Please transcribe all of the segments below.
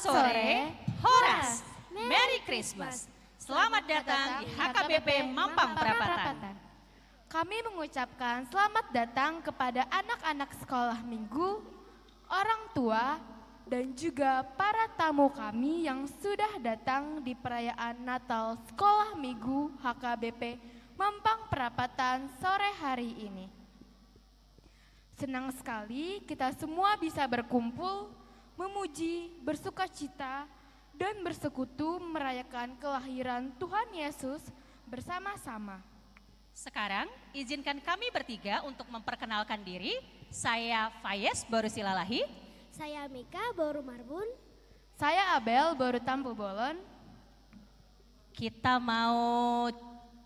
sore, Horas, Merry Christmas. Selamat datang di HKBP Mampang Perapatan. Kami mengucapkan selamat datang kepada anak-anak sekolah minggu, orang tua, dan juga para tamu kami yang sudah datang di perayaan Natal Sekolah Minggu HKBP Mampang Perapatan sore hari ini. Senang sekali kita semua bisa berkumpul, memuji, bersukacita, dan bersekutu merayakan kelahiran Tuhan Yesus bersama-sama. Sekarang izinkan kami bertiga untuk memperkenalkan diri. Saya Fayez baru Silalahi. Saya Mika baru Marbun. Saya Abel baru Tampu Bolon. Kita mau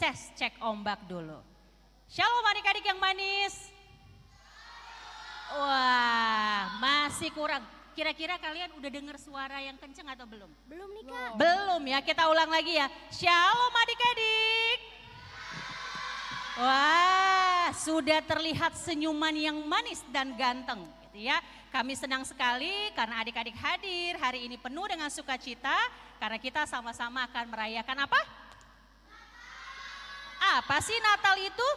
tes cek ombak dulu. Shalom adik-adik yang manis. Wah, masih kurang. Kira-kira kalian udah dengar suara yang kenceng atau belum? Belum nih Kak. Belum ya, kita ulang lagi ya. Shalom adik-adik. Wah, sudah terlihat senyuman yang manis dan ganteng gitu ya. Kami senang sekali karena adik-adik hadir hari ini penuh dengan sukacita karena kita sama-sama akan merayakan apa? Apa sih Natal itu?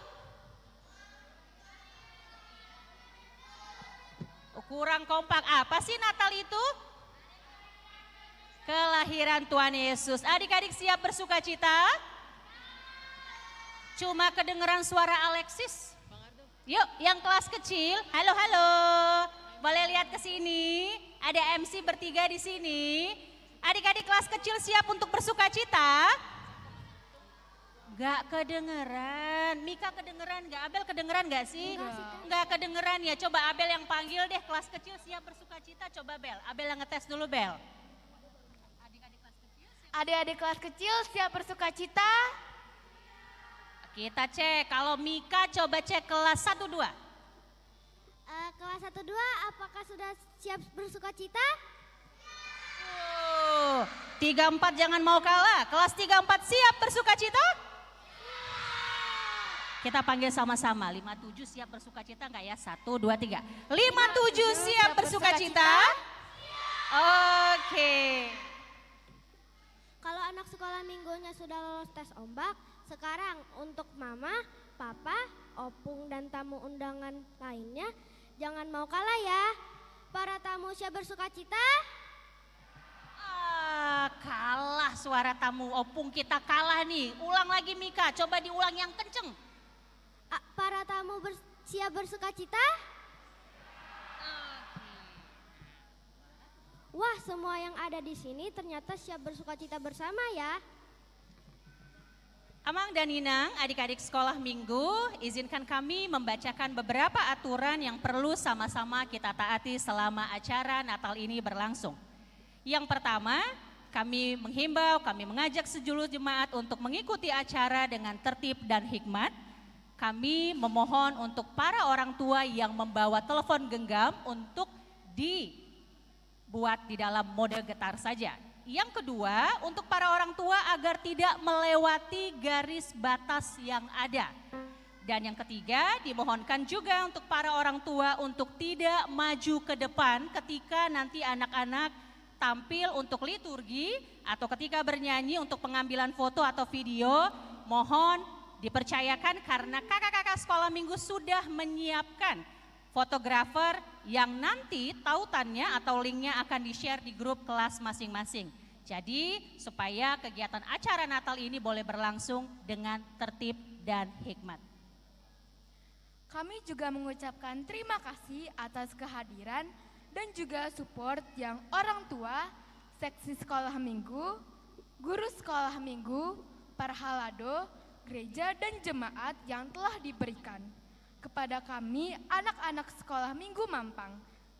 Kurang kompak. Apa sih Natal itu? Kelahiran Tuhan Yesus. Adik-adik siap bersukacita? Cuma kedengeran suara Alexis. Yuk, yang kelas kecil. Halo, halo. Boleh lihat ke sini? Ada MC bertiga di sini. Adik-adik kelas kecil siap untuk bersukacita? Gak kedengeran. Mika kedengeran gak? Abel kedengeran gak sih? Gak kedengeran ya. Coba Abel yang panggil deh, kelas kecil siap bersukacita. Coba Bel. Abel yang ngetes dulu Bel. Adik-adik kelas kecil siap bersukacita? Kita cek. Kalau Mika coba cek kelas 1-2. Kelas 1-2 apakah sudah siap bersukacita? 3-4 jangan mau kalah. Kelas 3-4 siap bersukacita? Kita panggil sama-sama. 5-7 siap bersukacita enggak ya? 1, 2, 3. 5-7 siap bersukacita? Oke. Kalau anak sekolah minggunya sudah lolos tes ombak, sekarang untuk mama, papa, opung dan tamu undangan lainnya jangan mau kalah ya. Para tamu siap bersukacita? Kalah suara tamu opung kita kalah nih. Ulang lagi Mika, coba diulang yang kenceng. Para tamu siap bersukacita? Wah, semua yang ada di sini ternyata siap bersukacita bersama ya. Amang dan Ninang, adik-adik sekolah minggu, izinkan kami membacakan beberapa aturan yang perlu sama-sama kita taati selama acara Natal ini berlangsung. Yang pertama, kami menghimbau, kami mengajak sejuluh jemaat untuk mengikuti acara dengan tertib dan hikmat. Kami memohon untuk para orang tua yang membawa telepon genggam untuk dibuat di dalam mode getar saja. Yang kedua, untuk para orang tua agar tidak melewati garis batas yang ada. Dan yang ketiga, dimohonkan juga untuk para orang tua untuk tidak maju ke depan ketika nanti anak-anak tampil untuk liturgi atau ketika bernyanyi untuk pengambilan foto atau video. Mohon dipercayakan karena kakak-kakak sekolah minggu sudah menyiapkan fotografer yang nanti tautannya atau linknya akan di-share di grup kelas masing-masing. Jadi supaya kegiatan acara Natal ini boleh berlangsung dengan tertib dan hikmat. Kami juga mengucapkan terima kasih atas kehadiran dan juga support yang orang tua, seksi sekolah minggu, guru sekolah minggu, para halado, gereja dan jemaat yang telah diberikan kepada kami anak-anak sekolah minggu Mampang.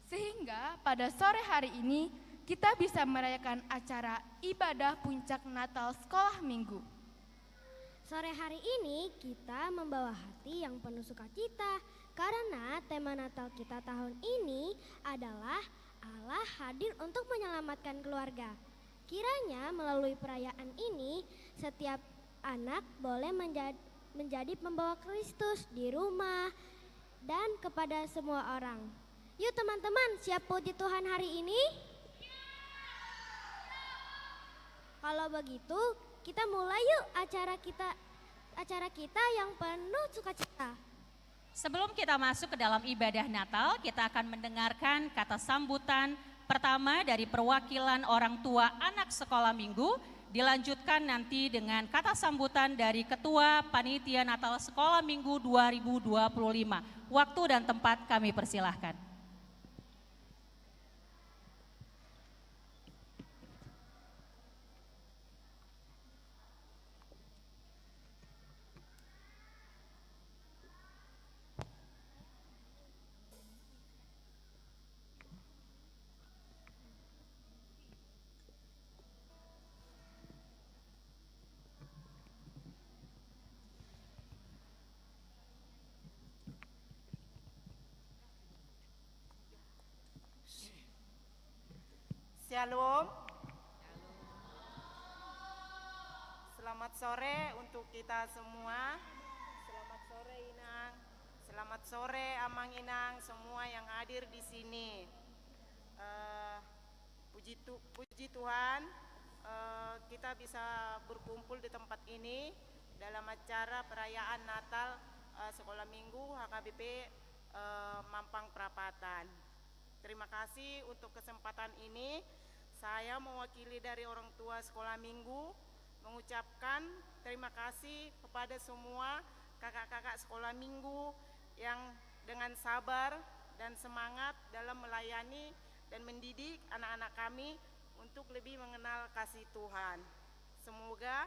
Sehingga pada sore hari ini kita bisa merayakan acara ibadah puncak Natal sekolah minggu. Sore hari ini kita membawa hati yang penuh sukacita karena tema Natal kita tahun ini adalah Allah hadir untuk menyelamatkan keluarga. Kiranya melalui perayaan ini setiap anak boleh menjadi pembawa Kristus di rumah dan kepada semua orang. Yuk teman-teman, siap puji Tuhan hari ini? Kalau begitu, kita mulai yuk acara kita yang penuh sukacita. Sebelum kita masuk ke dalam ibadah Natal, kita akan mendengarkan kata sambutan pertama dari perwakilan orang tua anak sekolah minggu, dilanjutkan nanti dengan kata sambutan dari Ketua Panitia Natal Sekolah Minggu 2025. Waktu dan tempat kami persilahkan. Shalom. Selamat sore untuk kita semua. Selamat sore Inang. Selamat sore Amang Inang, semua yang hadir di sini. Puji Tuhan, kita bisa berkumpul di tempat ini dalam acara perayaan Natal Sekolah Minggu HKBP Mampang Prapatan. Terima kasih untuk kesempatan ini. Saya mewakili dari orang tua sekolah minggu mengucapkan terima kasih kepada semua kakak-kakak sekolah minggu yang dengan sabar dan semangat dalam melayani dan mendidik anak-anak kami untuk lebih mengenal kasih Tuhan. Semoga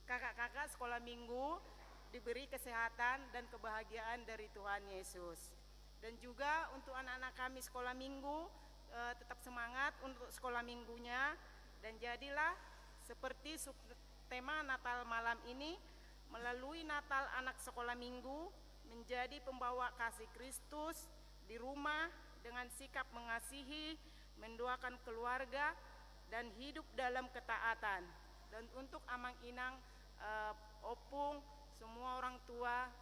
kakak-kakak sekolah minggu diberi kesehatan dan kebahagiaan dari Tuhan Yesus. Dan juga untuk anak-anak kami sekolah minggu, tetap semangat untuk sekolah minggunya, dan jadilah seperti tema Natal malam ini, melalui Natal anak sekolah minggu menjadi pembawa kasih Kristus di rumah dengan sikap mengasihi, mendoakan keluarga, dan hidup dalam ketaatan. Dan untuk Amang Inang, Opung, semua orang tua,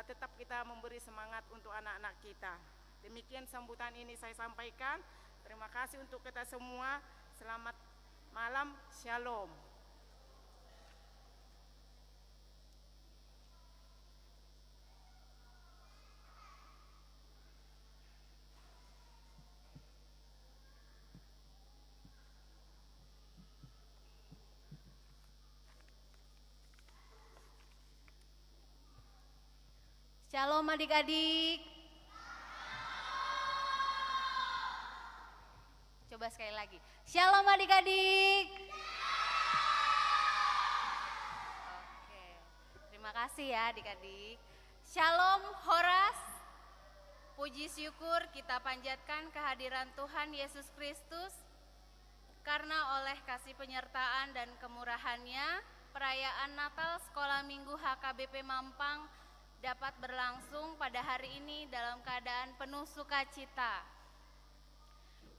tetap kita memberi semangat untuk anak-anak kita. Demikian sambutan ini saya sampaikan. Terima kasih untuk kita semua. Selamat malam, shalom. Shalom adik-adik. Coba sekali lagi. Shalom adik-adik. Oke. Terima kasih ya adik-adik. Shalom Horas. Puji syukur kita panjatkan kehadiran Tuhan Yesus Kristus. Karena oleh kasih penyertaan dan kemurahan-Nya, perayaan Natal Sekolah Minggu HKBP Mampang dapat berlangsung pada hari ini dalam keadaan penuh sukacita.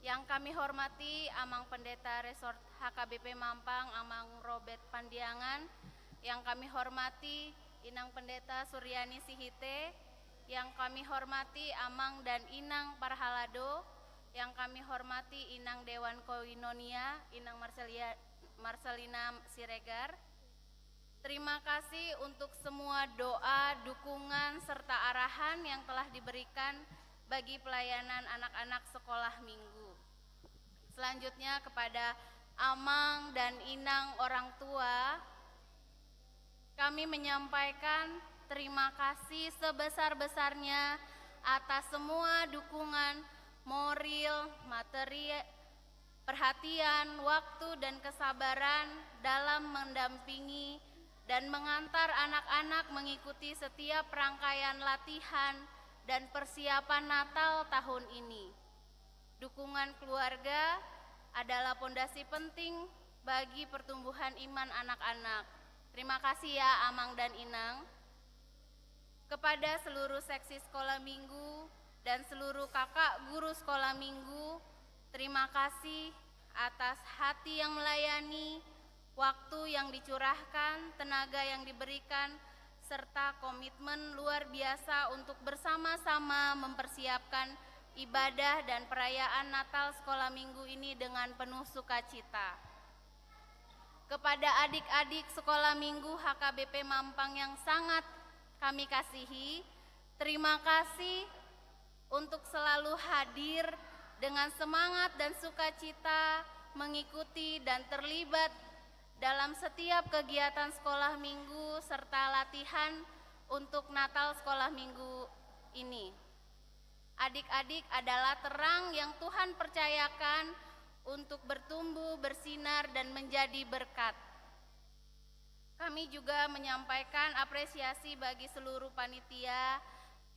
Yang kami hormati Amang Pendeta Resort HKBP Mampang, Amang Robert Pandiangan. Yang kami hormati Inang Pendeta Suryani Sihite. Yang kami hormati Amang dan Inang Parhalado. Yang kami hormati Inang Dewan Koinonia, Inang Marcelina Siregar. Terima kasih untuk semua doa, dukungan, serta arahan yang telah diberikan bagi pelayanan anak-anak sekolah minggu. Selanjutnya kepada Amang dan Inang orang tua, kami menyampaikan terima kasih sebesar-besarnya atas semua dukungan moral, materi, perhatian, waktu, dan kesabaran dalam mendampingi dan mengantar anak-anak mengikuti setiap rangkaian latihan dan persiapan Natal tahun ini. Dukungan keluarga adalah pondasi penting bagi pertumbuhan iman anak-anak. Terima kasih ya Amang dan Inang. Kepada seluruh seksi sekolah minggu dan seluruh kakak guru sekolah minggu, terima kasih atas hati yang melayani, waktu yang dicurahkan, tenaga yang diberikan, serta komitmen luar biasa untuk bersama-sama mempersiapkan ibadah dan perayaan Natal Sekolah Minggu ini dengan penuh sukacita. Kepada adik-adik Sekolah Minggu HKBP Mampang yang sangat kami kasihi, terima kasih untuk selalu hadir dengan semangat dan sukacita mengikuti dan terlibat dalam setiap kegiatan sekolah minggu serta latihan untuk Natal Sekolah Minggu ini. Adik-adik adalah terang yang Tuhan percayakan untuk bertumbuh, bersinar, dan menjadi berkat. Kami juga menyampaikan apresiasi bagi seluruh panitia,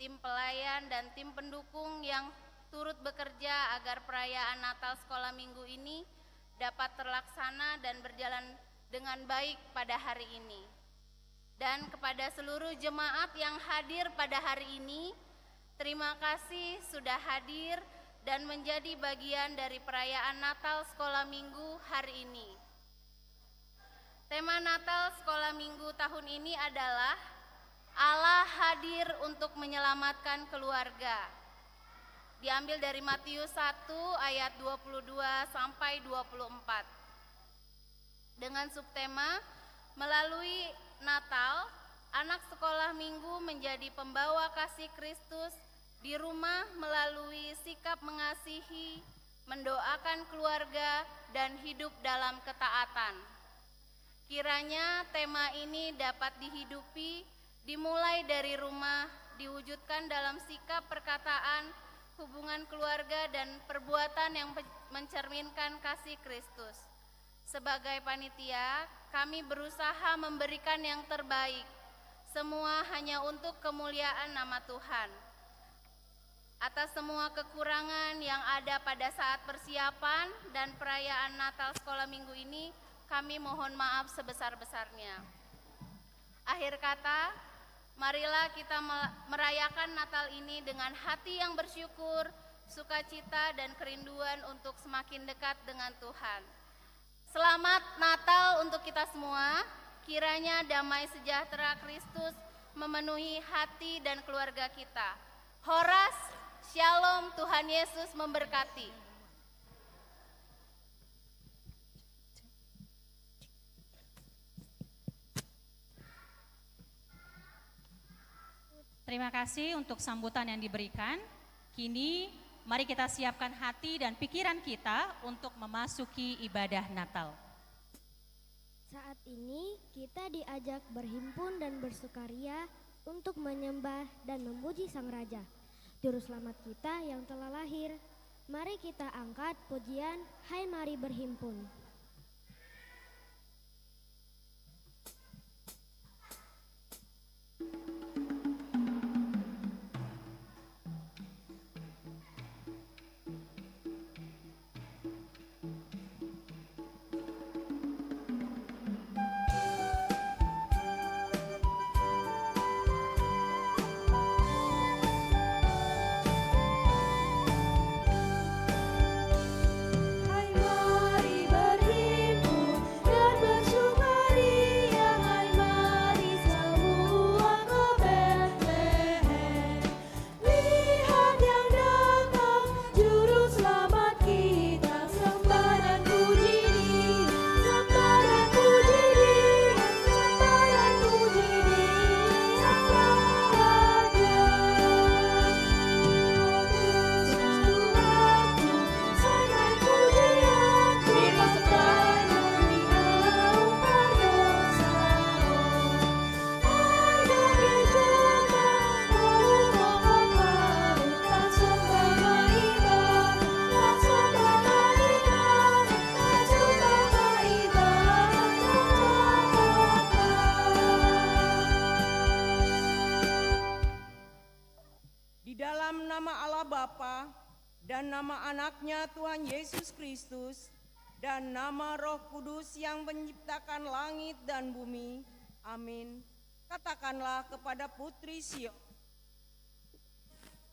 tim pelayan, dan tim pendukung yang turut bekerja agar perayaan Natal Sekolah Minggu ini dapat terlaksana dan berjalan dengan baik pada hari ini. Dan kepada seluruh jemaat yang hadir pada hari ini, terima kasih sudah hadir dan menjadi bagian dari perayaan Natal Sekolah Minggu hari ini. Tema Natal Sekolah Minggu tahun ini adalah Allah hadir untuk menyelamatkan keluarga. Diambil dari Matius 1 ayat 22 sampai 24. Dengan subtema, melalui Natal, anak sekolah minggu menjadi pembawa kasih Kristus di rumah melalui sikap mengasihi, mendoakan keluarga, dan hidup dalam ketaatan. Kiranya tema ini dapat dihidupi, dimulai dari rumah, diwujudkan dalam sikap perkataan, hubungan keluarga, dan perbuatan yang mencerminkan kasih Kristus. Sebagai panitia, kami berusaha memberikan yang terbaik, semua hanya untuk kemuliaan nama Tuhan. Atas semua kekurangan yang ada pada saat persiapan dan perayaan Natal Sekolah Minggu ini, kami mohon maaf sebesar-besarnya. Akhir kata, marilah kita merayakan Natal ini dengan hati yang bersyukur, sukacita, dan kerinduan untuk semakin dekat dengan Tuhan. Selamat Natal untuk kita semua, kiranya damai sejahtera Kristus memenuhi hati dan keluarga kita. Horas, Shalom, Tuhan Yesus memberkati. Terima kasih untuk sambutan yang diberikan. Kini mari kita siapkan hati dan pikiran kita untuk memasuki ibadah Natal. Saat ini kita diajak berhimpun dan bersukaria untuk menyembah dan memuji Sang Raja, Juru Selamat kita yang telah lahir. Mari kita angkat pujian Hai Mari Berhimpun. dan nama anaknya Tuhan Yesus Kristus, dan nama Roh Kudus yang menciptakan langit dan bumi. Amin. Katakanlah kepada putri Sion,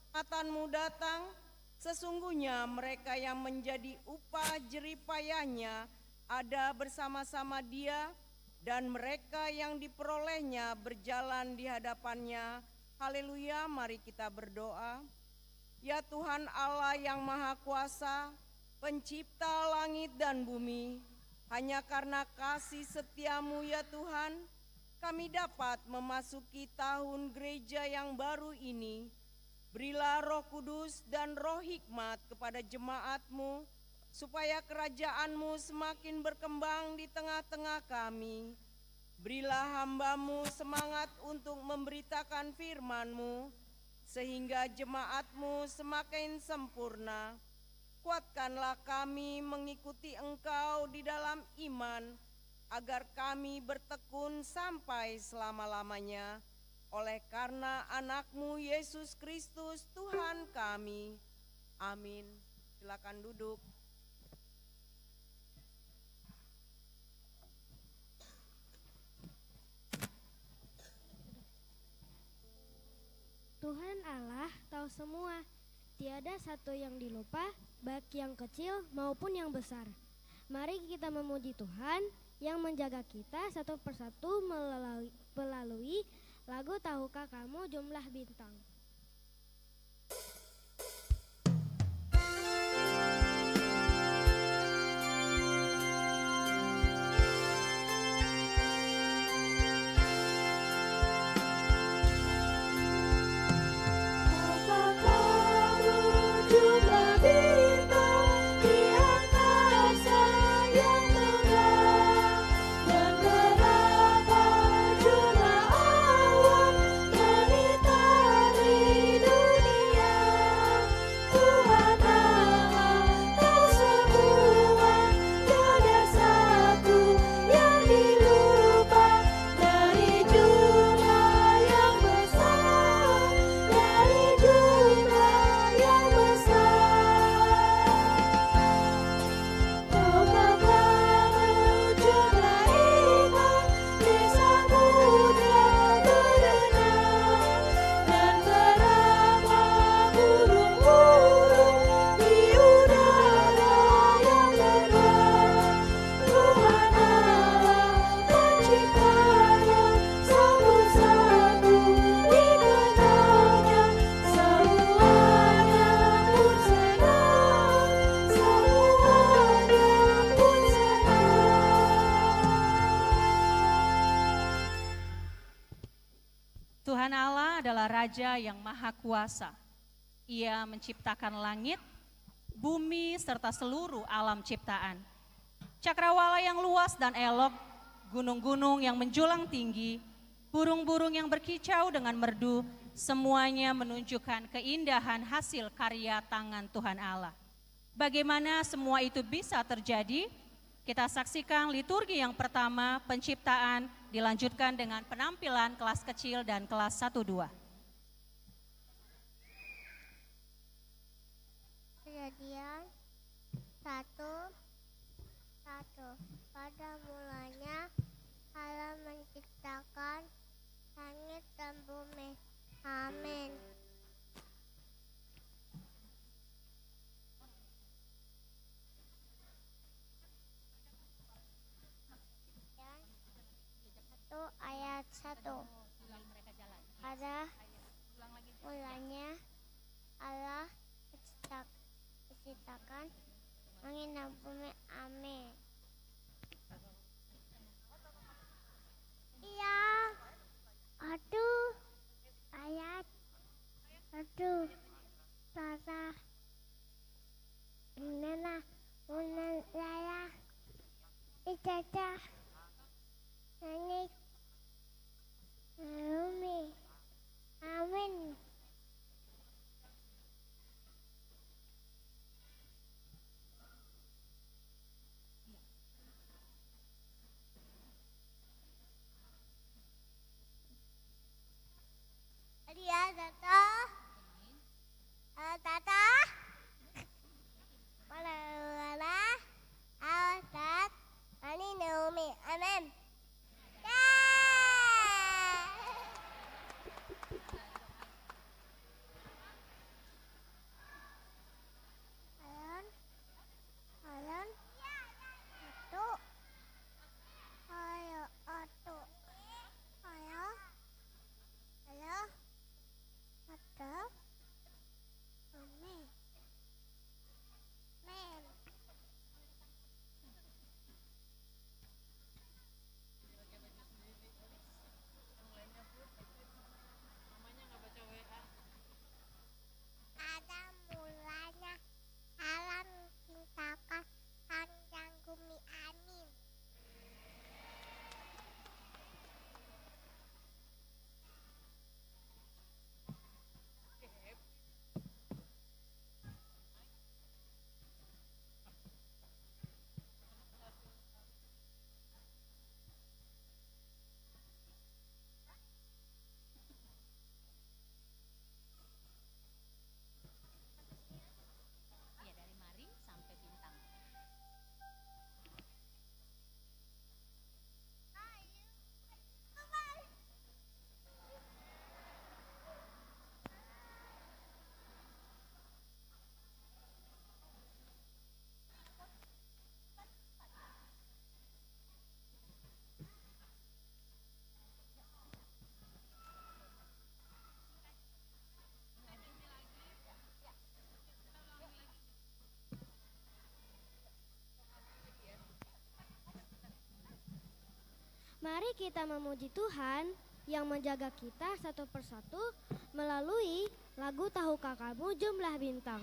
keselamatanmu datang, sesungguhnya mereka yang menjadi upah jeripayahnya ada bersama-sama dia, dan mereka yang diperolehnya berjalan di hadapannya. Haleluya, mari kita berdoa. ya Tuhan Allah yang Maha Kuasa, pencipta langit dan bumi, hanya karena kasih setiamu ya Tuhan, kami dapat memasuki tahun gereja yang baru ini. Berilah Roh Kudus dan Roh Hikmat kepada jemaat-Mu, supaya kerajaan-Mu semakin berkembang di tengah-tengah kami. Berilah hamba-Mu semangat untuk memberitakan firman-Mu, sehingga jemaat-Mu semakin sempurna. Kuatkanlah kami mengikuti Engkau di dalam iman, agar kami bertekun sampai selama-lamanya. Oleh karena anak-Mu Yesus Kristus Tuhan kami. Amin. Silakan duduk. Tuhan Allah tahu semua, tiada satu yang dilupa, baik yang kecil maupun yang besar. Mari kita memuji Tuhan yang menjaga kita satu persatu melalui lagu Tahukah Kamu Jumlah Bintang. Tuhan Allah adalah Raja yang Maha Kuasa. Ia menciptakan langit, bumi, serta seluruh alam ciptaan. Cakrawala yang luas dan elok, gunung-gunung yang menjulang tinggi, burung-burung yang berkicau dengan merdu, semuanya menunjukkan keindahan hasil karya tangan Tuhan Allah. Bagaimana semua itu bisa terjadi? Kita saksikan liturgi yang pertama, penciptaan, dilanjutkan dengan penampilan kelas kecil dan kelas 1-2. Kejadian 1:1. Pada mulanya Allah menciptakan langit dan bumi. Amin. Ayat 1. Pada mulanya Allah menciptakan langit dan bumi. Amin. Iya. Ayat 1. Pada Nena saya ijadah langit bumi. Amin. Dia Tata. Tata. Mari kita memuji Tuhan yang menjaga kita satu persatu melalui lagu Tahukah Kamu Jumlah Bintang.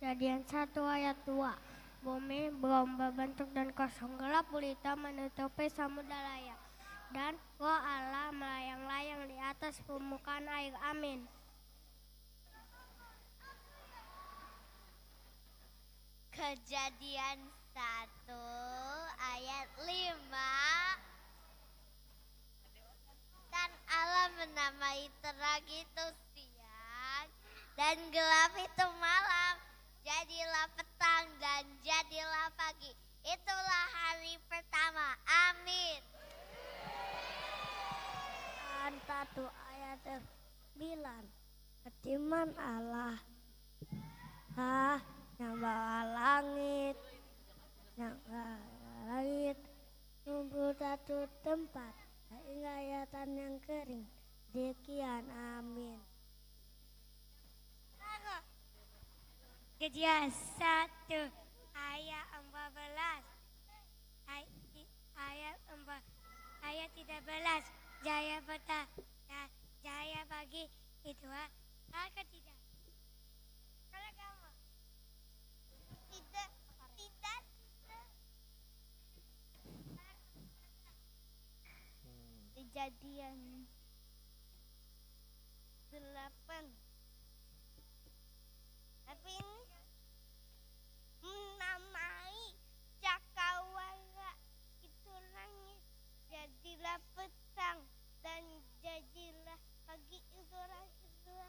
Kejadian 1 ayat 2. Bumi berubah bentuk dan kosong, gelap gulita menutupi samudera, dan Roh Allah melayang-layang di atas permukaan air. Amin. Kejadian 1 ayat 5. Dan Allah menamai terang itu siang dan gelap itu malam. Jadilah petang dan jadilah pagi. Itulah hari pertama. Amin. Dan 1 ayat 9. Firman Allah, yang bawah langit, tumbuh satu tempat, hingga hayatan yang kering. Demikian, amin. Kejadian 1 ayat 14. Ayat 13. Jaya petang dan jaya pagi. Itu hal ketiga. Kalau kamu tidak. Kejadian 8. Apa ini? Menamai cakrawala itu langit, jadilah petang dan jadilah pagi. Itu orang kedua.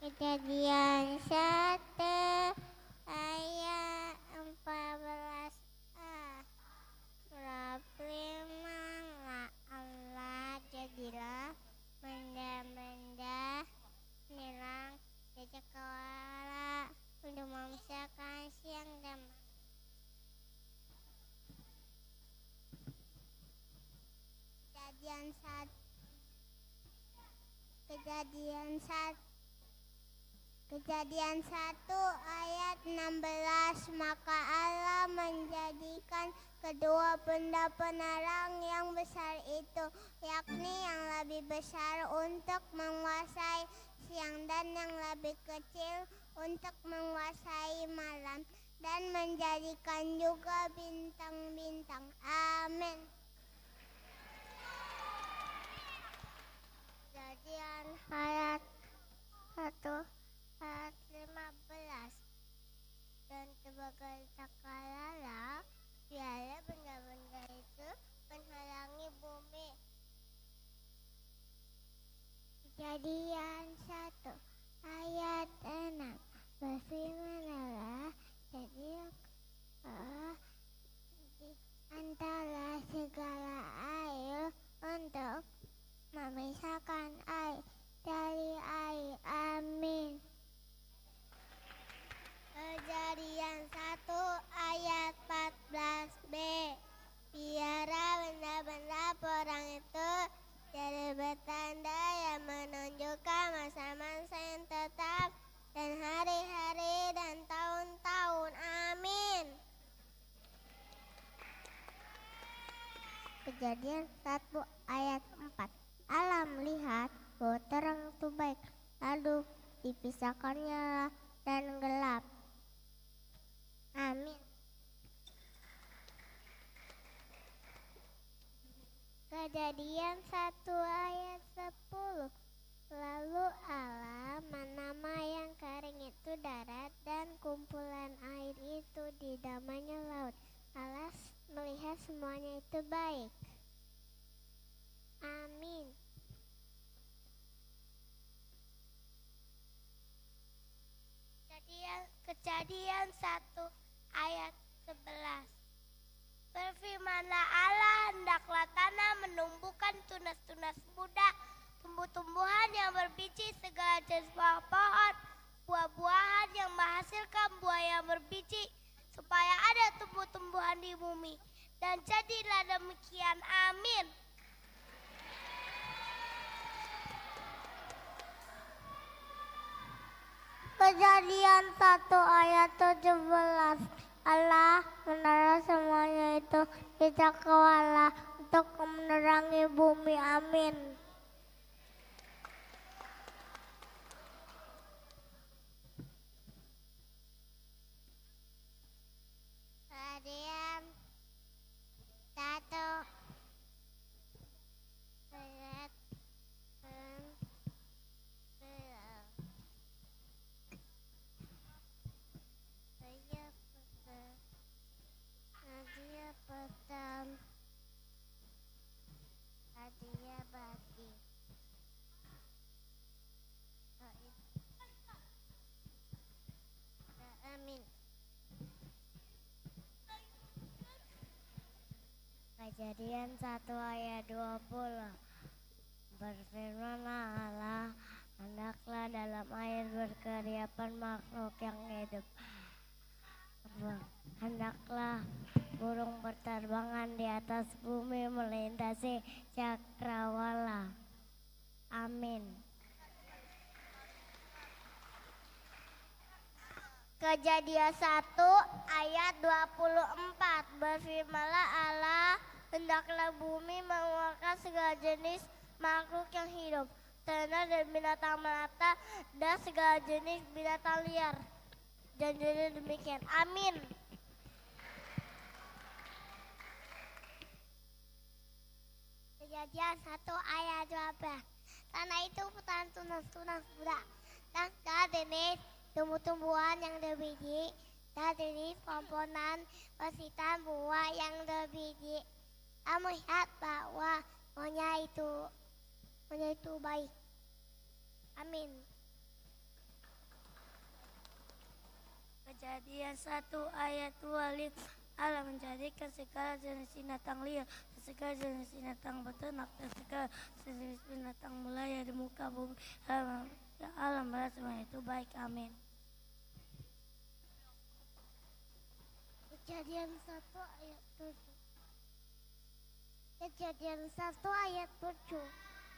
Kejadian 1 ayat 14a. Berfirmanlah Allah, jadilah benda-benda nilang cakrawala untuk memisahkan siang dan malam. Kejadian 1 ayat 16. Maka Allah menjadikan kedua benda penerang yang besar itu, yakni yang lebih besar untuk menguasai siang dan yang lebih kecil untuk menguasai malam, dan menjadikan juga bintang-bintang. Amin. Kejadian ayat 1 ayat 15. Dan sebagai cakrawala biarlah benda-benda itu menghalangi bumi. Kejadian 1 ayat 6. Berfirman Allah, jadilah di antara segala air untuk memisahkan air dari air. Amin. Kejadian 1 ayat 14b. Biarlah benda-benda perang itu jadi bertanda yang menunjukkan masa-masa yang tetap dan hari-hari Kejadian 1 ayat 4. Allah melihat bahwa terang itu baik, lalu dipisahkannya dan gelap. Amin. Kejadian 1 ayat 10. Lalu Allah menama yang kering itu darat dan kumpulan air itu di damanya laut. Allah melihat semuanya itu baik. Amin. Kejadian 1 ayat 11. Berfirmanlah Allah, hendaklah tanah menumbuhkan tunas-tunas muda, tumbuh-tumbuhan yang berbiji, segala jenis pohon, buah-buahan yang menghasilkan buah yang berbiji, supaya ada tumbuh-tumbuhan di bumi. Dan jadilah demikian. Amin. Kejadian 1 ayat 17. Allah menaruh semuanya itu di cakrawala untuk menerangi bumi. Amin. Kejadian 1 ayat 11. Hadiah bagi. Amin. Kejadian 1 ayat 20. Berfirmanlah Allah, hendaklah dalam air berkeriapan makhluk yang hidup. Hendaklah burung berterbangan di atas bumi melintasi cakrawala. Amin. Kejadian 1 ayat 24. Berfirmanlah Allah, hendaklah bumi mengeluarkan segala jenis makhluk yang hidup, ternak dan binatang melata, dan segala jenis binatang liar. Dan jadi demikian. Amin. Kejadian 1 ayat 12. Tanah itu bertahan tunas-tunas muda, dan segala jenis tumbuh-tumbuhan yang berbiji, dan jenis komponen persitan buah yang berbiji. Kamu lihat bahwa semuanya itu baik. Amin. Kejadian 1 ayat 25. Allah menjadikan segala jenis binatang liar, segala jenis binatang beternak, dan segala jenis binatang melayang di muka bumi. Allah merasa semua itu baik. Amin. Kejadian 1 ayat 7. Kejadian 1 ayat 7.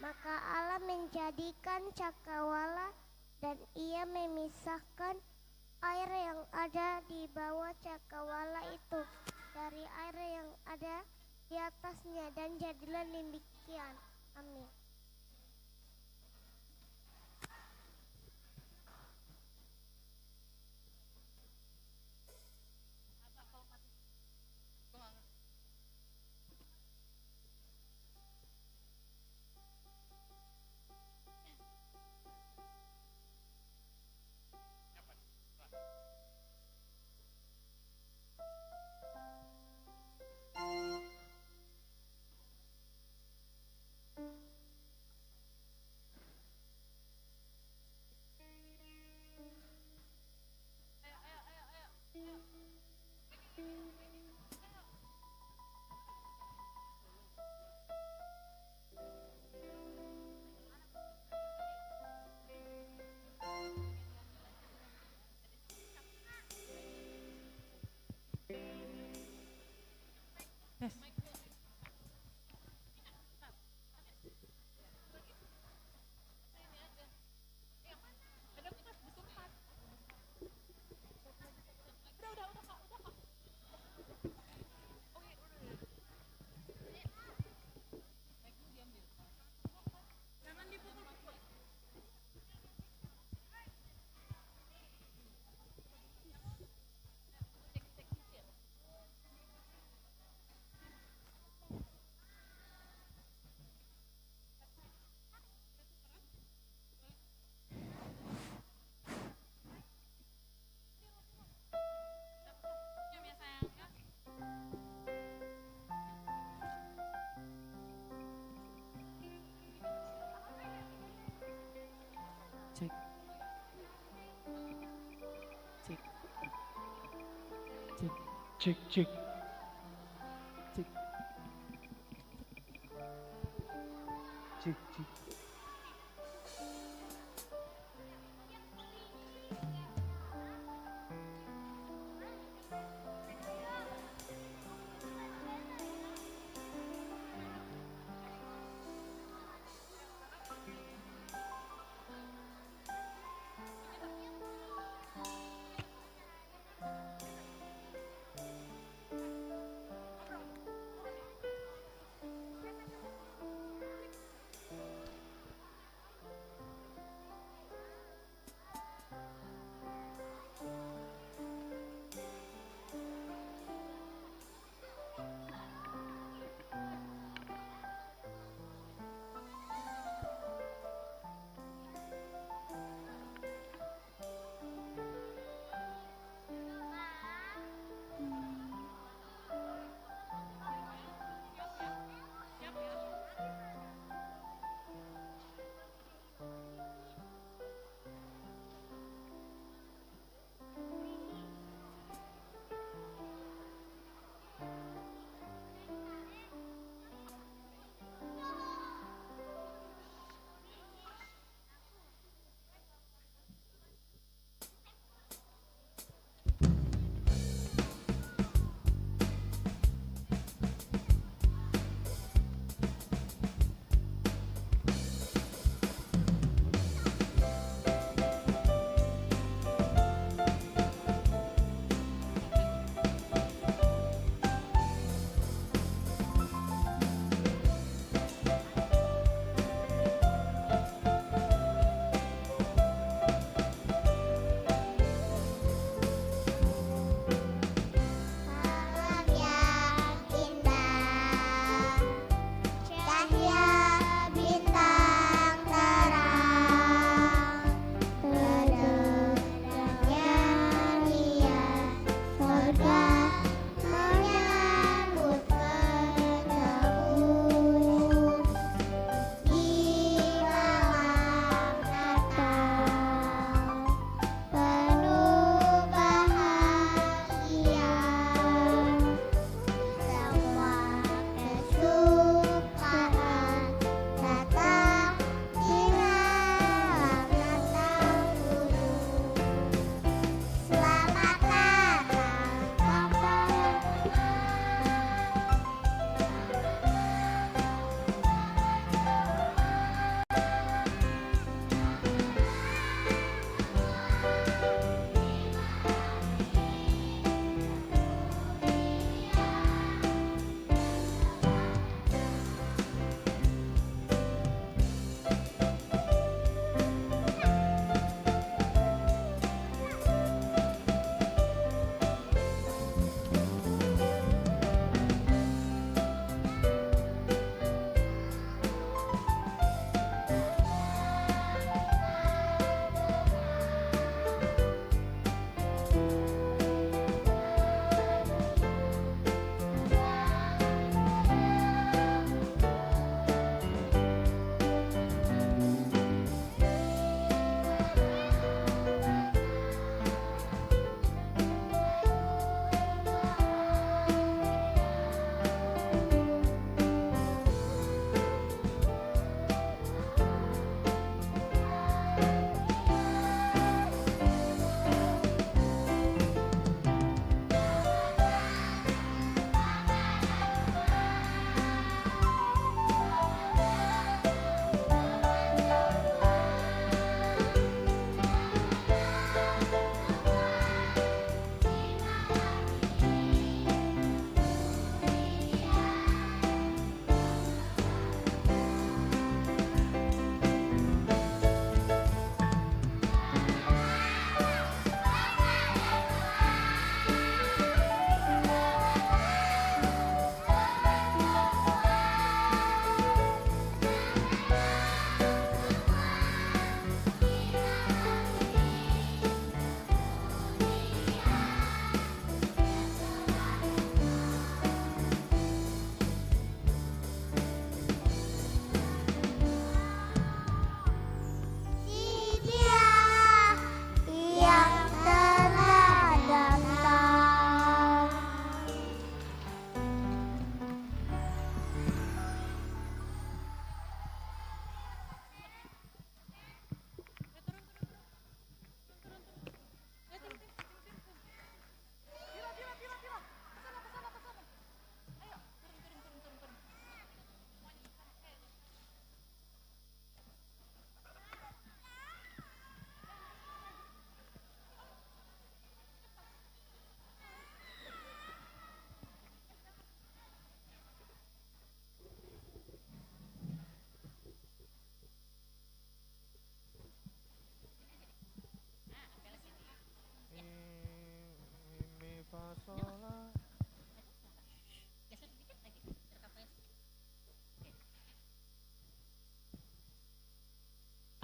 Maka Allah menjadikan cakrawala dan ia memisahkan air yang ada di bawah cakrawala itu dari air yang ada di atasnya, dan jadilah demikian. Amin. Cek, cek. Cek. Cek, cek.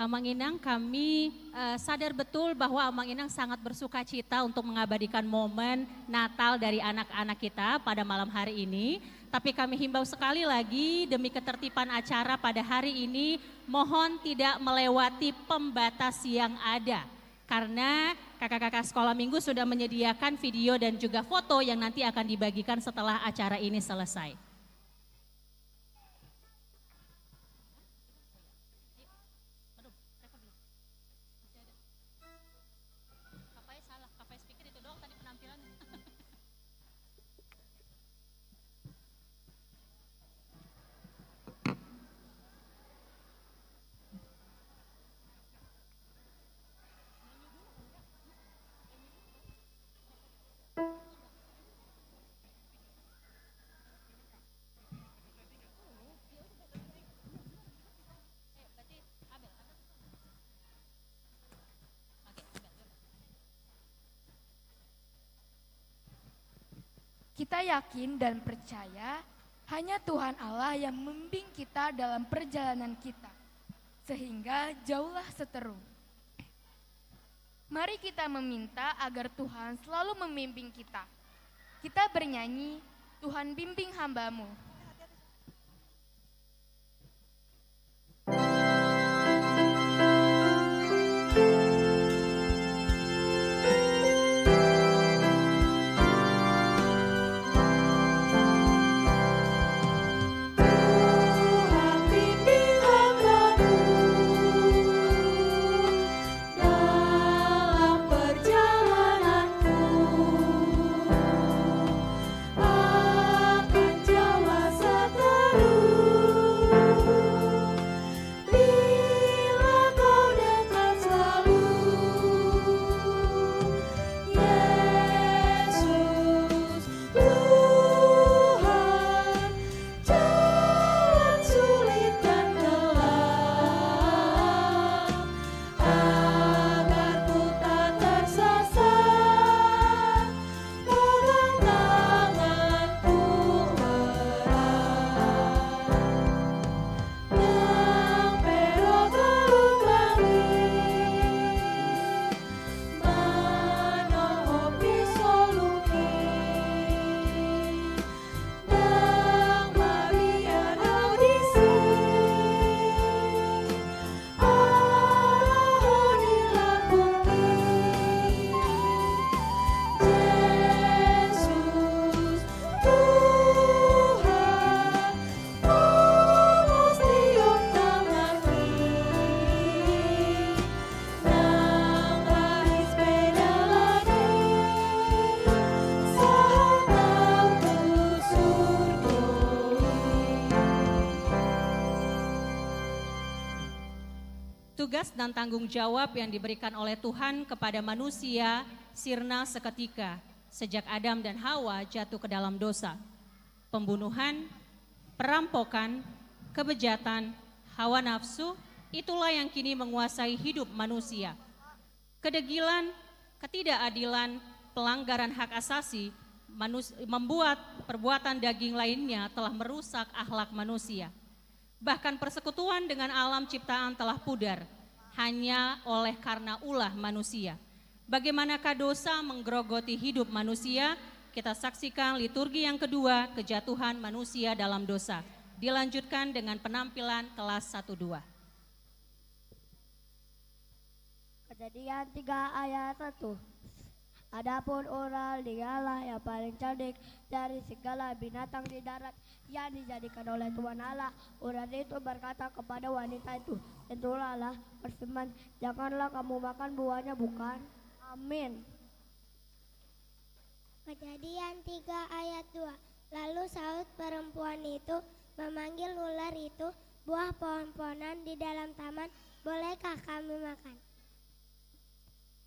Amang Inang, kami sadar betul bahwa Amang Inang sangat bersuka cita untuk mengabadikan momen Natal dari anak-anak kita pada malam hari ini. Tapi kami himbau sekali lagi demi ketertiban acara pada hari ini, mohon tidak melewati pembatas yang ada. Karena kakak-kakak sekolah minggu sudah menyediakan video dan juga foto yang nanti akan dibagikan setelah acara ini selesai. Kita yakin dan percaya hanya Tuhan Allah yang membimbing kita dalam perjalanan kita, sehingga jauhlah seteru. Mari kita meminta agar Tuhan selalu membimbing kita. Kita bernyanyi, Tuhan bimbing hamba-Mu. Tugas dan tanggung jawab yang diberikan oleh Tuhan kepada manusia sirna seketika sejak Adam dan Hawa jatuh ke dalam dosa. Pembunuhan, perampokan, kebejatan, hawa nafsu, itulah yang kini menguasai hidup manusia. Kedegilan, ketidakadilan, pelanggaran hak asasi membuat perbuatan daging lainnya telah merusak akhlak manusia. Bahkan persekutuan dengan alam ciptaan telah pudar hanya oleh karena ulah manusia. Bagaimanakah dosa menggerogoti hidup manusia? Kita saksikan liturgi yang kedua, kejatuhan manusia dalam dosa. Dilanjutkan dengan penampilan kelas 1-2. Kejadian 3 ayat 1. Adapun ular dialah yang paling cerdik dari segala binatang di darat yang dijadikan oleh Tuhan Allah. Ular itu berkata kepada wanita itu, "Tentulah Allah berfirman, janganlah kamu makan buahnya, bukan?" Amin. Kejadian 3 ayat 2. Lalu Saud perempuan itu memanggil ular itu, "Buah pohon-pohonan di dalam taman, bolehkah kami makan?"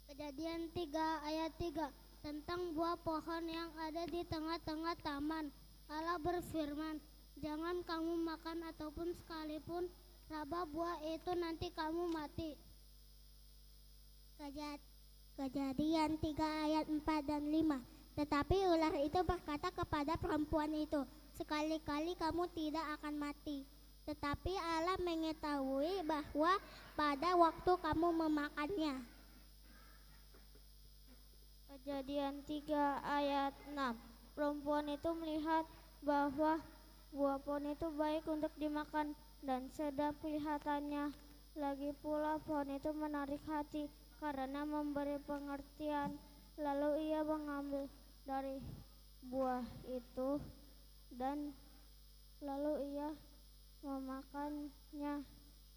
Kejadian 3 ayat 3. Tentang buah pohon yang ada di tengah-tengah taman, Allah berfirman, "Jangan kamu makan ataupun sekalipun raba buah itu, nanti kamu mati." Kejadian 3 ayat 4 dan 5. Tetapi ular itu berkata kepada perempuan itu, "Sekali-kali kamu tidak akan mati." Tetapi Allah mengetahui bahwa pada waktu kamu memakannya. Kejadian 3 ayat 6. Perempuan itu melihat bahwa buah pohon itu baik untuk dimakan dan sedap kelihatannya. Lagi pula pohon itu menarik hati karena memberi pengertian. Lalu ia mengambil dari buah itu dan lalu ia memakannya,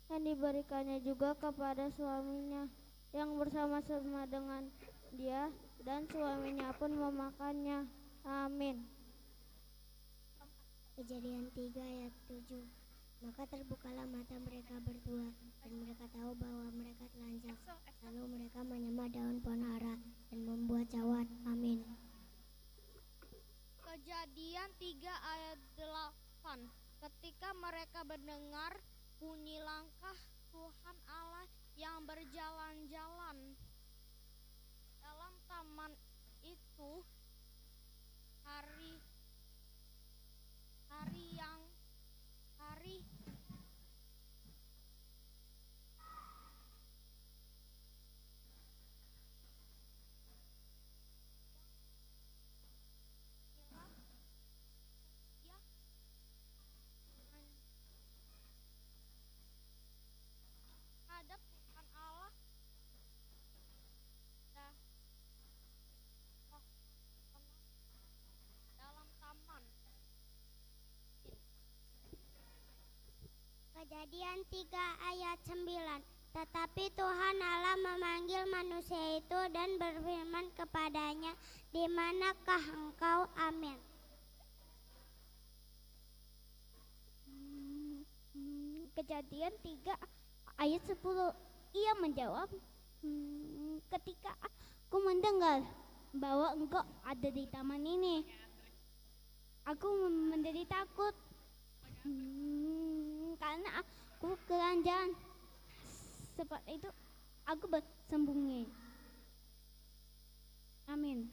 dan diberikannya juga kepada suaminya yang bersama-sama dengan dia, dan suaminya pun memakannya. Amin. Kejadian 3 ayat 7. Maka terbukalah mata mereka berdua, dan mereka tahu bahwa mereka telanjang. Lalu mereka menyembah daun pohon ara dan membuat cawan. Amin. Kejadian 3 ayat 8. Ketika mereka mendengar bunyi langkah Tuhan Allah yang berjalan-jalan dalam taman itu, hari hadap Tuhan Allah dalam taman. Kejadian 3 ayat 9. Tetapi Tuhan Allah memanggil manusia itu dan berfirman kepadanya, "Di manakah engkau?" Amin. Kejadian 3 ayat 10. Ia menjawab, "Ketika aku mendengar bahwa engkau ada di taman ini, aku menjadi takut karena aku keranjang. Sebab itu aku bersembunyi." Amin.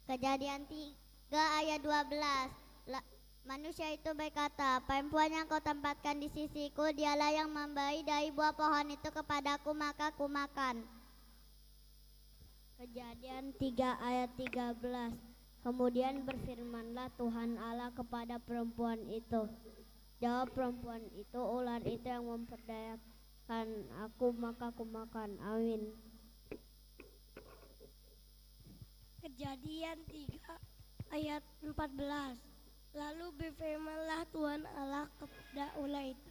Kejadian 3 ayat 12. Manusia itu berkata, "Perempuan yang kau tempatkan di sisiku, dialah yang memberi dari buah pohon itu kepadaku, maka ku makan." Kejadian 3 ayat 13. Kemudian berfirmanlah Tuhan Allah kepada perempuan itu. Jawab perempuan itu, "Ular itu yang memperdayakan aku, maka ku makan." Amin. Kejadian 3 ayat 14. Lalu berfirmanlah Tuhan Allah kepada ular itu,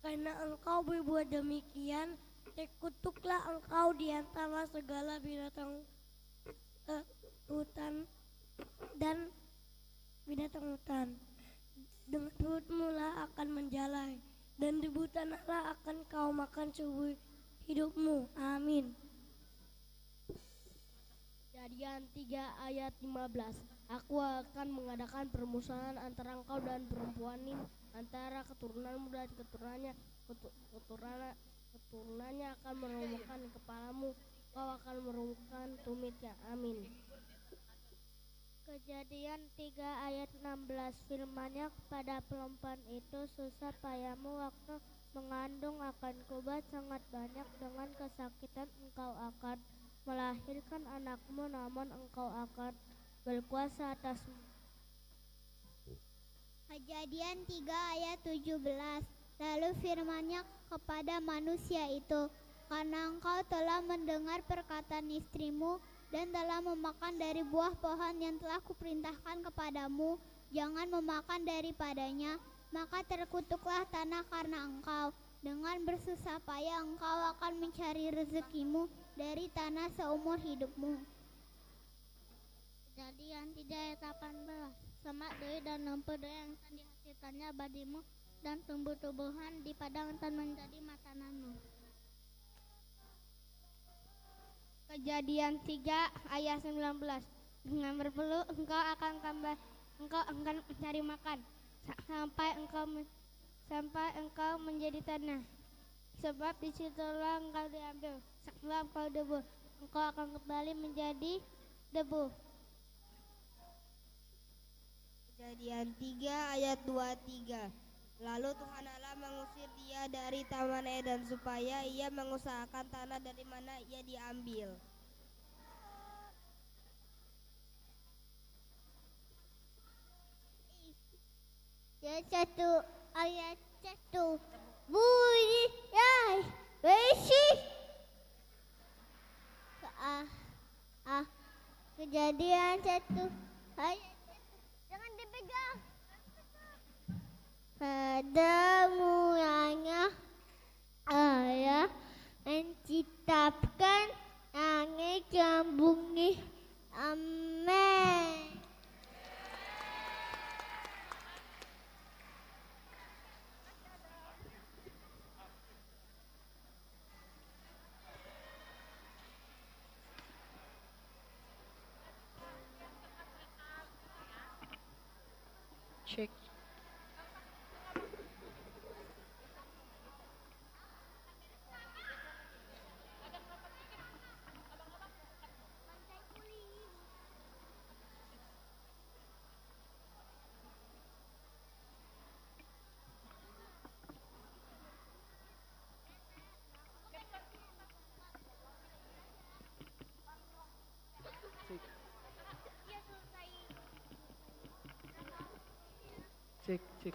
"Karena engkau berbuat demikian, terkutuklah engkau di antara segala binatang hutan dan binatang hutan. Dengan perutmu lah akan menjalai, dan debu tanah lah akan kau makan seumur hidupmu." Amin. Kejadian 3 ayat 15. Aku akan mengadakan permusuhan antara engkau dan perempuan ini, antara keturunanmu dan keturunannya akan merumukkan kepalamu, kau akan merumukkan tumitnya. Amin. Kejadian 3 ayat 16. Firman-Nya kepada perempuan itu, "Susah payahmu waktu mengandung akan kubuat sangat banyak, dengan kesakitan engkau akan melahirkan anakmu, namun engkau akan berkuasa atasmu." Kejadian 3 ayat 17. Lalu firman-Nya kepada manusia itu, "Karena engkau telah mendengar perkataan istrimu dan telah memakan dari buah pohon yang telah kuperintahkan kepadamu, jangan memakan daripadanya, maka terkutuklah tanah karena engkau. Dengan bersusah payah engkau akan mencari rezekimu dari tanah seumur hidupmu." Kejadian 3 ayat 18. semak deui dan lempeu deui yang tan dihasilkannya badimu dan tumbuh-tumbuhan di padang tan menjadi makananmu. Kejadian 3 ayat 19. Dengan berpeluh engkau akan mencari makan sampai engkau menjadi tanah. Sebab disitulah engkau diambil. Setelah engkau debu, engkau akan kembali menjadi debu. Kejadian 3 ayat 23. Lalu Tuhan Allah mengusir dia dari Taman Eden supaya ia mengusahakan tanah dari mana ia diambil. Ayat 1 bunyi yai besi Kejadian 1 ayat 1. Jangan dipegang. Pada mulanya Allah menciptakan langit dan bumi. Amin. Cek. Cek.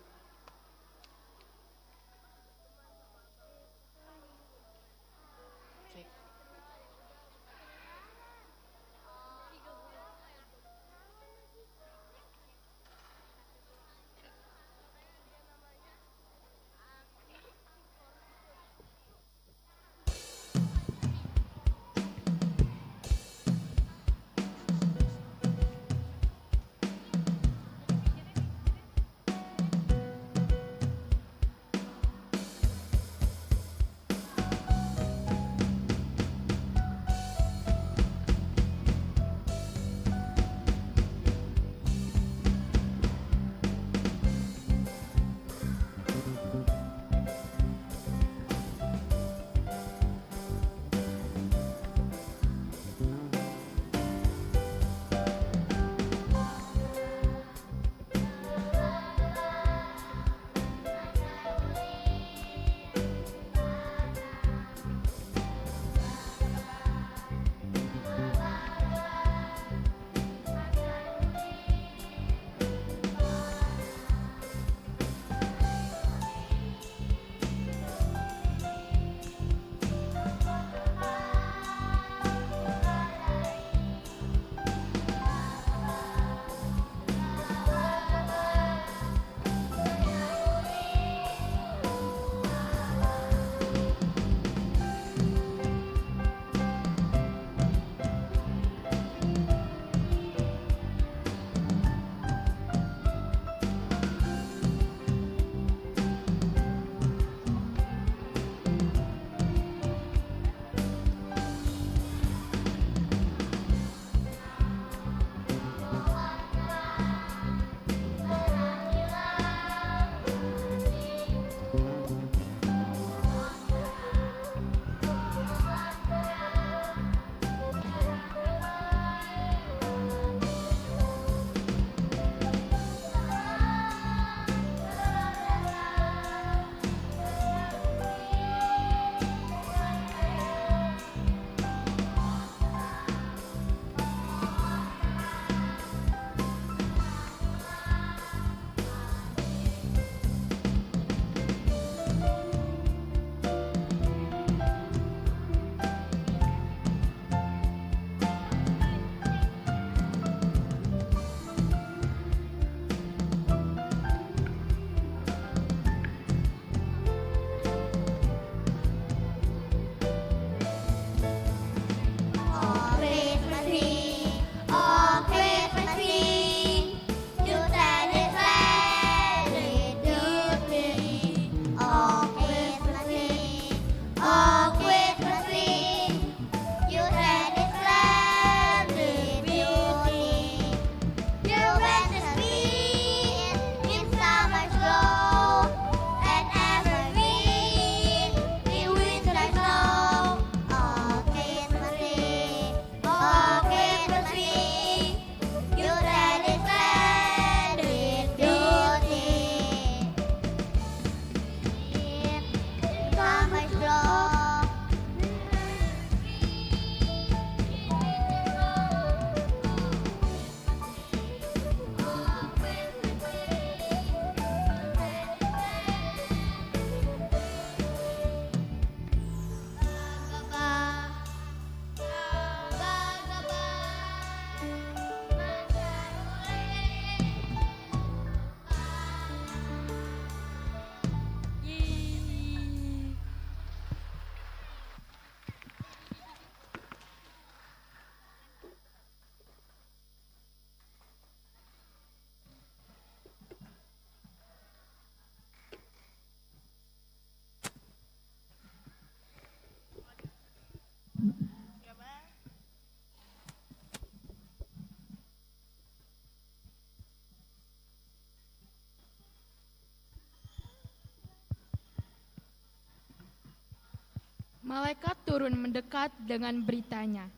malaikat turun mendekat dengan beritanya.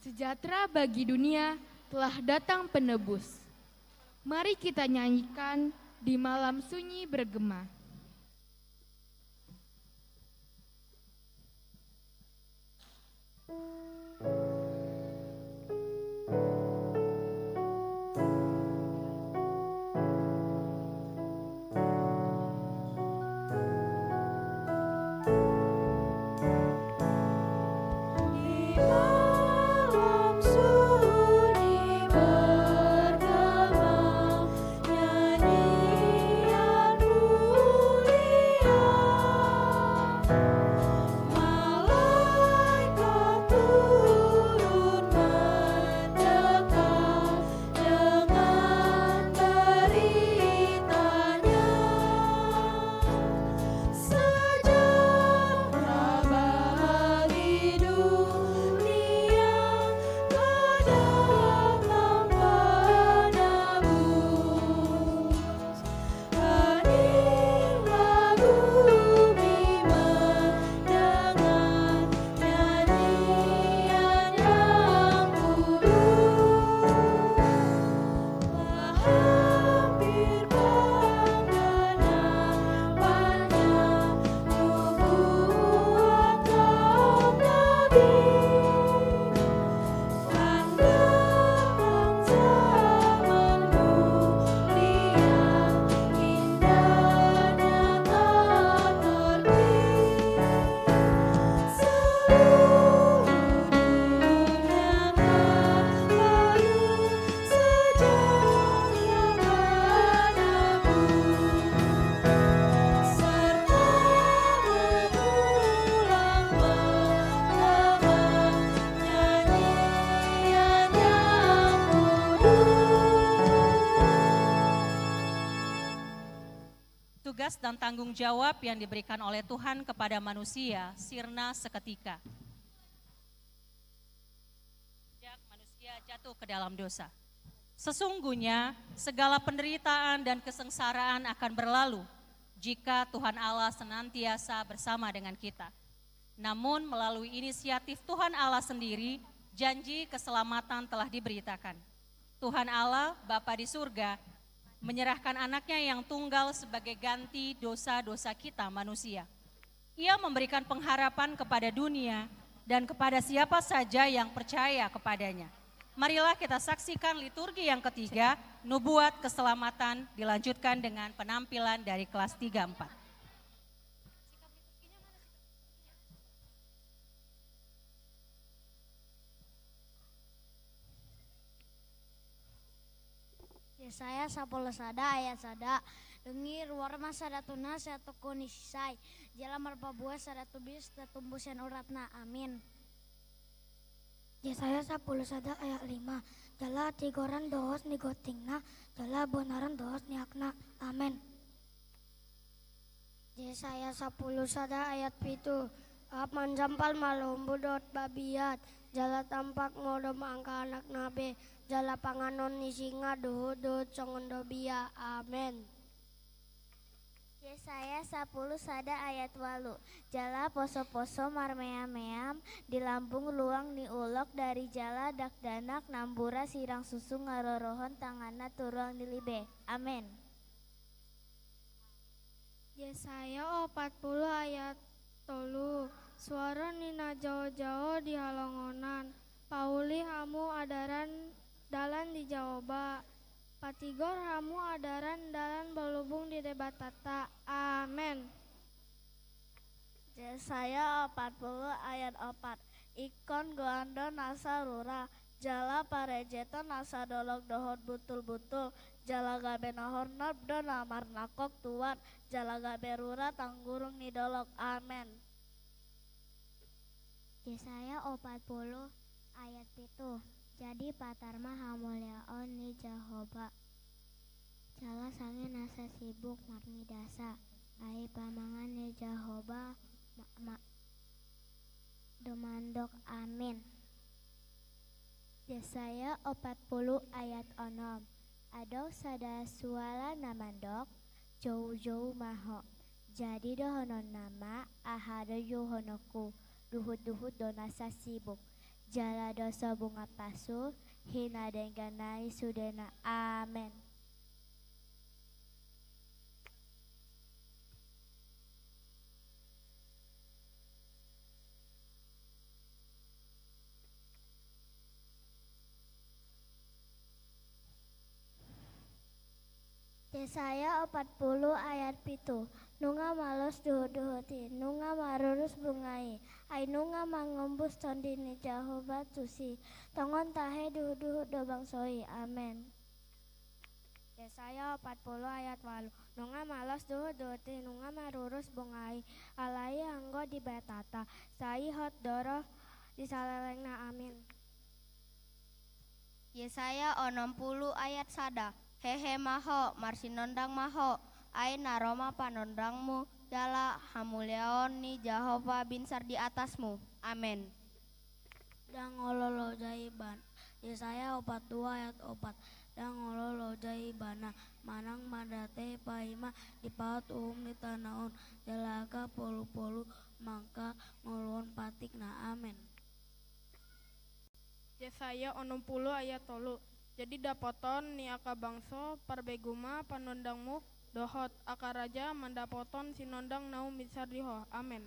Sejahtera bagi dunia, telah datang penebus. Mari kita nyanyikan di malam sunyi bergema. Tugas dan tanggung jawab yang diberikan oleh Tuhan kepada manusia sirna seketika. Sejak manusia jatuh ke dalam dosa. Sesungguhnya segala penderitaan dan kesengsaraan akan berlalu jika Tuhan Allah senantiasa bersama dengan kita. Namun melalui inisiatif Tuhan Allah sendiri, janji keselamatan telah diberitakan. Tuhan Allah, Bapa di surga, menyerahkan anaknya yang tunggal sebagai ganti dosa-dosa kita manusia. Ia memberikan pengharapan kepada dunia dan kepada siapa saja yang percaya kepadanya. Marilah kita saksikan liturgi yang ketiga, nubuat keselamatan, dilanjutkan dengan penampilan dari kelas 3-4. Yesaya 10 sada ayat sada dengir warma sada tuna satu kunisai jala marpabuah sada tubis tatumbusan uratna amin. Yesaya 10 sada ayat 5 jala tigoran dohos ni gotingna jala bonaran dohos ni akna amin. Yesaya 10 sada ayat 7 apan jampal malumbudot babiat jala tampak modom angka anak nabe jala panganon ni singa dohodot congondobia amin. Yesaya 10 sada ayat 8 jala poso-poso marmeam-meam di lambung luang ni ulok dari jala dakdanak nambura sirang susu ngarorohon tangana turuang di libe amin. Yesaya 40 ayat 3 suara nina jauh-jauh di halongonan pauli hamu adaran dalan di jaoba patigor hamu adaran dalan berlubung di debat tata amin. Yesaya 40 ayat 4 ikon goando nasa rura jala parejeto nasa dolog dohot butul-butul jala gabe nahor nabdo namar nakok tuan jala gabe rura tanggurung ni dolog amin. Yesaya 40 ayat 7 jadi patarma hamulyaon ni Jahoba jala sange nasa sibuk marni dasa ai pamangan ni Jahoba demandok amin. Yesaya 40 ayat 6 ado sada suala namandok jauh-jauh maho jadi dohonon nama ahado yohonoku duhut-duhut donasa sibuk. Jala dosa bunga pasu, hina dengganai sudena. Amin. Yesaya 40 ayat 7. Nunga malos duhut-duhuti, nunga marurus bungai, ai nunga mangembus tondini Jehova tusi, tongon tahe duhut-duhut do bangsoi. Amin. Yesaya 40 ayat 8. Nunga malos duhut-duhuti, nunga marurus bungai, alai anggo di betata, sai hot doro disalelengna. Amin. Yesaya 60 ayat 1. Hehe maho, marsinondang maho, ai naroma panondangmu, jala hamuleon ni Jehova binsar di atasmu. Amin. Dan ololo jaiban. Yesaya 42 ayat 4. Dan ololo jaibana, manang madate paima dipaut di tanaon, jalaga polu-polu mangka nguluan patik na. Amin. Yesaya 60 ayat 3. Jadi dapoton ni aka bangso parbeguma panondangmu dohot aka raja mandapoton sinondang nau misar diho. Amin.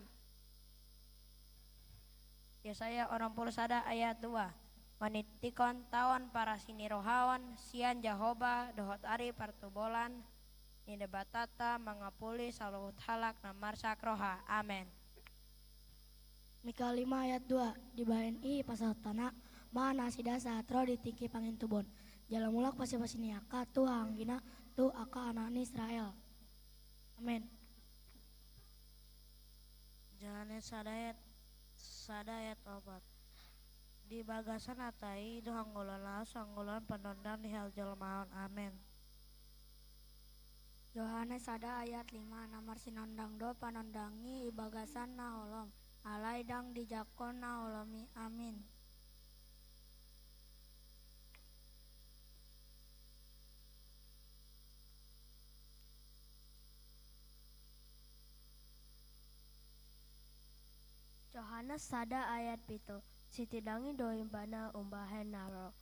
Yesaya 41 ayat 2. Manitikon tawan para sinirohawan sian Jehova dohot ari partubolan ni debatata mangapuli saluhut halak namarsak roha. Amin. Mika 5 ayat 2. Di BNI pasal tanah mana sida satro ditiki pangintubon. Jalan mulak pasi-pasi niaka tu hanggina tu aka anak Israel. Amin. Jalan sadayat obat. Di bagasan atai itu hanggulan laos hanggulan penondang di hal jalmaon. Amin. Yohanes sada ayat 5. Namar sinondang do panondangi ibagasan na holom. Alai dang dijakon na holomi. Amin. Yohanes sada ayat 7. Sitidangi doimbana umbahen naro.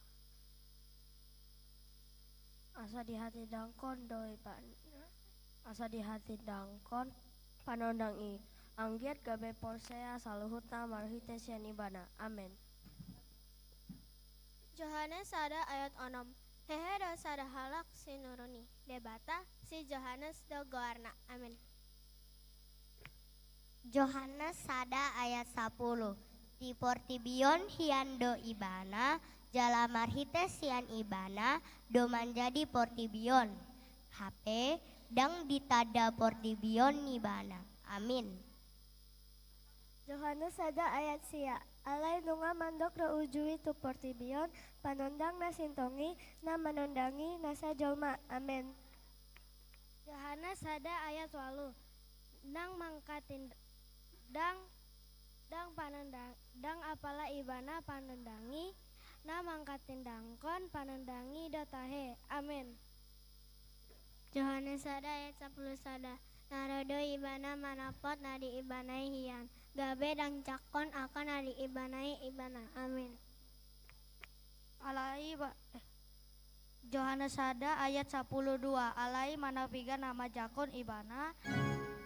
Asa di hati dangkon doibana. Asa di hati dangkon panondangi. Anggiat gabe porsea saluhutna marhite sian ibana. Amin. Yohanes sada ayat 6. Hehe do sada halak sinuruni. Debata si Yohanes do goarna. Amin. Yohanes sada ayat 10. Di portibion hian do ibana, jala marhite sian ibana, do manjadi portibion. HP dang ditada portibion ibana. Amin. Yohanes sada ayat sia. Alai nunga mandok ro ujui tu portibion, panondang na sintongi, na manondangi nasa jolma. Amin. Yohanes sada ayat 8. Dang mangkatin dang panendang dang apala ibana panendangi na mangkatin dangkon panendangi dotahe. Amin. Yohanes sada ayat 10 sada. Narodo ibana manapot nadi ibanai hian. Gabe dang cakon akan nadi ibanai ibana. Amin. Alai Yohanes sada ayat 12. Alai manapiga nama jakon ibana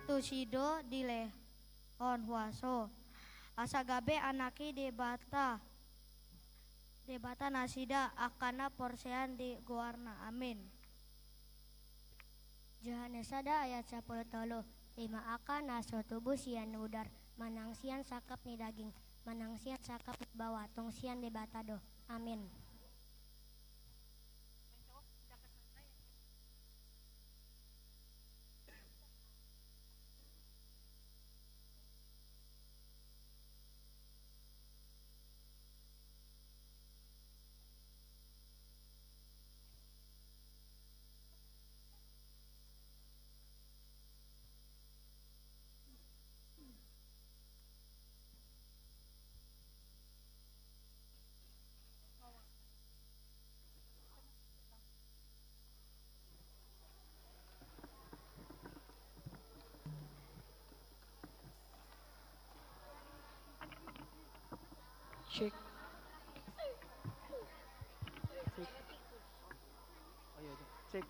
tusido dilehon huaso. Asa gabe anaki debata nasida akana porsean di goarna. Amin. Yohanes sada ayat 10 tolo. Lima akan naso tubuh sian udar. Manang sian sakap ni daging. Manang sian sakap ni bawa. Tong sian debata do. Amin. Cek. Cek. Oh iya, cek.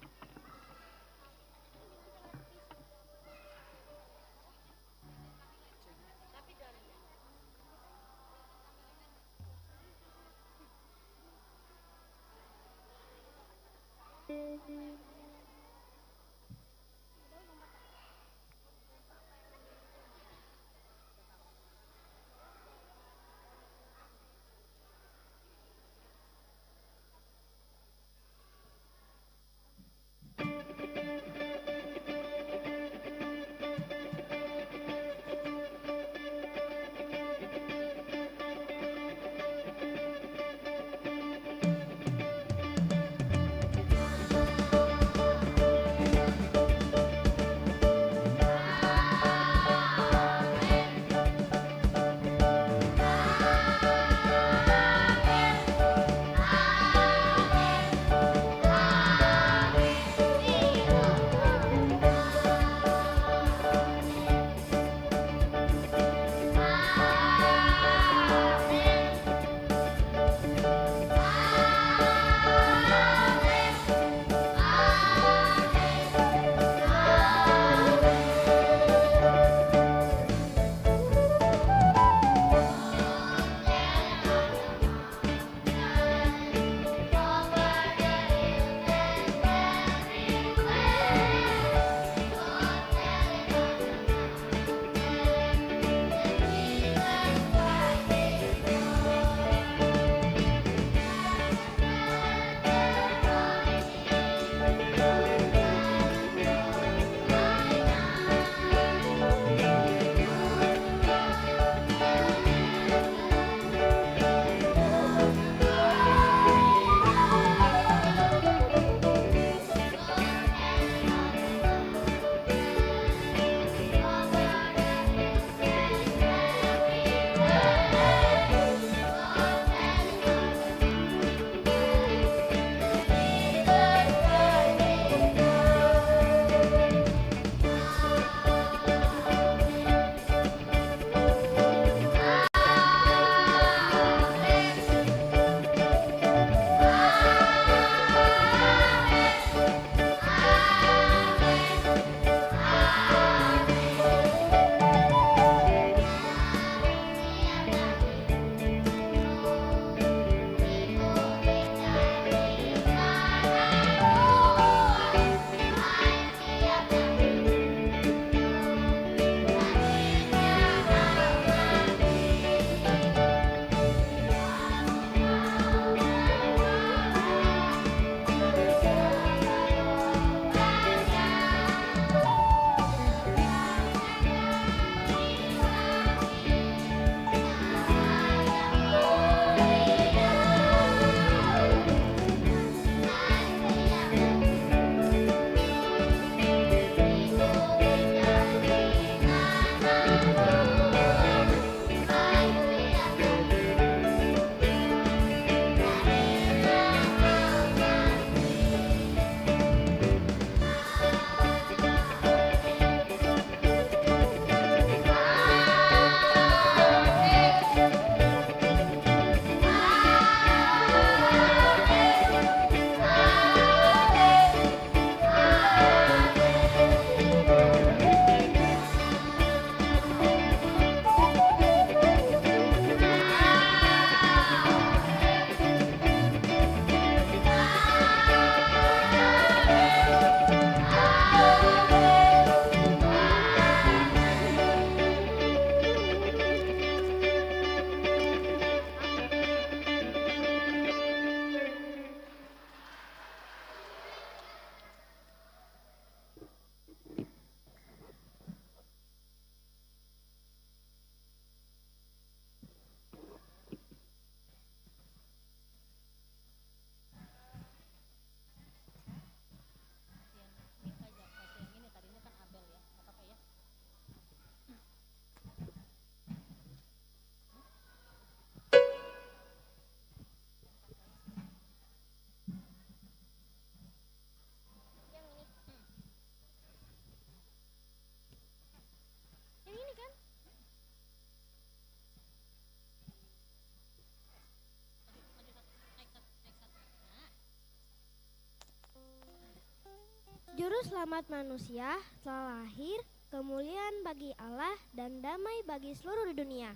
Juru selamat manusia telah lahir, kemuliaan bagi Allah dan damai bagi seluruh dunia.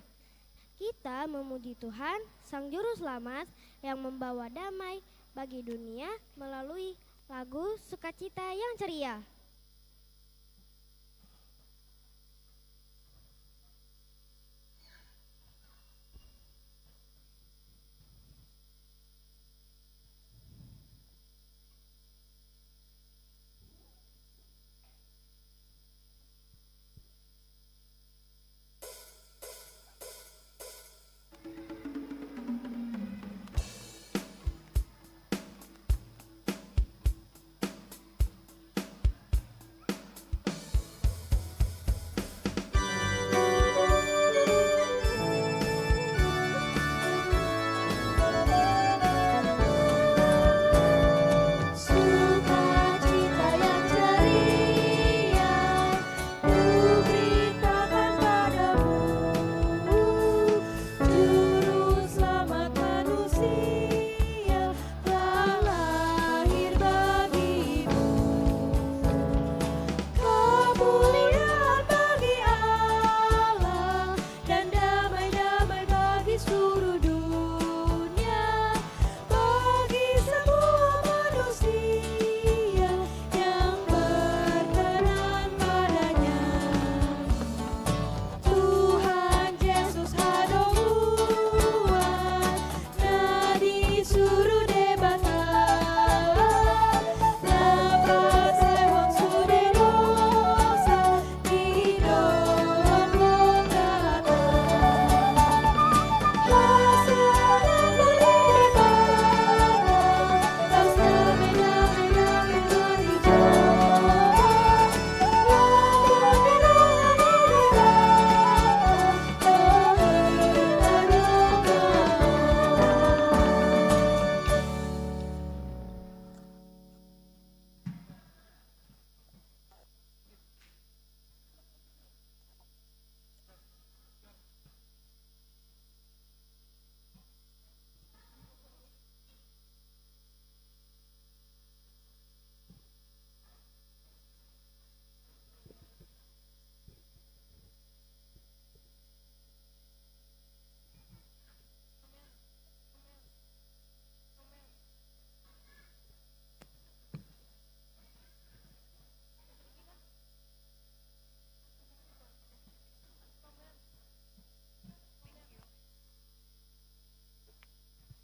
Kita memuji Tuhan, Sang Juru Selamat yang membawa damai bagi dunia melalui lagu sukacita yang ceria.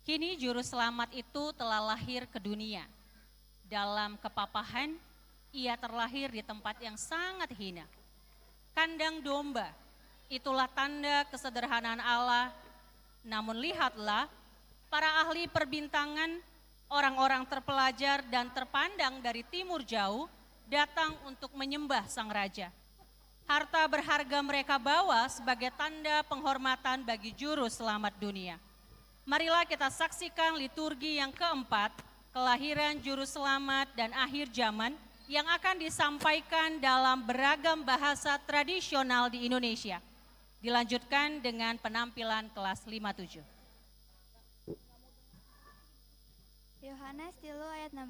Kini juru selamat itu telah lahir ke dunia. Dalam kepapahan, ia terlahir di tempat yang sangat hina. Kandang domba, itulah tanda kesederhanaan Allah. Namun lihatlah, para ahli perbintangan, orang-orang terpelajar dan terpandang dari timur jauh, datang untuk menyembah sang raja. Harta berharga mereka bawa sebagai tanda penghormatan bagi juru selamat dunia. Marilah kita saksikan liturgi yang keempat, kelahiran juru selamat dan akhir zaman yang akan disampaikan dalam beragam bahasa tradisional di Indonesia. Dilanjutkan dengan penampilan kelas 57. Yohanes 3 ayat 16.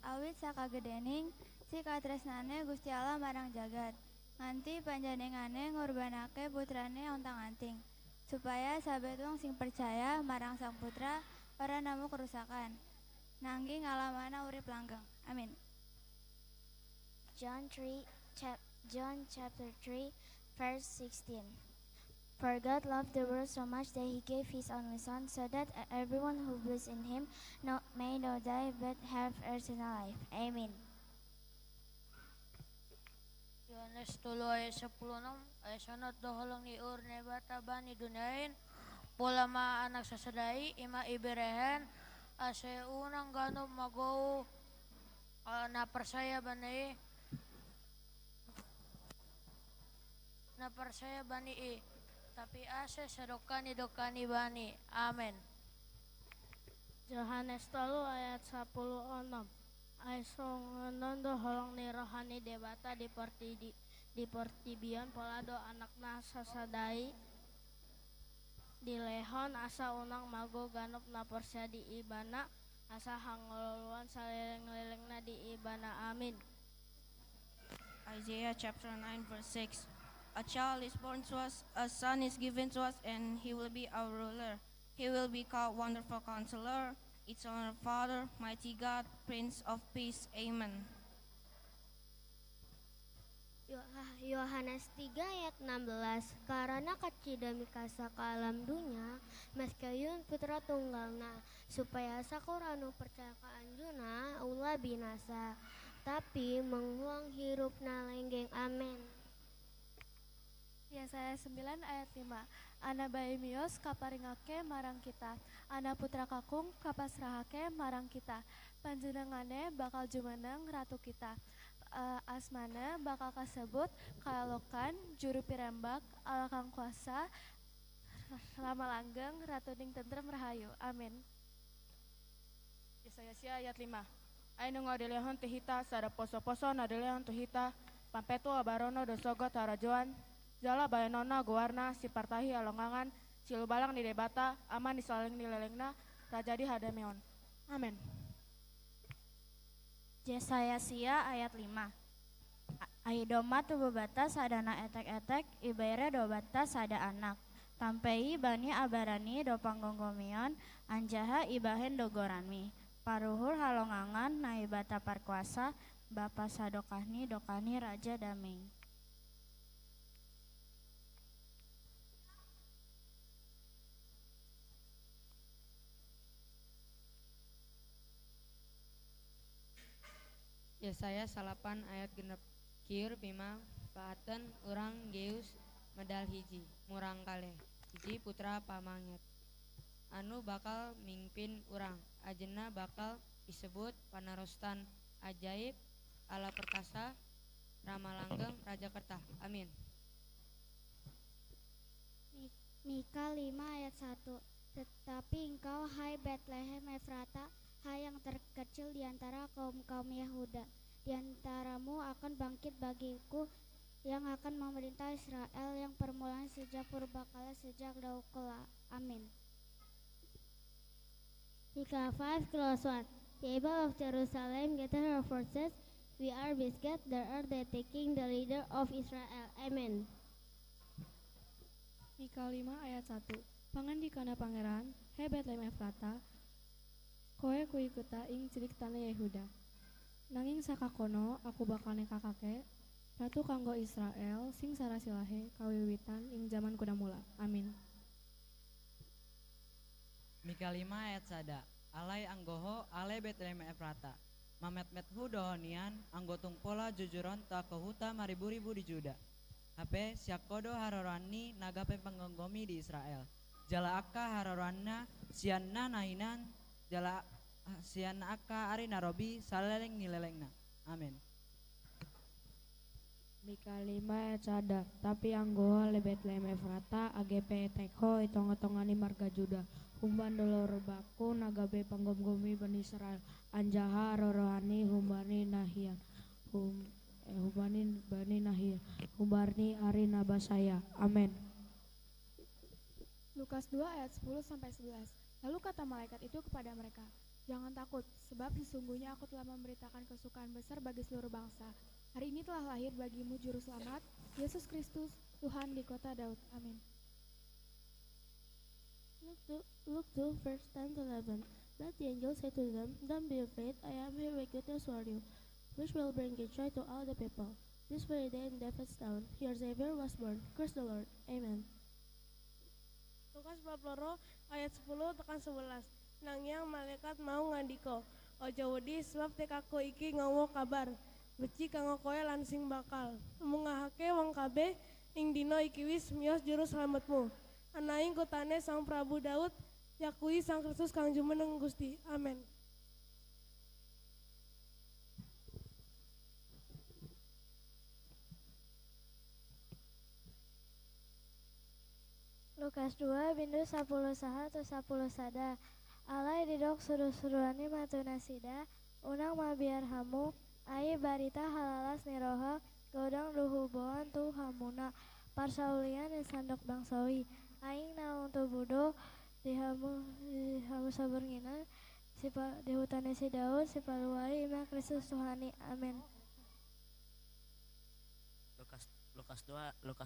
Awit sakagedening si katresnane Gusti Allah marang jagat. Nganti panjenengane ngorbanake putrane ontang-anting. Supaya sahabat wong sing percaya marang Sang Putra ora namo kerusakan. Nanging alamana urip langgeng. Amin. John chapter 3 verse 16. For God loved the world so much that he gave his only son, so that everyone who believes in him may not die but have eternal life. Amen. Yohanes 3 ayat 16 ayat sanad doholong ni urne bata bani dunain pola ma anak sasadai ima iberehen ase unang gano mago na percaya bani tapi ase sedokani bani. Amen. Yohanes 3 ayat 16 Aisong nondo holong ni rohani debata di portibion polado anakna sasadai di lehon asa unang mago ganop na porsya di ibana asa hangololuan saleleng-lelengna di ibana. Amin. Isaiah chapter 9 verse 6. A child is born to us, a son is given to us, and he will be our ruler. He will be called Wonderful Counselor, Eternal Father, Mighty God, Prince of Peace. Amen. Yohanes 3 ayat 16. Karena kecil demi kasa ke alam dunia, meskayun putra tunggalna, supaya sakuranu percaya ka anjuna ulah binasa, tapi menghuang hirupna lenggeng. Amin. Yesaya 9 ayat 5. Ana bayi mios kaparingake marang kita, ana putra kakung kapasrahake marang kita, panjenengane bakal jumeneng ratu kita. Asmana bakal kasebut kalokan juru pirembak ala kang kuasa lama langgeng ratu ning tentrem rahayu. Amin. Yesaya ayat 5. Ainu ngadilehon tihita sada poso-poso nadilehon tuhita pampetu abarono dosogot harajoan jala bayanona guarna sipartahi alongangan silubalang di debata aman disaling dilelengna rajadi hadameon. Amin. Yesaya ayat 5. Aidoma tu bebata sadana etek-etek ibaire do bata sada anak. Tampei bani abarani do panggonggomion anjaha ibahen do gorami. Paruhur halongangan nai bata parkuasa bapa dokani raja damai. Yesaya 8 ayat genep kieu bima paaten urang geus medal hiji murang kalih hiji putra pamangget anu bakal mingpin urang ajenna bakal disebut panarostan ajaib ala perkasa rama langgeng raja kertah. Amin. Mika 5 ayat 1. Tetapi engkau hai Betlehem Efrata, hai yang terkecil di antara kaum-kaum Yehuda, di antaramu akan bangkit bagiku yang akan memerintah Israel yang permulaan sejak purbakala sejak dahulu kala. Amin. Mika 5 clause 1. The people of Jerusalem gather her forces. We are biscuit. There are they taking the leader of Israel. Amen. Mika 5 ayat 1. Pangandikana pangeran, he Betlehem Efrata, koe kuikuta ing cilik tanah Yehuda. Nanging sakakono aku bakal nekakake ratu kanggo Israel sing sarasilahe kawiwitan ing zaman kuda mula. Amin. Mika 5 ayat 1. Alai anggoho ale Betlehem Efrata. Mamet-methu dohonian anggotung pola jujuron tak kehuta maribu-ribu di Juda. Hape siakodo harorani nagape penggonggomi di Israel. Jala akka haroranna sianna nahinan jala sianna akka ari narobi saleleng nilelengna. Amin. Mika 5 ayat 1. Tapi anggoho le Betlehem Efrata AGP tekho itong-itongani marga Juda. Humban dolor baku nagabe panggomgomi bani Israel anjaha rorohani humbani nahian humbani bani nahian humbarni ari nabasaya. Amin. Lukas 2 ayat 10 sampai 11. Lalu kata malaikat itu kepada mereka, jangan takut, sebab sesungguhnya aku telah memberitakan kesukaan besar bagi seluruh bangsa. Hari ini telah lahir bagimu juru selamat, Yesus Kristus, Tuhan di kota Daud. Amin. Luke 2 verse 10 to 11. But the angel said to them, don't be afraid, I am here with good news for you, which will bring you joy to all the people. This very day in David's town, your Savior was born. Curse the Lord. Amen. Lukas 42 ayat 10 tekan 11. Nangyang malaikat mau ngandiko, ojo wedi sebab tekaku iki ngawo kabar. Beci kanggo koe lansing bakal. Mungahake wong kabeh ing dina iki wis miyos juru slametmu. Anaing kutane Sang Prabu Daud yakui Sang Kristus kang jumeneng Gusti. Amin. Lukas 2 bindu 10 saha tu 10 sada. Alai didok suruh-suruhani matuna sida, unang mabiar hamu, ai barita halalas niroha, godang duhuboan tu hamuna, parsaulian di sandok bangsawi, aing naung tu budo, dihamu saberngina, di hutane si Daud, si paluari ima Kristus Tuhani. Amin. Lukas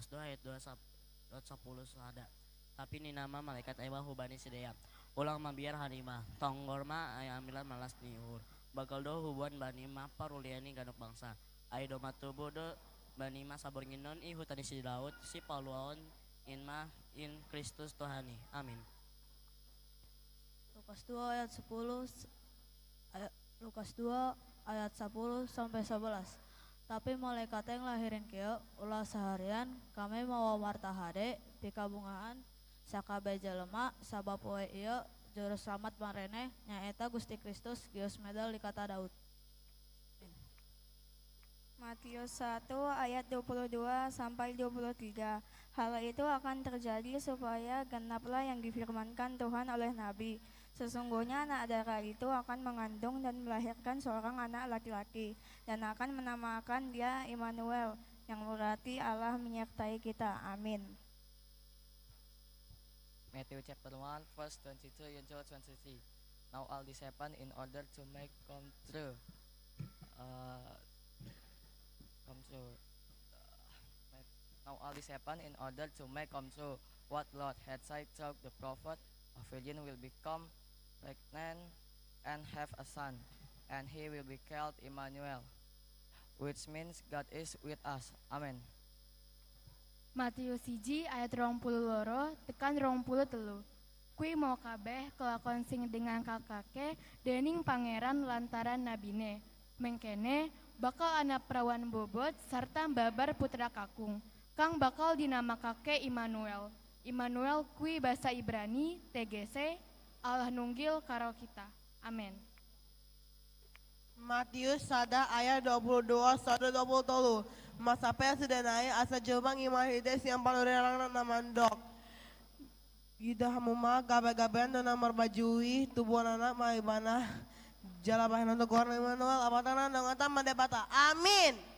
2 ayat 2 10 sada. Tapi ni nama malaikat ewa hubani sidaya. Ulang mabiar hanima. Tonggorma ay amilan malas niur. Bakal do hubuan banima paruliani ganok bangsa. Ay do matubo do banima sabor nginon ihutani si laut si paluaon in Kristus Tuhani. Amin. Lukas 2 ayat 10 Lukas 2 ayat 10 sampai 11. Tapi malaikat yang lahirin kieu ulah seharian kami mawa martahade di kabungaan sakabe jelema sabab poe ieu juru selamat mareneh nyaeta Gusti Kristus geus medal di kata Daud. Matius 1 ayat 22 sampai 23. Hal itu akan terjadi supaya genaplah yang difirmankan Tuhan oleh Nabi. Sesungguhnya anak darah itu akan mengandung dan melahirkan seorang anak laki-laki dan akan menamakan dia Immanuel, yang berarti Allah menyertai kita. Amin. Matthew chapter 1 verse 22 until 23. Now all this happened in order to make come true. Now all this happened in order to make come true what Lord had said through the prophet. A virgin will become pregnant and have a son, and he will be called Immanuel, which means God is with us. Amen. Matius 1 ayat 22 tekan 23. Kui mau kabeh kelakon sing dengan kakake dening pangeran lantaran nabine. Mengkene bakal anak perawan bobot sarta babar putra kakung. Kang bakal dinamakake Immanuel. Immanuel kui bahasa Ibrani TGC Allah nunggil karo kita. Amin. Matius 1 ayat 22 sampai 23. Masape sedenai asa jomang imahides yang palurelang namandok. Gida hamuma gabe-gabean dan namar bajui tubuh anak maibana jala bahan untuk warna Immanuel abatana dongatan mandepata. Amin.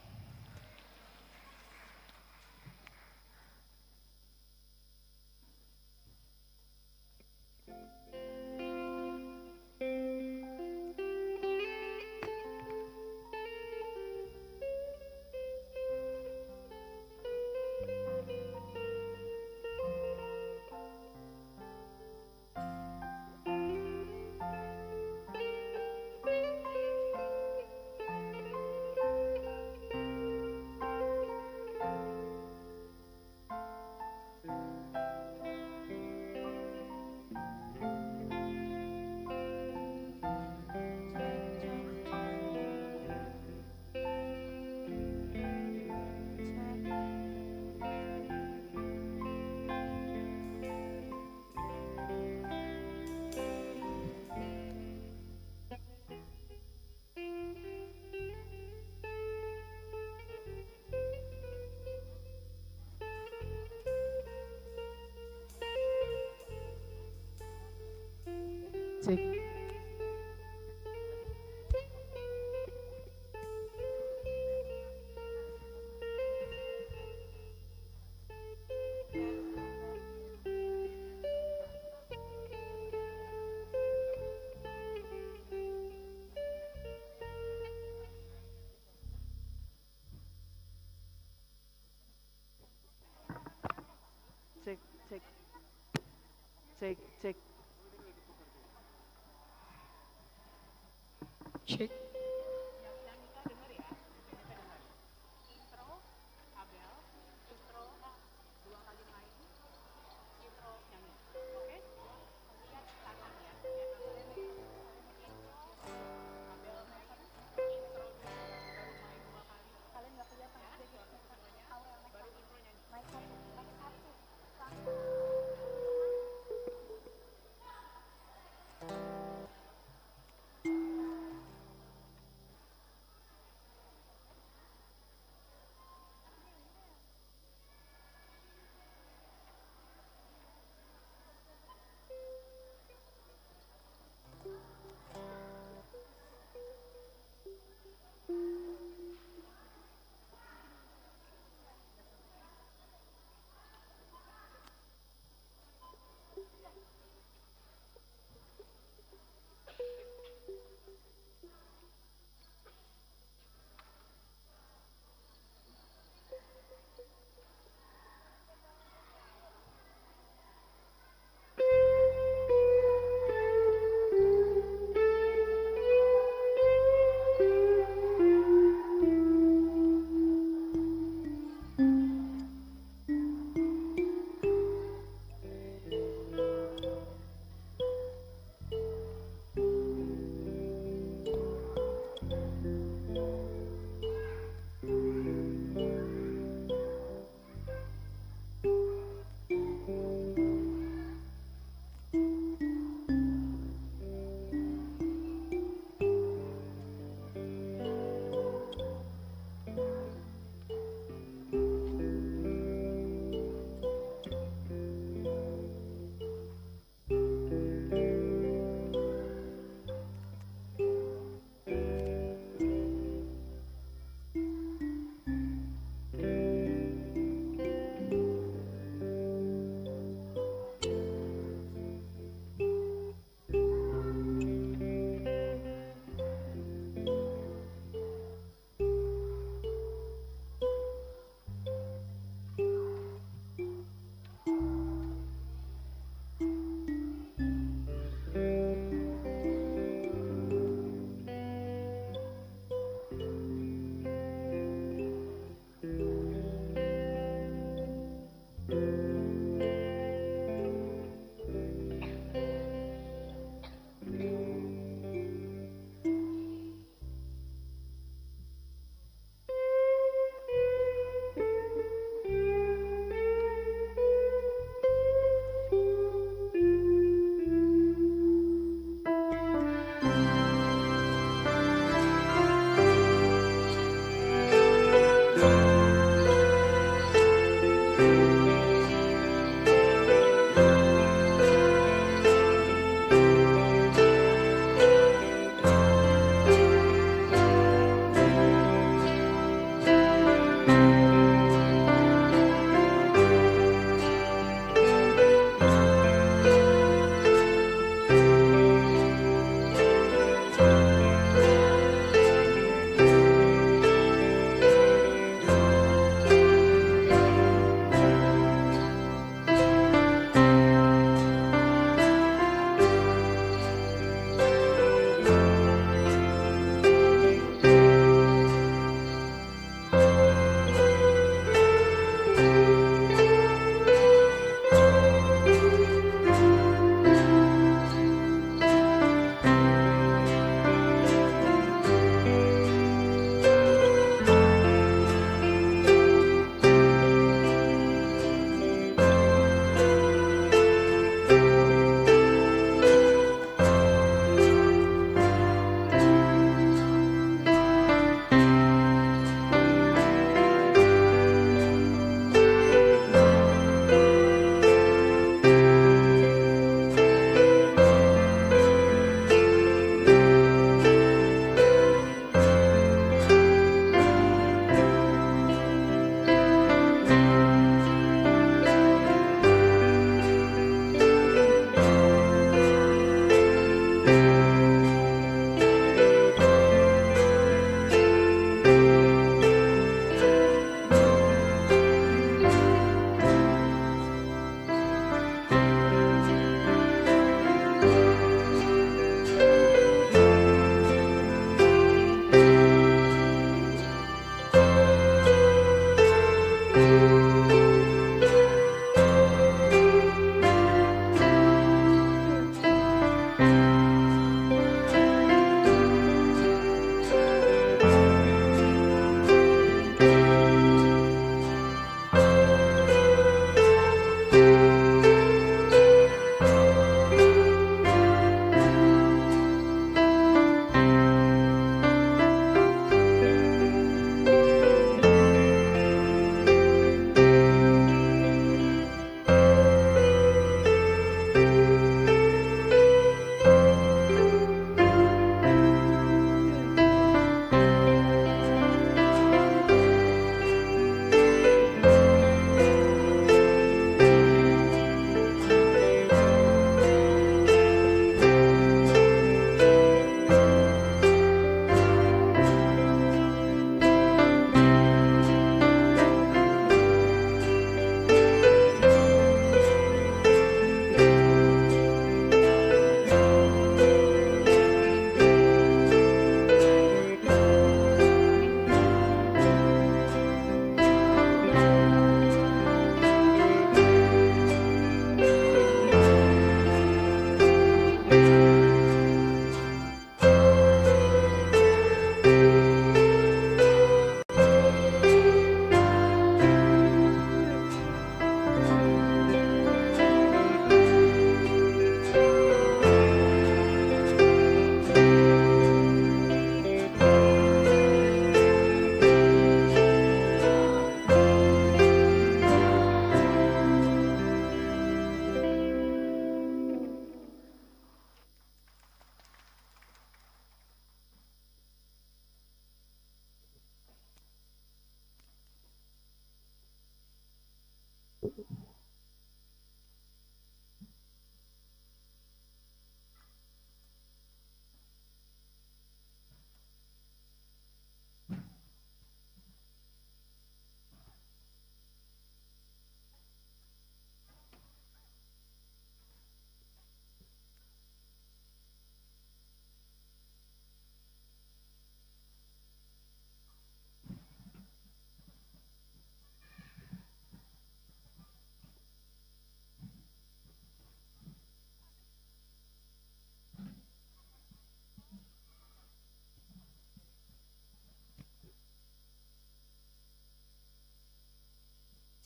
Cek. Cek, cek. Cek, cek. Cek.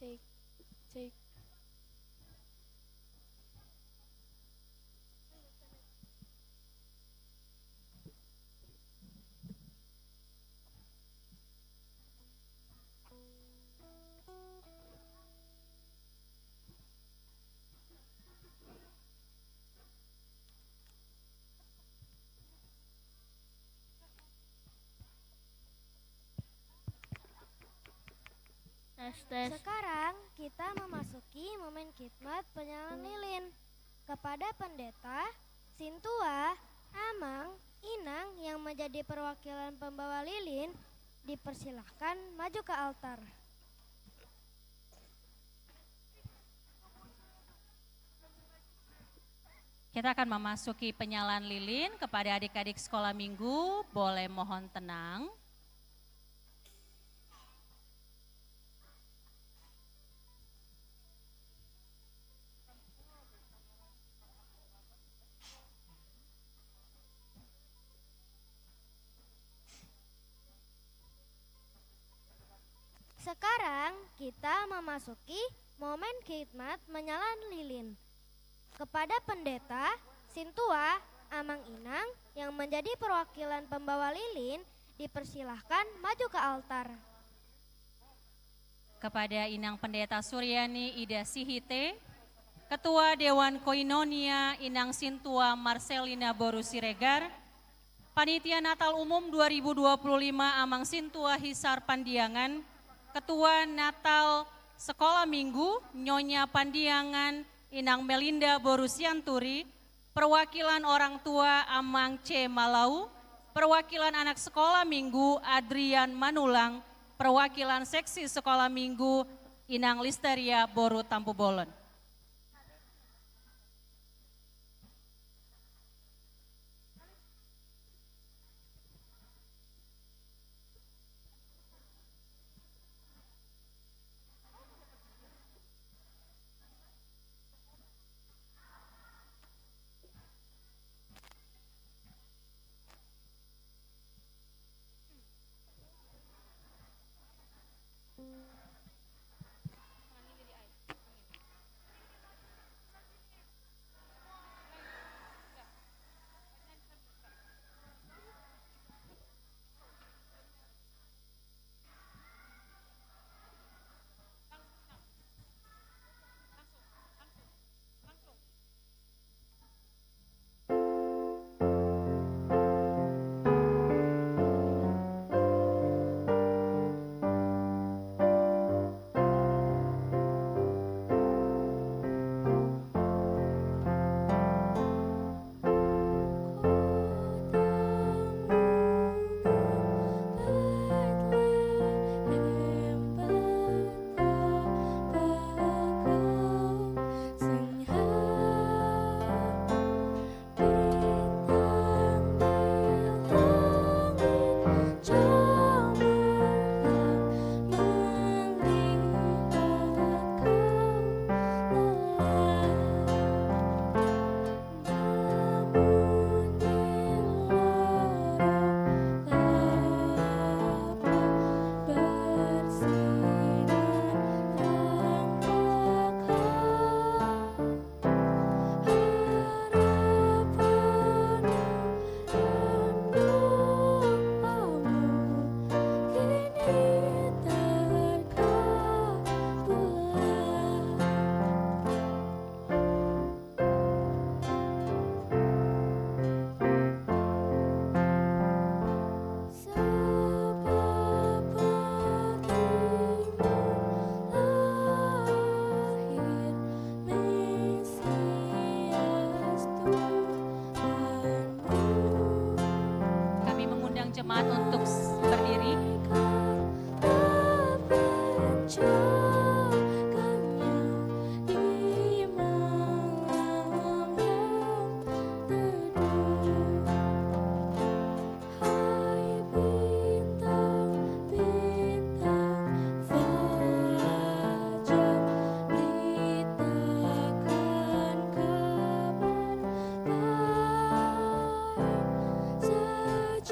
cek, cek. Tes. Sekarang kita memasuki momen khidmat penyalaan lilin. Kepada pendeta, sintua, amang, inang yang menjadi perwakilan pembawa lilin dipersilahkan maju ke altar. Kita akan memasuki penyalaan lilin. Kepada adik-adik sekolah minggu, boleh mohon tenang. Sekarang kita memasuki momen khidmat menyalaan lilin. Kepada pendeta, sintua, amang inang yang menjadi perwakilan pembawa lilin dipersilahkan maju ke altar. Kepada Inang Pendeta Suryani Ida Sihite, Ketua Dewan Koinonia Inang Sintua Marcelina Boru Siregar, Panitia Natal Umum 2025 Amang Sintua Hisar Pandiangan, Ketua Natal Sekolah Minggu Nyonya Pandiangan Inang Melinda Borusianturi, perwakilan orang tua Amang C. Malau, perwakilan anak sekolah minggu Adrian Manulang, perwakilan seksi sekolah minggu Inang Listeria Boru Tampu Bolon. Jemaat untuk berdiri. Sejahtera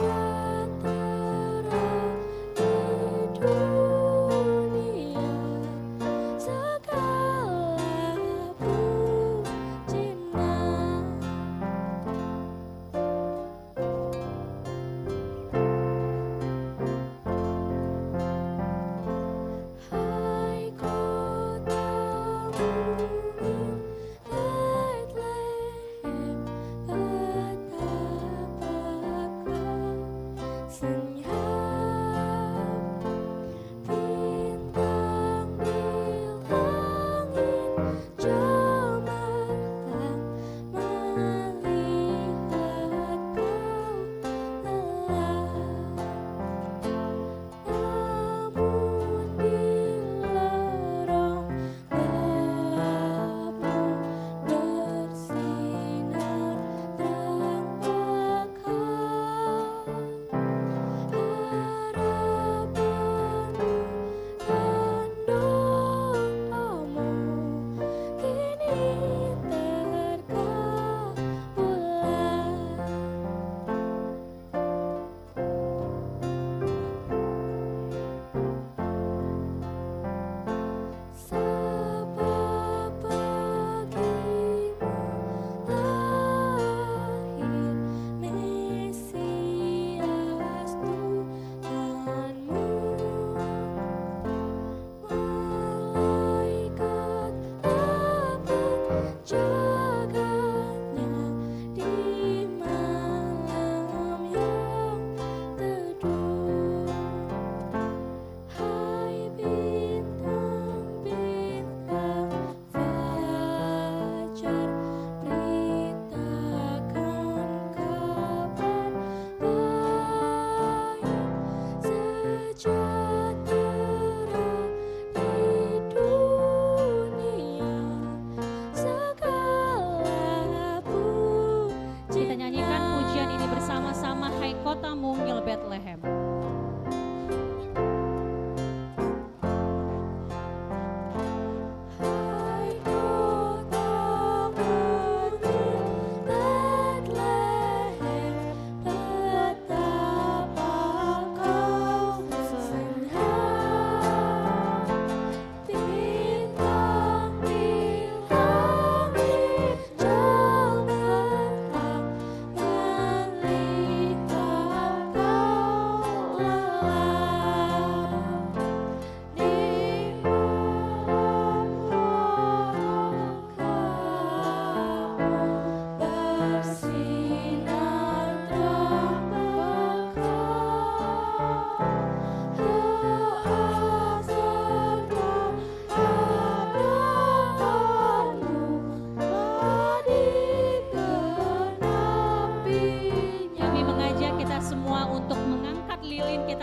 kota mungil Bethlehem.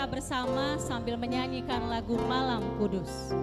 Bersama sambil menyanyikan lagu Malam Kudus.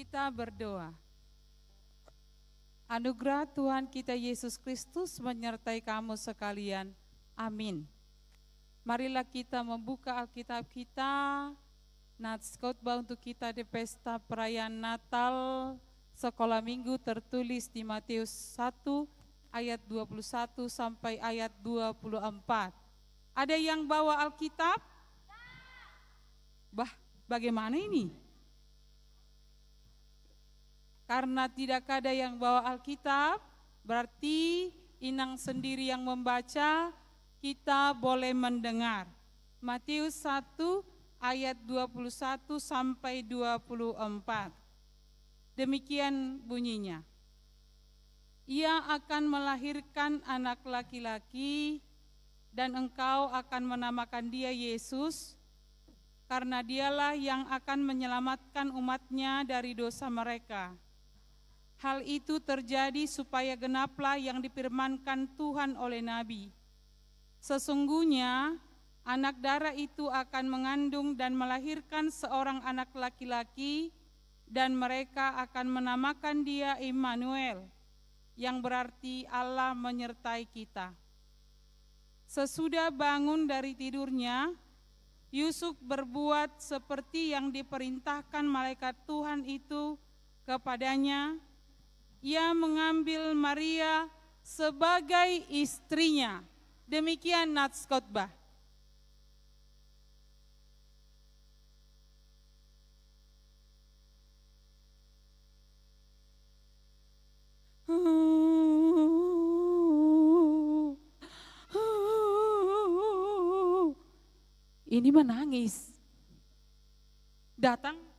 Kita berdoa. Anugerah Tuhan kita Yesus Kristus menyertai kamu sekalian. Amin. Marilah kita membuka Alkitab kita, nats khotbah untuk kita di pesta perayaan Natal sekolah minggu tertulis di Matius 1 ayat 21 sampai ayat 24. Ada yang bawa Alkitab? Bagaimana ini? Karena tidak ada yang bawa Alkitab, berarti Inang sendiri yang membaca, kita boleh mendengar. Matius 1 ayat 21 sampai 24. Demikian bunyinya. Ia akan melahirkan anak laki-laki dan engkau akan menamakan dia Yesus, karena dialah yang akan menyelamatkan umatnya dari dosa mereka. Hal itu terjadi supaya genaplah yang difirmankan Tuhan oleh Nabi. Sesungguhnya anak darah itu akan mengandung dan melahirkan seorang anak laki-laki, dan mereka akan menamakan dia Immanuel, yang berarti Allah menyertai kita. Sesudah bangun dari tidurnya, Yusuf berbuat seperti yang diperintahkan malaikat Tuhan itu kepadanya. Ia mengambil Maria sebagai istrinya. Demikian nats khotbah. Ini menangis. Datang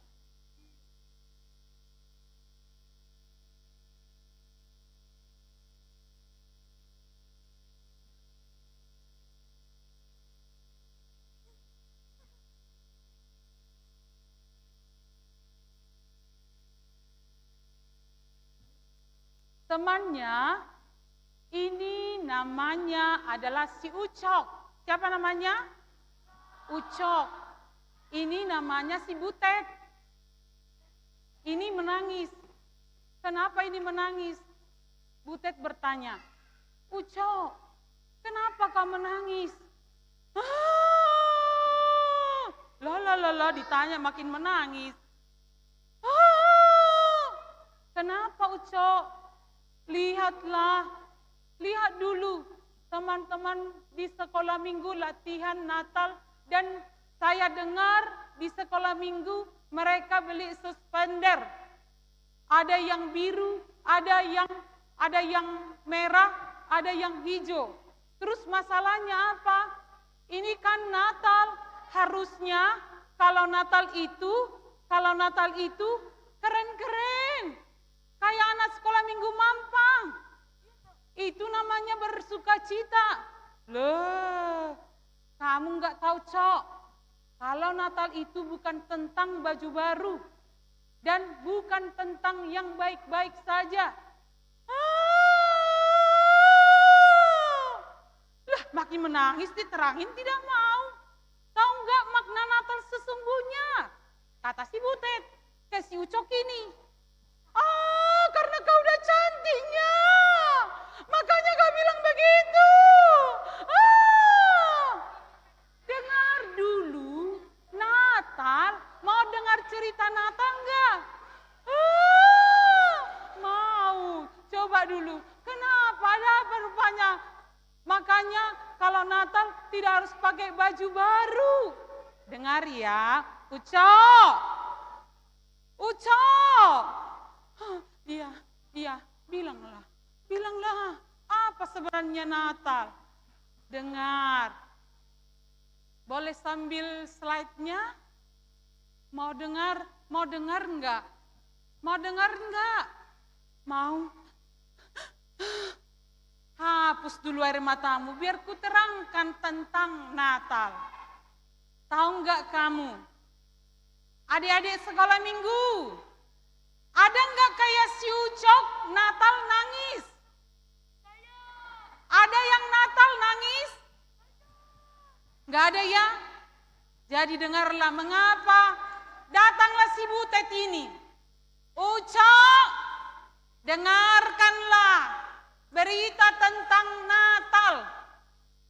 temannya, ini namanya adalah si Ucok. Siapa namanya? Ucok. Ini namanya si Butet. Ini menangis. Kenapa ini menangis? Butet bertanya, Ucok, kenapa kau menangis? Loh, ditanya makin menangis. Kenapa Ucok? Lihatlah, lihat dulu teman-teman di sekolah minggu latihan Natal, dan saya dengar di sekolah minggu mereka beli suspender. Ada yang biru, ada yang merah, ada yang hijau. Terus masalahnya apa? Ini kan Natal, harusnya kalau Natal itu keren-keren. Kayak anak sekolah minggu Mampang. Itu namanya bersuka cita. Loh, kamu nggak tahu, Cok. Kalau Natal itu bukan tentang baju baru. Dan bukan tentang yang baik-baik saja. Lah, makin menangis diterangin tidak mau. Tahu nggak makna Natal sesungguhnya? Kata si Butet ke si Ucok ini. Karena kau udah cantiknya, makanya kau bilang begitu. Dengar dulu, Natal, mau dengar cerita Natal enggak? Mau, coba dulu. Kenapa ada rupanya? Makanya kalau Natal tidak harus pakai baju baru. Dengar ya, Ucok. Iya, bilanglah, apa sebenarnya Natal? Dengar, boleh sambil slide-nya? Mau dengar enggak? Mau? Hapus dulu air matamu, biar ku terangkan tentang Natal. Tahu enggak kamu? Adik-adik sekolah minggu, ada enggak kayak si Ucok Natal nangis? Ada yang Natal nangis? Enggak ada ya? Jadi dengarlah mengapa datanglah si Butet ini Ucok, dengarkanlah berita tentang Natal.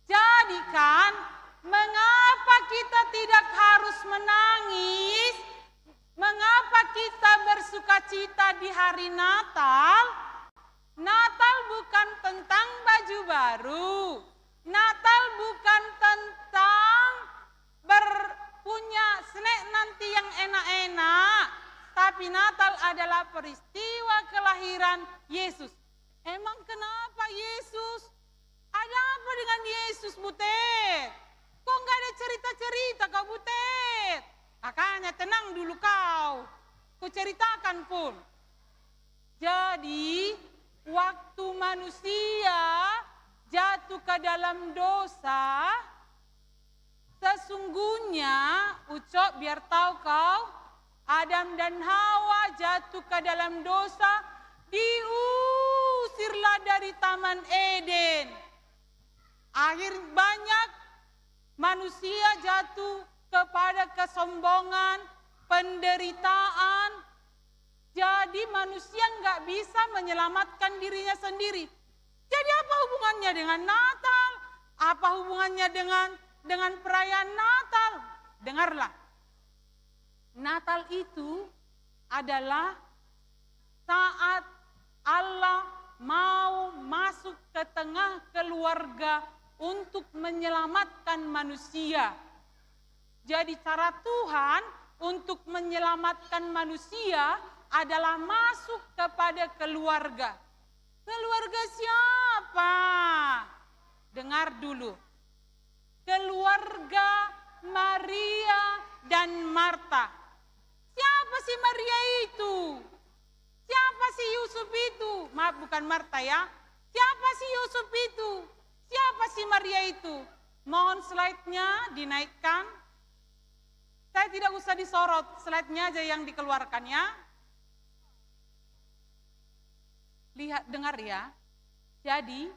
Jadi kan, mengapa kita tidak harus menangis? Mengapa kita bersukacita di hari Natal? Natal bukan tentang baju baru. Natal bukan tentang punya snack nanti yang enak-enak. Tapi Natal adalah peristiwa kelahiran Yesus. Emang kenapa Yesus? Ada apa dengan Yesus, Butet? Kok nggak ada cerita-cerita kau, Butet? Makanya tenang dulu kau. Kuceritakan pun. Jadi, waktu manusia jatuh ke dalam dosa, sesungguhnya, Ucok biar tahu kau, Adam dan Hawa jatuh ke dalam dosa, diusirlah dari Taman Eden. Akhir banyak manusia jatuh kepada kesombongan, penderitaan. Jadi manusia nggak bisa menyelamatkan dirinya sendiri. Jadi apa hubungannya dengan Natal? Apa hubungannya dengan perayaan Natal? Dengarlah. Natal itu adalah saat Allah mau masuk ke tengah keluarga untuk menyelamatkan manusia. Jadi cara Tuhan untuk menyelamatkan manusia adalah masuk kepada keluarga. Keluarga siapa? Dengar dulu. Keluarga Maria dan Marta. Siapa si Maria itu? Siapa si Yusuf itu? Maaf, bukan Marta ya. Siapa si Yusuf itu? Siapa si Maria itu? Mohon slide-nya dinaikkan. Saya tidak usah disorot, slide-nya aja yang dikeluarkan ya. Lihat, dengar ya. Jadi,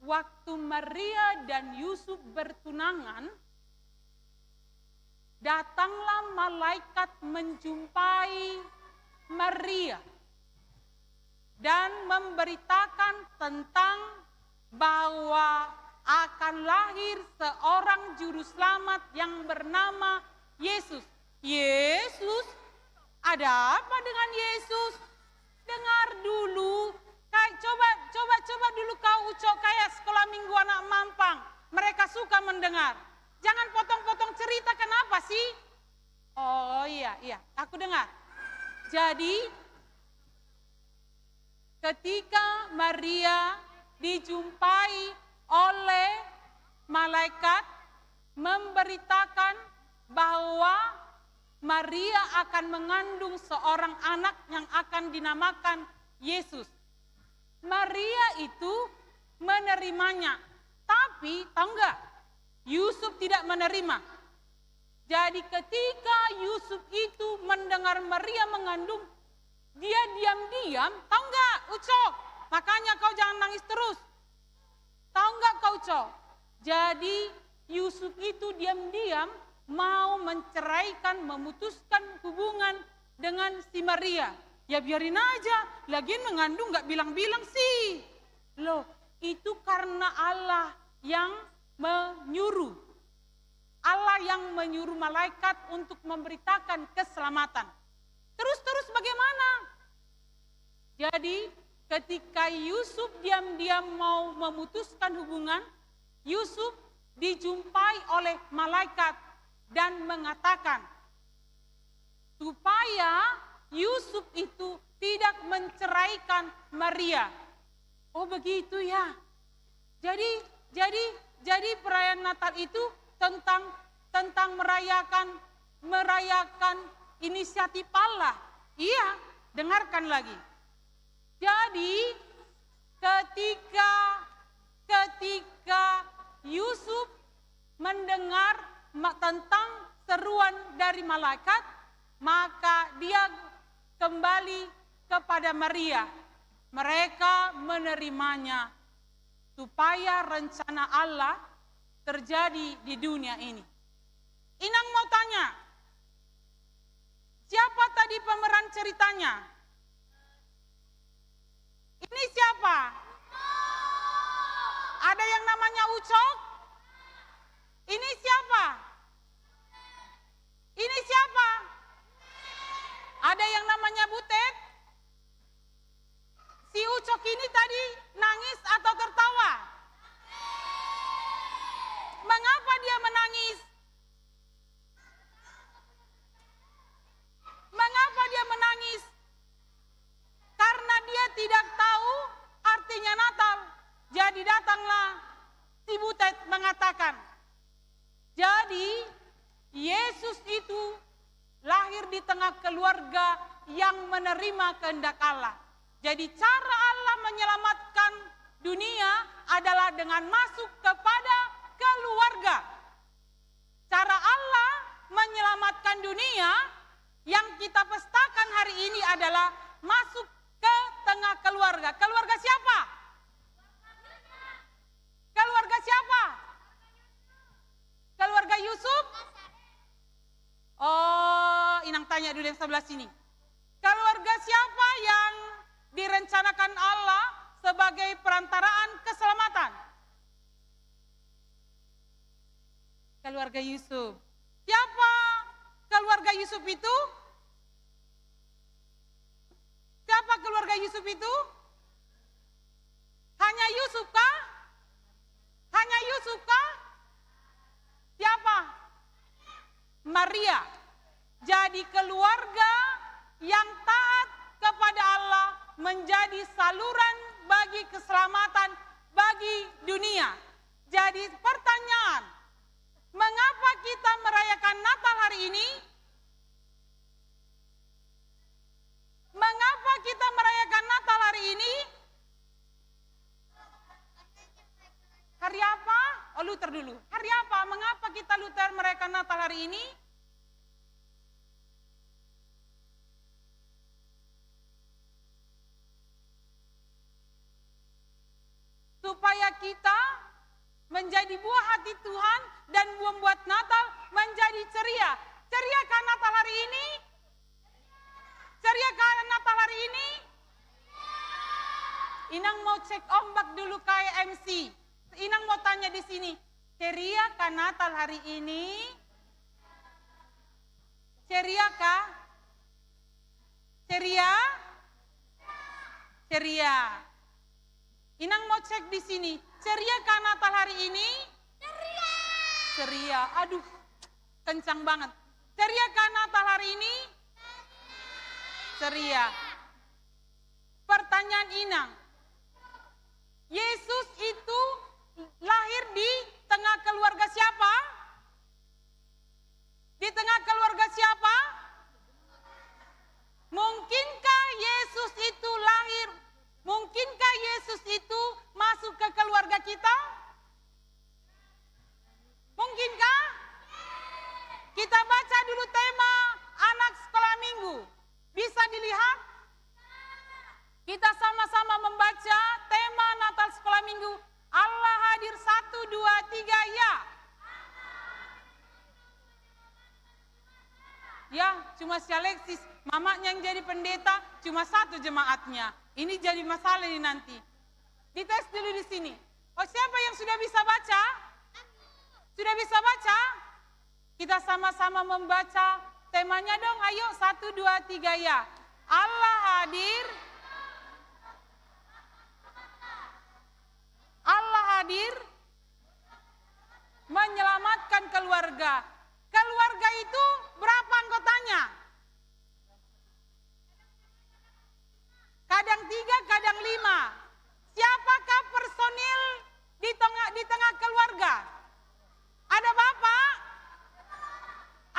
waktu Maria dan Yusuf bertunangan, datanglah malaikat menjumpai Maria dan memberitakan tentang bahwa akan lahir seorang juru selamat yang bernama Yesus. Yesus? Ada apa dengan Yesus? Dengar dulu. Coba dulu kau Ucok kayak sekolah minggu anak Mampang. Mereka suka mendengar. Jangan potong-potong cerita, kenapa sih? Oh iya, aku dengar. Jadi, ketika Maria dijumpai oleh malaikat memberitakan bahwa Maria akan mengandung seorang anak yang akan dinamakan Yesus. Maria itu menerimanya, tapi tahu enggak? Yusuf tidak menerima. Jadi ketika Yusuf itu mendengar Maria mengandung, dia diam-diam, tahu enggak Ucok? Makanya kau jangan nangis terus. Tahu enggak kau Ucok? Jadi Yusuf itu diam-diam mau menceraikan, memutuskan hubungan dengan si Maria. Ya biarin aja, lagian mengandung enggak bilang-bilang sih. Loh, itu karena Allah yang menyuruh. Allah yang menyuruh malaikat untuk memberitakan keselamatan. Terus bagaimana? Jadi ketika Yusuf diam-diam mau memutuskan hubungan, Yusuf dijumpai oleh malaikat dan mengatakan supaya Yusuf itu tidak menceraikan Maria. Oh begitu ya. Jadi perayaan Natal itu tentang merayakan inisiatif Allah. Iya, dengarkan lagi. Jadi ketika Yusuf mendengar tentang seruan dari malaikat, maka dia kembali kepada Maria. Mereka menerimanya supaya rencana Allah terjadi di dunia ini. Inang mau tanya, siapa tadi pemeran ceritanya? Ini siapa? Ada yang namanya Ucok? Ini siapa? Ini siapa? Ada yang namanya Butet? Si Ucok ini tadi nangis atau tertawa? Mengapa dia menangis? Mengapa dia menangis? Karena dia tidak tahu artinya Natal. Jadi datanglah si Butet mengatakan, jadi Yesus itu lahir di tengah keluarga yang menerima kehendak Allah. Jadi cara Allah menyelamatkan dunia adalah dengan masuk kepada keluarga. Cara Allah menyelamatkan dunia yang kita pestakan hari ini adalah masuk ke tengah keluarga. Keluarga siapa? Keluarga siapa? Keluarga Yusuf? Oh, Inang tanya dulu yang sebelah sini. Keluarga siapa yang direncanakan Allah sebagai perantaraan keselamatan? Keluarga Yusuf. Siapa keluarga Yusuf itu? Siapa keluarga Yusuf itu? Hanya Yusuf kah? Hanya Yusuf kah? Siapa? Maria. Jadi keluarga yang taat kepada Allah menjadi saluran bagi keselamatan bagi dunia. Jadi pertanyaan, mengapa kita merayakan Natal hari ini? Mengapa kita merayakan Natal hari ini? Hari apa? Oh, Luther dulu. Hari apa? Mengapa kita Luther merayakan Natal hari ini? Supaya kita menjadi buah hati Tuhan dan membuat Natal menjadi ceria. Ceriakah Natal hari ini? Ceriakah Natal hari ini? Inang mau cek ombak dulu kayak MC. Inang mau tanya di sini, ceriakah Natal hari ini? Ceriakah? Ceria? Ceria. Inang mau cek di sini, ceriakah Natal hari ini? Ceria. Ceria. Aduh, kencang banget. Ceriakah Natal hari ini? Ceria. Pertanyaan Inang, Yesus itu lahir di tengah keluarga siapa? Di tengah keluarga siapa? Mungkinkah Yesus itu lahir? Mungkinkah Yesus itu masuk ke keluarga kita? Mungkinkah? Kita baca dulu tema anak sekolah minggu. Bisa dilihat? Kita sama-sama membaca tema Natal sekolah minggu. Allah hadir 1, 2, 3 ya. Ya, cuma si Alexis, mamanya yang jadi pendeta, cuma 1 jemaatnya. Ini jadi masalah ini nanti. Dites dulu di sini. Oh, siapa yang sudah bisa baca? Sudah bisa baca? Kita sama-sama membaca temanya dong. Ayo, 1, 2, 3 ya. Allah hadir. Allah hadir menyelamatkan keluarga. Keluarga itu berapa anggotanya? Kadang 3, kadang 5. Siapakah personil di tengah keluarga? Ada bapak?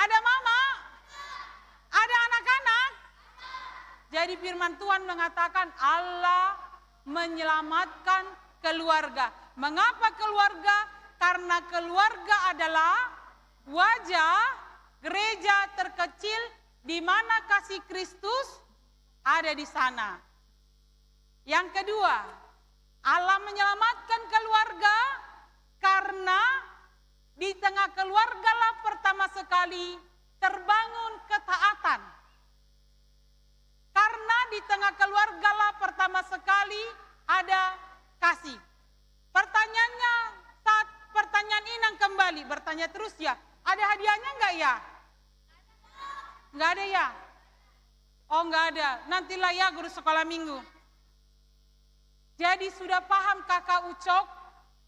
Ada mama? Ada anak-anak? Jadi firman Tuhan mengatakan Allah menyelamatkan keluarga. Mengapa keluarga? Karena keluarga adalah wajah gereja terkecil di mana kasih Kristus ada di sana. Yang kedua, Allah menyelamatkan keluarga karena di tengah keluarga lah pertama sekali terbangun ketaatan. Karena di tengah keluarga lah pertama sekali kali bertanya terus ya, ada hadiahnya enggak ya? Enggak ada ya? Oh enggak ada, nantilah ya guru sekolah minggu. Jadi sudah paham kakak Ucok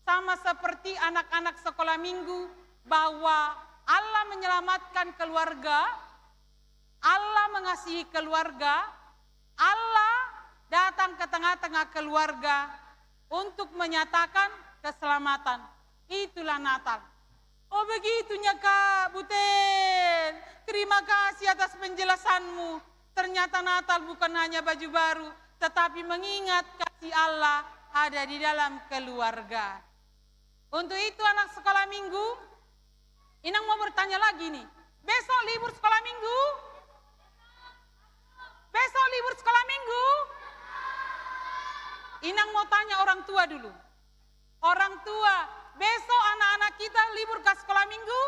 sama seperti anak-anak sekolah minggu bahwa Allah menyelamatkan keluarga, Allah mengasihi keluarga, Allah datang ke tengah-tengah keluarga untuk menyatakan keselamatan. Itulah Natal. Oh begitunya Kak Buten. Terima kasih atas penjelasanmu. Ternyata Natal bukan hanya baju baru, tetapi mengingat kasih Allah ada di dalam keluarga. Untuk itu anak sekolah minggu, Inang mau bertanya lagi nih. Besok libur sekolah minggu? Besok libur sekolah minggu? Inang mau tanya orang tua dulu. Orang tua, besok anak-anak kita libur ke sekolah minggu?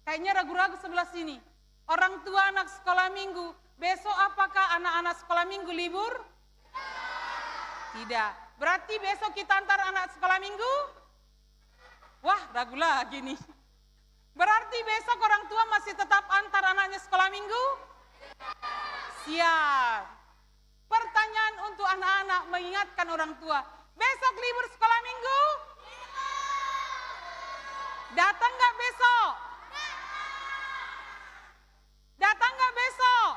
Kayaknya ragu-ragu sebelah sini. Orang tua anak sekolah minggu, besok apakah anak-anak sekolah minggu libur? Tidak. Berarti besok kita antar anak sekolah minggu? Wah, ragu lagi nih. Berarti besok orang tua masih tetap antar anaknya sekolah minggu? Siap. Pertanyaan untuk anak-anak mengingatkan orang tua. Besok libur sekolah minggu? Datang nggak besok? Datang nggak besok?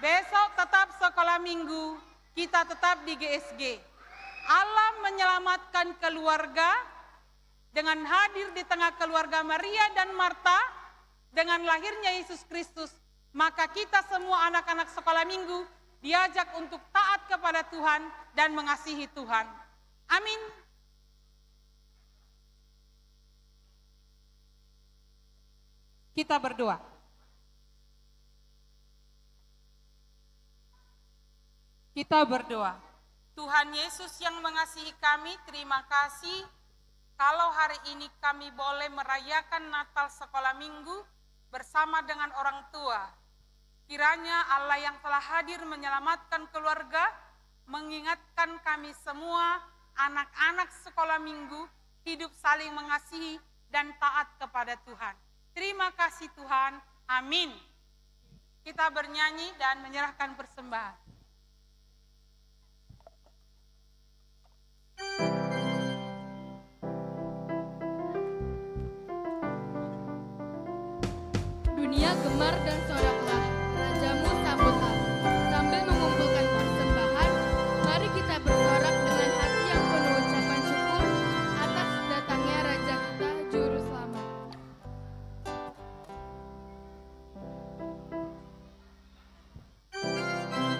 Besok tetap sekolah minggu, kita tetap di GSG. Allah menyelamatkan keluarga dengan hadir di tengah keluarga Maria dan Marta dengan lahirnya Yesus Kristus. Maka kita semua anak-anak sekolah minggu diajak untuk taat kepada Tuhan dan mengasihi Tuhan. Amin. Kita berdoa. Kita berdoa. Tuhan Yesus yang mengasihi kami, terima kasih kalau hari ini kami boleh merayakan Natal sekolah minggu bersama dengan orang tua. Kiranya Allah yang telah hadir menyelamatkan keluarga, mengingatkan kami semua anak-anak sekolah minggu hidup saling mengasihi dan taat kepada Tuhan. Terima kasih Tuhan, amin. Kita bernyanyi dan menyerahkan persembahan. Dunia gemar dan soraklah, rajamu sambutlah. Sambil mengumpulkan persembahan, mari kita bersorak dengan hati yang penuh ucapan syukur atas datangnya Raja kita, Juru Selamat. Dunia gemar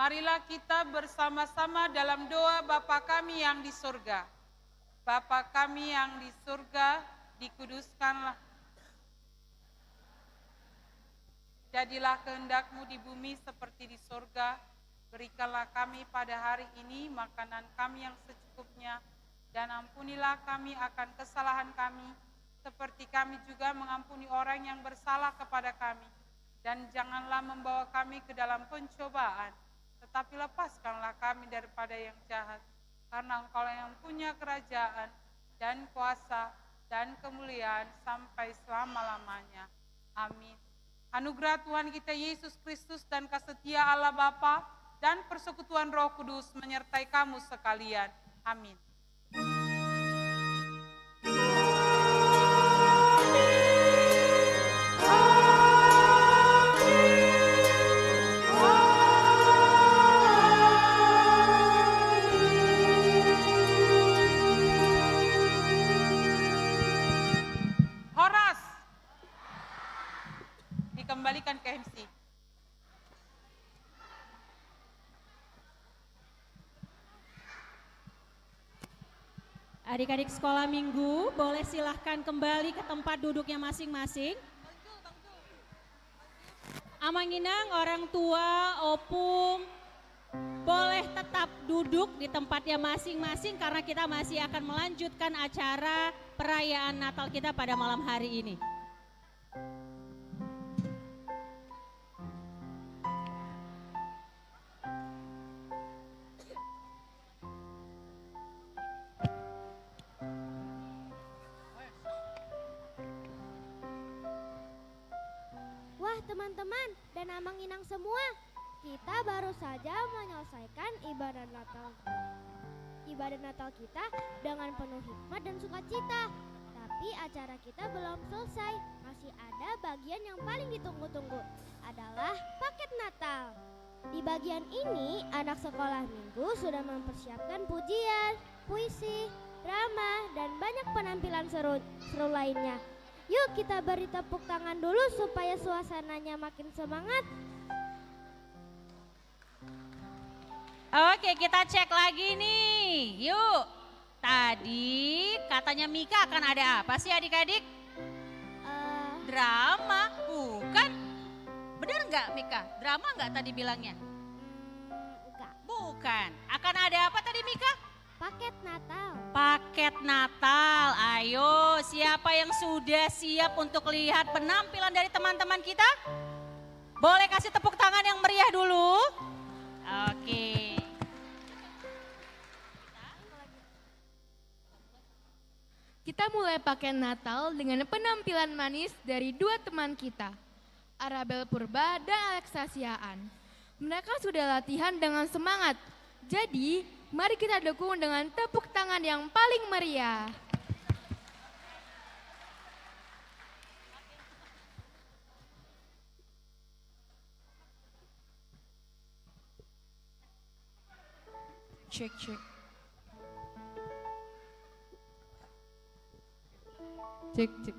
Marilah kita bersama-sama dalam doa Bapa kami yang di surga. Bapa kami yang di surga, dikuduskanlah. Jadilah kehendak-Mu di bumi seperti di surga. Berikanlah kami pada hari ini makanan kami yang secukupnya, dan ampunilah kami akan kesalahan kami, seperti kami juga mengampuni orang yang bersalah kepada kami. Dan janganlah membawa kami ke dalam pencobaan, tetapi lepaskanlah kami daripada yang jahat. Karena Engkau yang punya kerajaan dan kuasa dan kemuliaan sampai selama-lamanya. Amin. Anugerah Tuhan kita Yesus Kristus dan kasetia Allah Bapa dan persekutuan Roh Kudus menyertai kamu sekalian. Amin. Horas. Dikembalikan ke MC. Adik-adik sekolah minggu, boleh silahkan kembali ke tempat duduknya masing-masing. Amanginang, orang tua, opung, boleh tetap duduk di tempatnya masing-masing karena kita masih akan melanjutkan acara perayaan Natal kita pada malam hari ini. Teman-teman dan Amanginang semua, kita baru saja menyelesaikan ibadah Natal kita dengan penuh hikmat dan sukacita. Tapi acara kita belum selesai, masih ada bagian yang paling ditunggu-tunggu, adalah paket Natal. Di bagian ini, anak sekolah minggu sudah mempersiapkan pujian, puisi, drama, dan banyak penampilan seru lainnya. Yuk kita beri tepuk tangan dulu supaya suasananya makin semangat. Oke, kita cek lagi nih. Yuk. Tadi katanya Mika akan ada apa sih adik-adik? Drama, bukan? Bener nggak Mika? Drama nggak tadi bilangnya? Enggak. Bukan. Akan ada apa tadi Mika? Paket Natal. Paket Natal. Ayo, siapa yang sudah siap untuk lihat penampilan dari teman-teman kita? Boleh kasih tepuk tangan yang meriah dulu? Oke. Kita mulai paket Natal dengan penampilan manis dari dua teman kita, Arabel Purba dan Alexa Siaan. Mereka sudah latihan dengan semangat. Jadi, mari kita dukung dengan tepuk tangan yang paling meriah. Cek. Cek.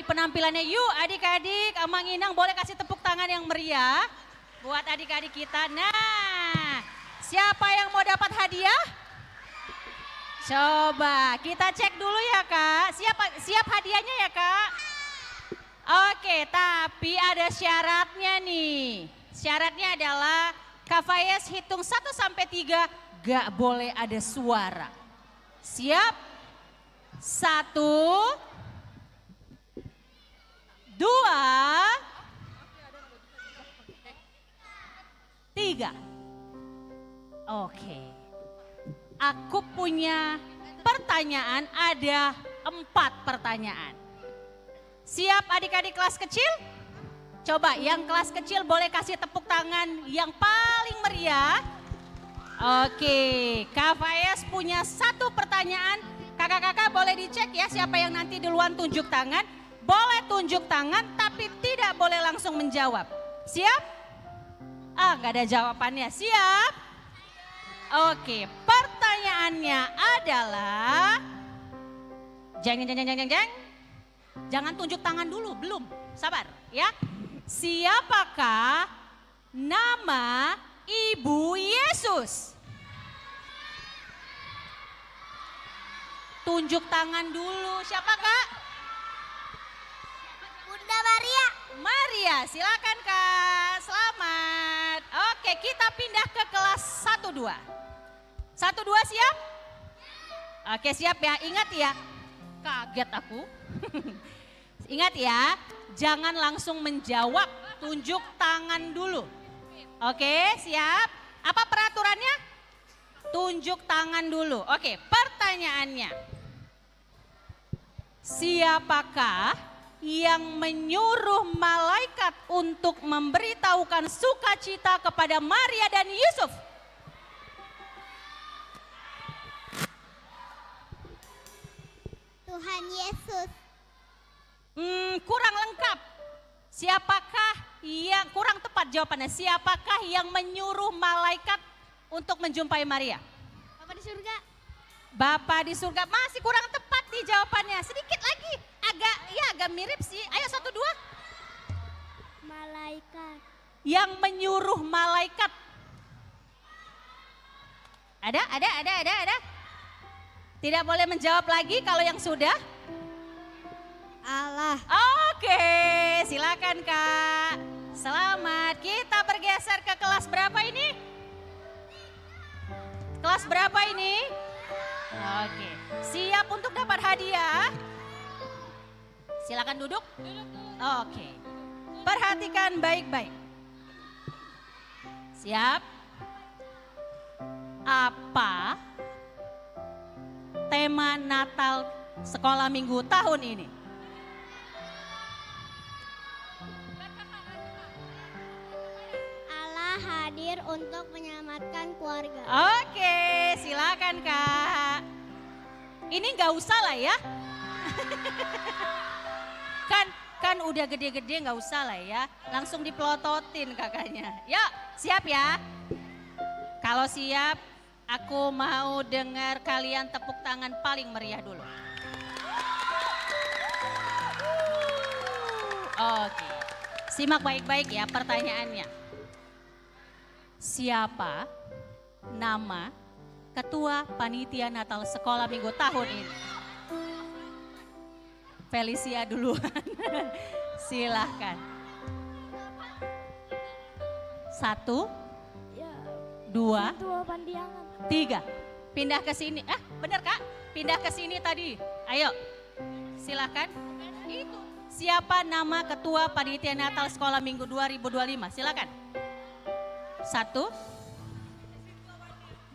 penampilannya. Yuk adik-adik, Amang Inang boleh kasih tepuk tangan yang meriah buat adik-adik kita. Nah, siapa yang mau dapat hadiah? Coba kita cek dulu ya Kak. Siap hadiahnya ya Kak? Oke, tapi ada syaratnya nih. Syaratnya adalah Kak Fayez hitung 1 sampai 3, gak boleh ada suara. Siap? 1, 2, 3. Oke. Aku punya pertanyaan, ada 4 pertanyaan. Siap adik-adik kelas kecil? Coba yang kelas kecil boleh kasih tepuk tangan yang paling meriah. Oke, Kak Fayez punya 1 pertanyaan. Kakak-kakak boleh dicek ya siapa yang nanti duluan tunjuk tangan. Boleh tunjuk tangan tapi tidak boleh langsung menjawab. Siap? Nggak ada jawabannya. Siap? Oke, pertanyaannya adalah jangan tunjuk tangan dulu, belum. Sabar ya. Siapakah nama Ibu Yesus? Tunjuk tangan dulu. Siapa Kak? Bunda Maria. Maria, silakan Kak. Selamat. Oke, kita pindah ke kelas 1-2. 1-2 siap? Oke, siap ya. Ingat ya. Kaget aku. Ingat ya, jangan langsung menjawab, tunjuk tangan dulu. Oke, siap? Apa peraturannya? Tunjuk tangan dulu. Oke, pertanyaannya. Siapakah yang menyuruh malaikat untuk memberitahukan sukacita kepada Maria dan Yusuf? Tuhan Yesus. Kurang lengkap. Siapakah yang kurang tepat jawabannya? Siapakah yang menyuruh malaikat untuk menjumpai Maria? Bapa di surga. Bapa di surga, masih kurang tepat nih jawabannya. Sedikit lagi, agak mirip sih. Ayo 1-2. Malaikat. Yang menyuruh malaikat. Ada? Tidak boleh menjawab lagi kalau yang sudah. Allah. Oke, silakan Kak. Selamat. Kita bergeser ke kelas berapa ini? Kelas berapa ini? Oke, siap untuk dapat hadiah? Silakan duduk. Oke, perhatikan baik-baik. Siap? Apa tema Natal sekolah minggu tahun ini? Allah hadir untuk menyelamatkan keluarga. Oke, silakan Kak. Ini nggak usah lah ya. kan udah gede-gede nggak usah lah ya. Langsung dipelototin kakaknya. Yuk, siap ya. Kalau siap, aku mau dengar kalian tepuk tangan paling meriah dulu. Oke, simak baik-baik ya pertanyaannya. Siapa nama Ketua Panitia Natal Sekolah Minggu tahun ini? Felicia duluan. Silahkan. 1, 2, 3. Pindah ke sini. Bener Kak? Pindah ke sini tadi. Ayo. Silahkan. Itu. Siapa nama Ketua Panitia Natal Sekolah Minggu 2025? Silahkan. 1,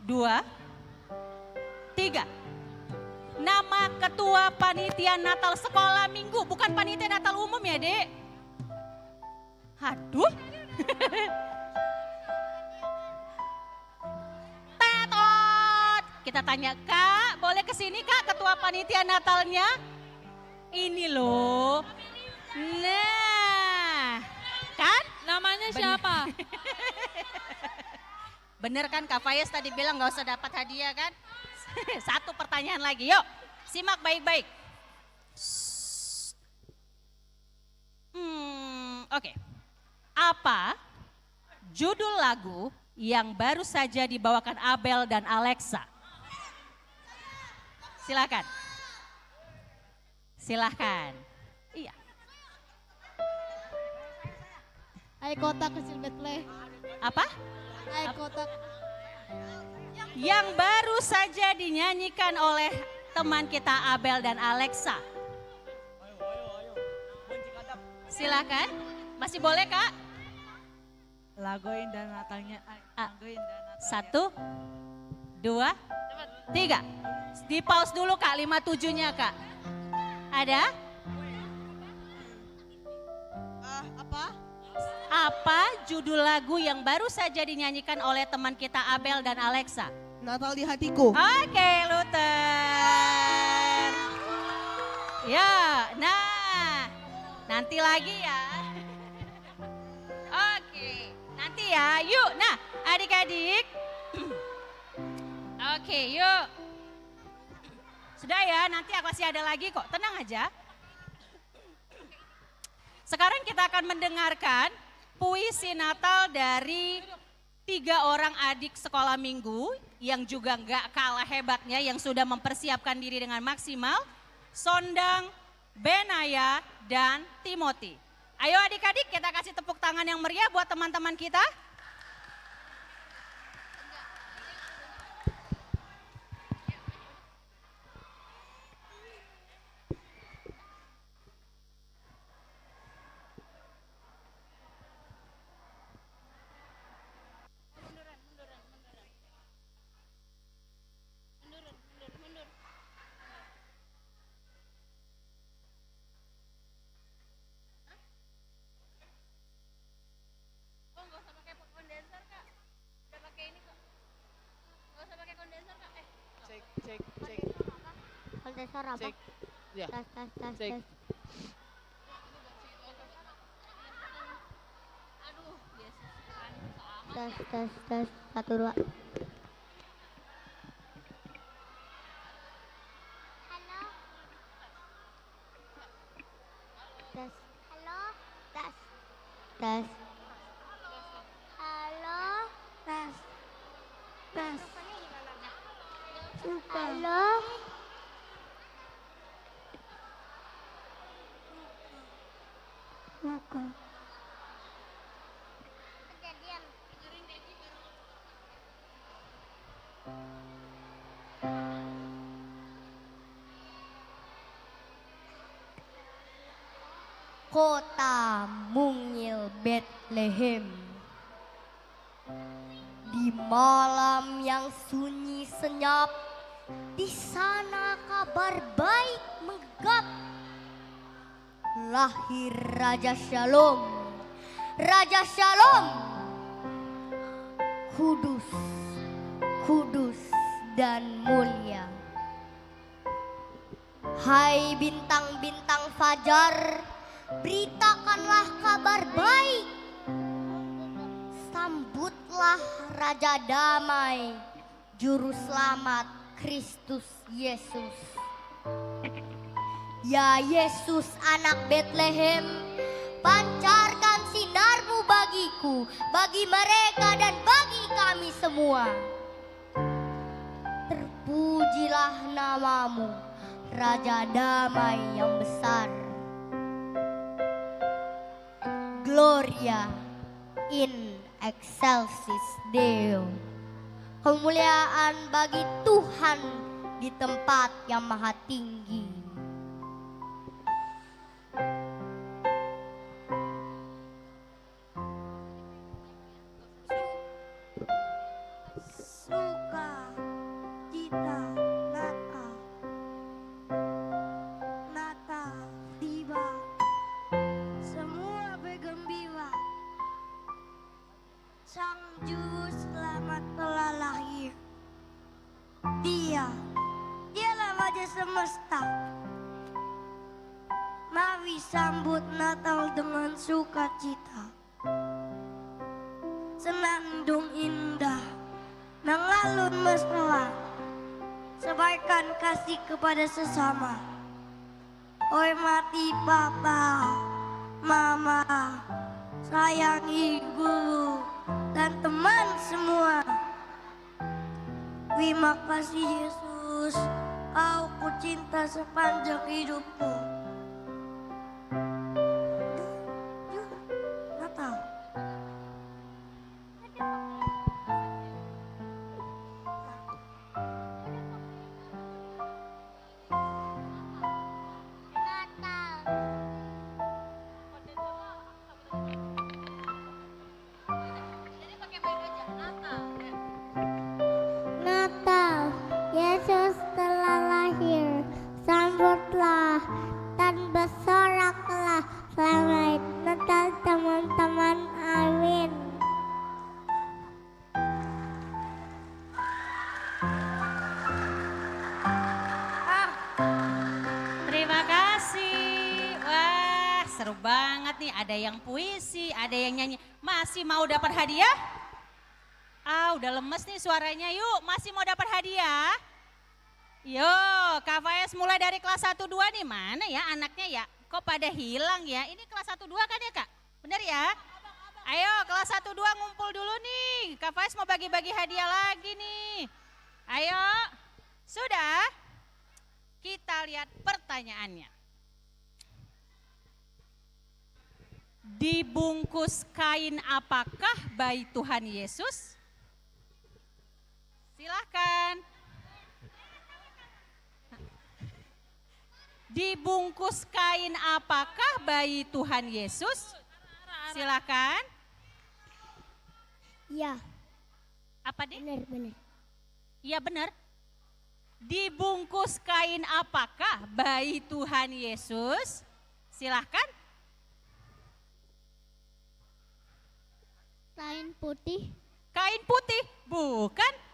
2, 3. Nama Ketua Panitia Natal Sekolah Minggu, bukan Panitia Natal Umum ya Dek? Aduh. Tetot. Kita tanya, Kak, boleh kesini Kak Ketua Panitia Natalnya? Ini loh. Nah, kan? Namanya siapa? Bener kan Kak Fayez tadi bilang gak usah dapat hadiah kan? 1 pertanyaan lagi, yuk simak baik-baik. Oke. Apa judul lagu yang baru saja dibawakan Abel dan Alexa? Silakan. Silahkan. Iya. Hai kota kecil Bethlehem. Apa? Hai kota. Yang baru saja dinyanyikan oleh teman kita Abel dan Alexa. Silakan. Masih boleh Kak? Lagu Indah Natalnya. Lagu Indah Natalnya. 1, 2, 3. Di pause dulu Kak, 57-nya Kak. Ada? Apa judul lagu yang baru saja dinyanyikan oleh teman kita Abel dan Alexa? Natal di hatiku. Oke, Luther. Ya, nah, nanti lagi ya. Oke, nanti ya. Yuk, nah, adik-adik. Oke, yuk. Sudah ya, nanti aku masih ada lagi kok. Tenang aja. Sekarang kita akan mendengarkan puisi Natal dari 3 orang adik sekolah minggu yang juga nggak kalah hebatnya, yang sudah mempersiapkan diri dengan maksimal. Sondang, Benaya, dan Timothy. Ayo adik-adik kita kasih tepuk tangan yang meriah buat teman-teman kita. Kondensor apa? Cek. Ya. Tes, tes, tes, Cek. tes. Tes, tes, tes. 1, 2. Tes. Halo, tes. Tes. Halo, Tes. Tes. halo. Bukan. Kejadian. Kota mungil Bethlehem. Di malam yang sunyi senyap, di sana kabar baik menggap. Lahir Raja Shalom, Raja Shalom. Kudus, kudus dan mulia. Hai bintang-bintang fajar, beritakanlah kabar baik. Sambutlah Raja Damai, Juru Selamat Kristus Yesus. Ya Yesus anak Bethlehem, pancarkan sinarmu bagiku, bagi mereka dan bagi kami semua. Terpujilah namamu, Raja Damai yang besar. Gloria in excelsis Deo. Kemuliaan bagi Tuhan di tempat yang maha tinggi. Suka cita Natal, Natal tiba, semua bergembira. Sang Juru Selamat telah lahir. Dialah Raja semesta. Mari sambut Natal dengan sukacita. Senandung indah mengalun mesra, sebarkan kasih kepada sesama. Hormati Bapa, mama, sayangi guru dan teman semua. Terima kasih Yesus, kau kucinta sepanjang hidupku. Natal. Natal, Yesus telah lahir, sambutlah dan bersoraklah. Selamat Natal teman-teman, amin. Terima kasih. Wah, seru banget nih. Ada yang puisi, ada yang nyanyi. Masih mau dapat hadiah? Ah, udah lemes nih suaranya. Yuk, masih mau dapat hadiah? Yuk, Kak Faiz mulai dari kelas 1 2 nih. Mana ya anaknya ya? Kok pada hilang ya? Ini kelas 1 2 kan ya, Kak? Bener ya? Ayo, kelas 1 2 ngumpul dulu nih. Kak Faiz mau bagi-bagi hadiah lagi nih. Ayo. Sudah? Kita lihat pertanyaannya. Dibungkus kain apakah bayi Tuhan Yesus? Silahkan. Dibungkus kain apakah bayi Tuhan Yesus? Silahkan. Ya. Apa deh? Benar. Iya benar. Dibungkus kain apakah bayi Tuhan Yesus? Silahkan. Kain putih. Kain putih? Bukan.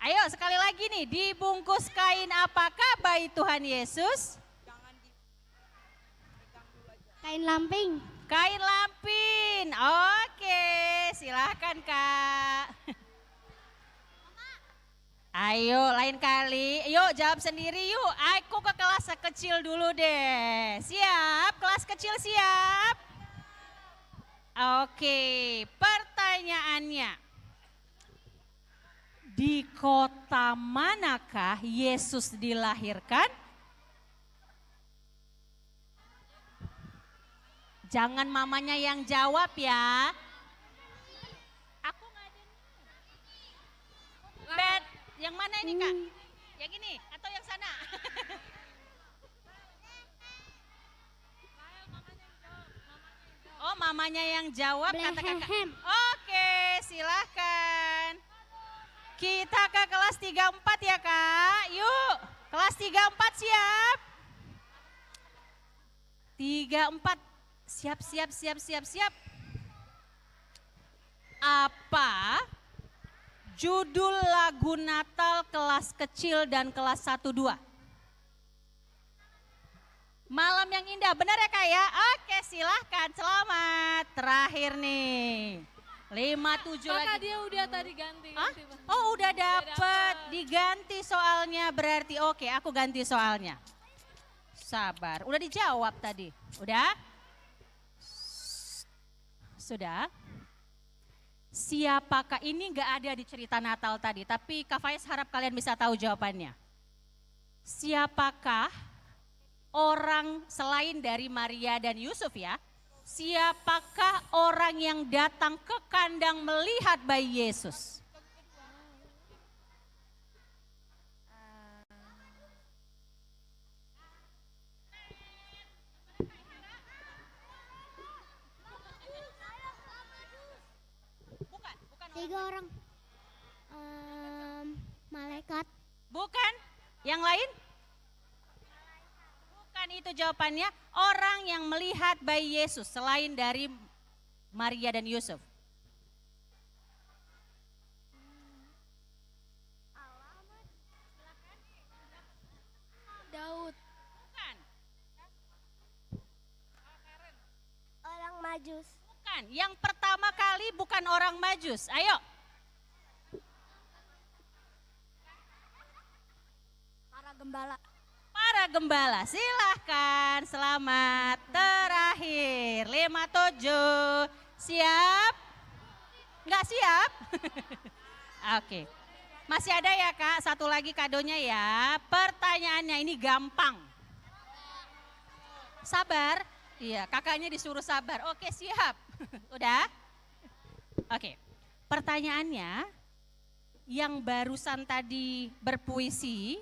Ayo sekali lagi nih, dibungkus kain apakah bayi Tuhan Yesus? Kain lampin. Kain lampin. Oke, silahkan Kak. Ayo lain kali, yuk jawab sendiri yuk. Aku ke kelas kecil dulu deh. Siap, kelas kecil siap? Oke, pertanyaannya. Di kota manakah Yesus dilahirkan? Jangan mamanya yang jawab ya. Aku nggak ada nih. Bet, yang mana ini Kak? Yang ini atau yang sana? Oh, mamanya yang jawab kata kakak. Oke, silahkan. Kita ke kelas 34 ya Kak. Yuk, kelas 34 siap. 34. Siap. Apa judul lagu Natal kelas kecil dan kelas 1-2? Malam yang indah, benar ya Kak ya? Oke silahkan, selamat. Terakhir nih, 57 lagi. Kakak dia udah tadi ganti. Oh udah dapet, diganti soalnya berarti. Oke aku ganti soalnya. Sabar, udah dijawab tadi, udah? Sudah? Siapakah ini nggak ada di cerita Natal tadi, tapi Kak Faiz harap kalian bisa tahu jawabannya. Siapakah orang selain dari Maria dan Yusuf ya? Siapakah orang yang datang ke kandang melihat bayi Yesus? Tiga orang. Malaikat. Bukan. Yang lain? Bukan itu jawabannya. Orang yang melihat bayi Yesus selain dari Maria dan Yusuf. Daud. Bukan. Orang Majus. Bukan. Yang pertama kali bukan orang Majus. Ayo. Para gembala. Para gembala silahkan, selamat terakhir. 57, siap? Nggak siap? Oke, masih ada ya Kak, satu lagi kadonya ya. Pertanyaannya ini gampang. Sabar, iya kakaknya disuruh sabar. Oke siap, udah? Oke, pertanyaannya yang barusan tadi berpuisi,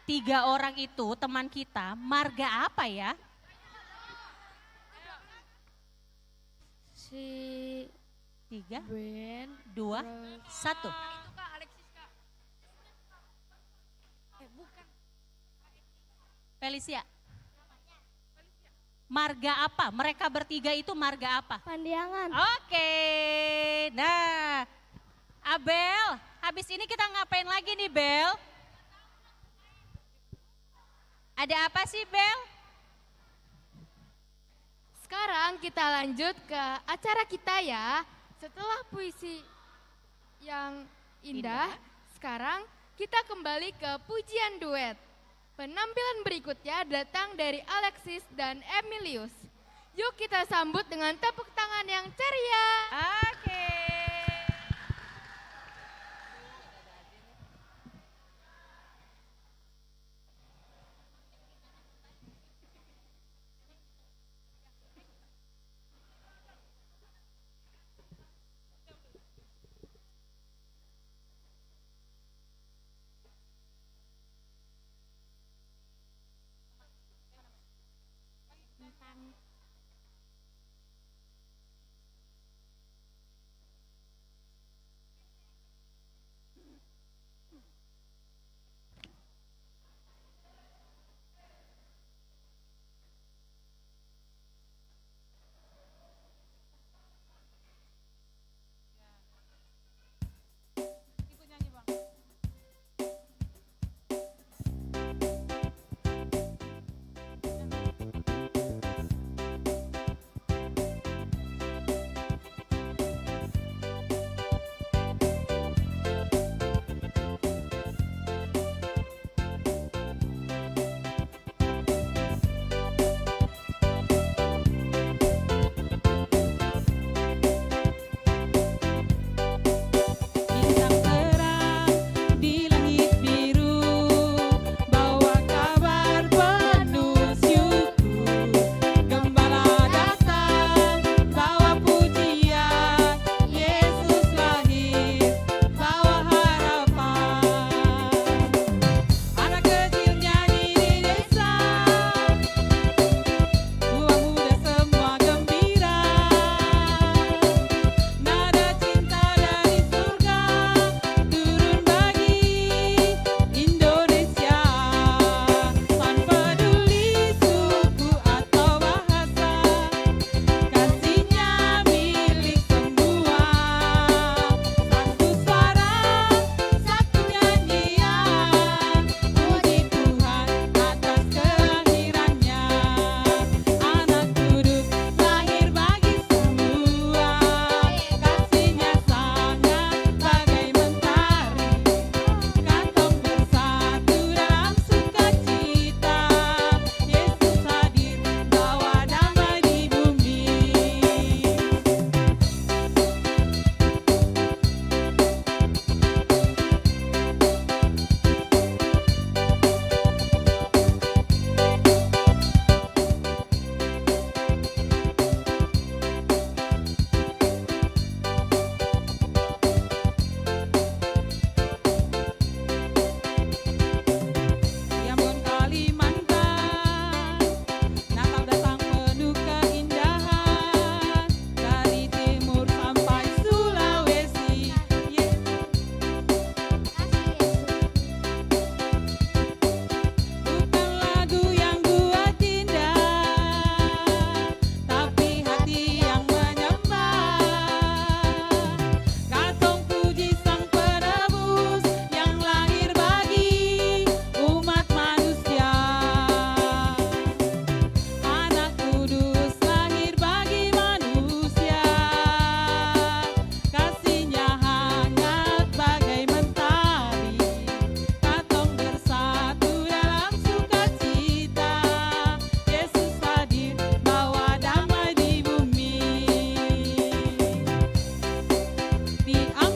3 orang itu teman kita, marga apa ya? Si 3, Ben, 2, 1. Felicia. Marga apa? Mereka bertiga itu marga apa? Pandiangan. Oke. Nah, Abel, habis ini kita ngapain lagi nih, Bel? Ada apa sih, Bel? Sekarang kita lanjut ke acara kita ya. Setelah puisi yang indah, sekarang kita kembali ke pujian duet. Penampilan berikutnya datang dari Alexis dan Emilius. Yuk kita sambut dengan tepuk tangan yang ceria. Oke.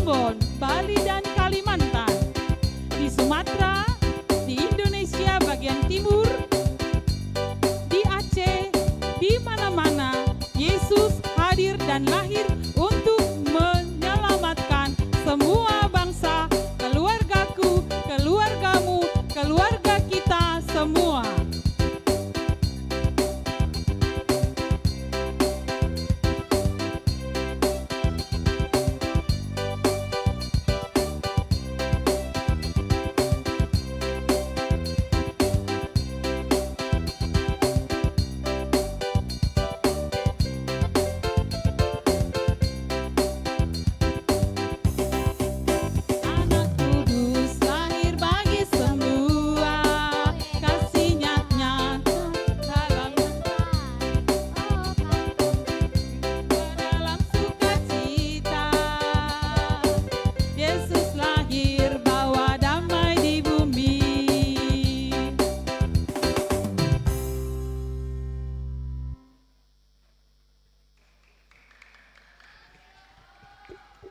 Ambon, Bali, dan Kalimantan, di Sumatera, di Indonesia bagian timur, di Aceh, di mana-mana Yesus hadir dan lahir untuk menyelamatkan semua bangsa, keluargaku, keluargamu, keluarga kita semua.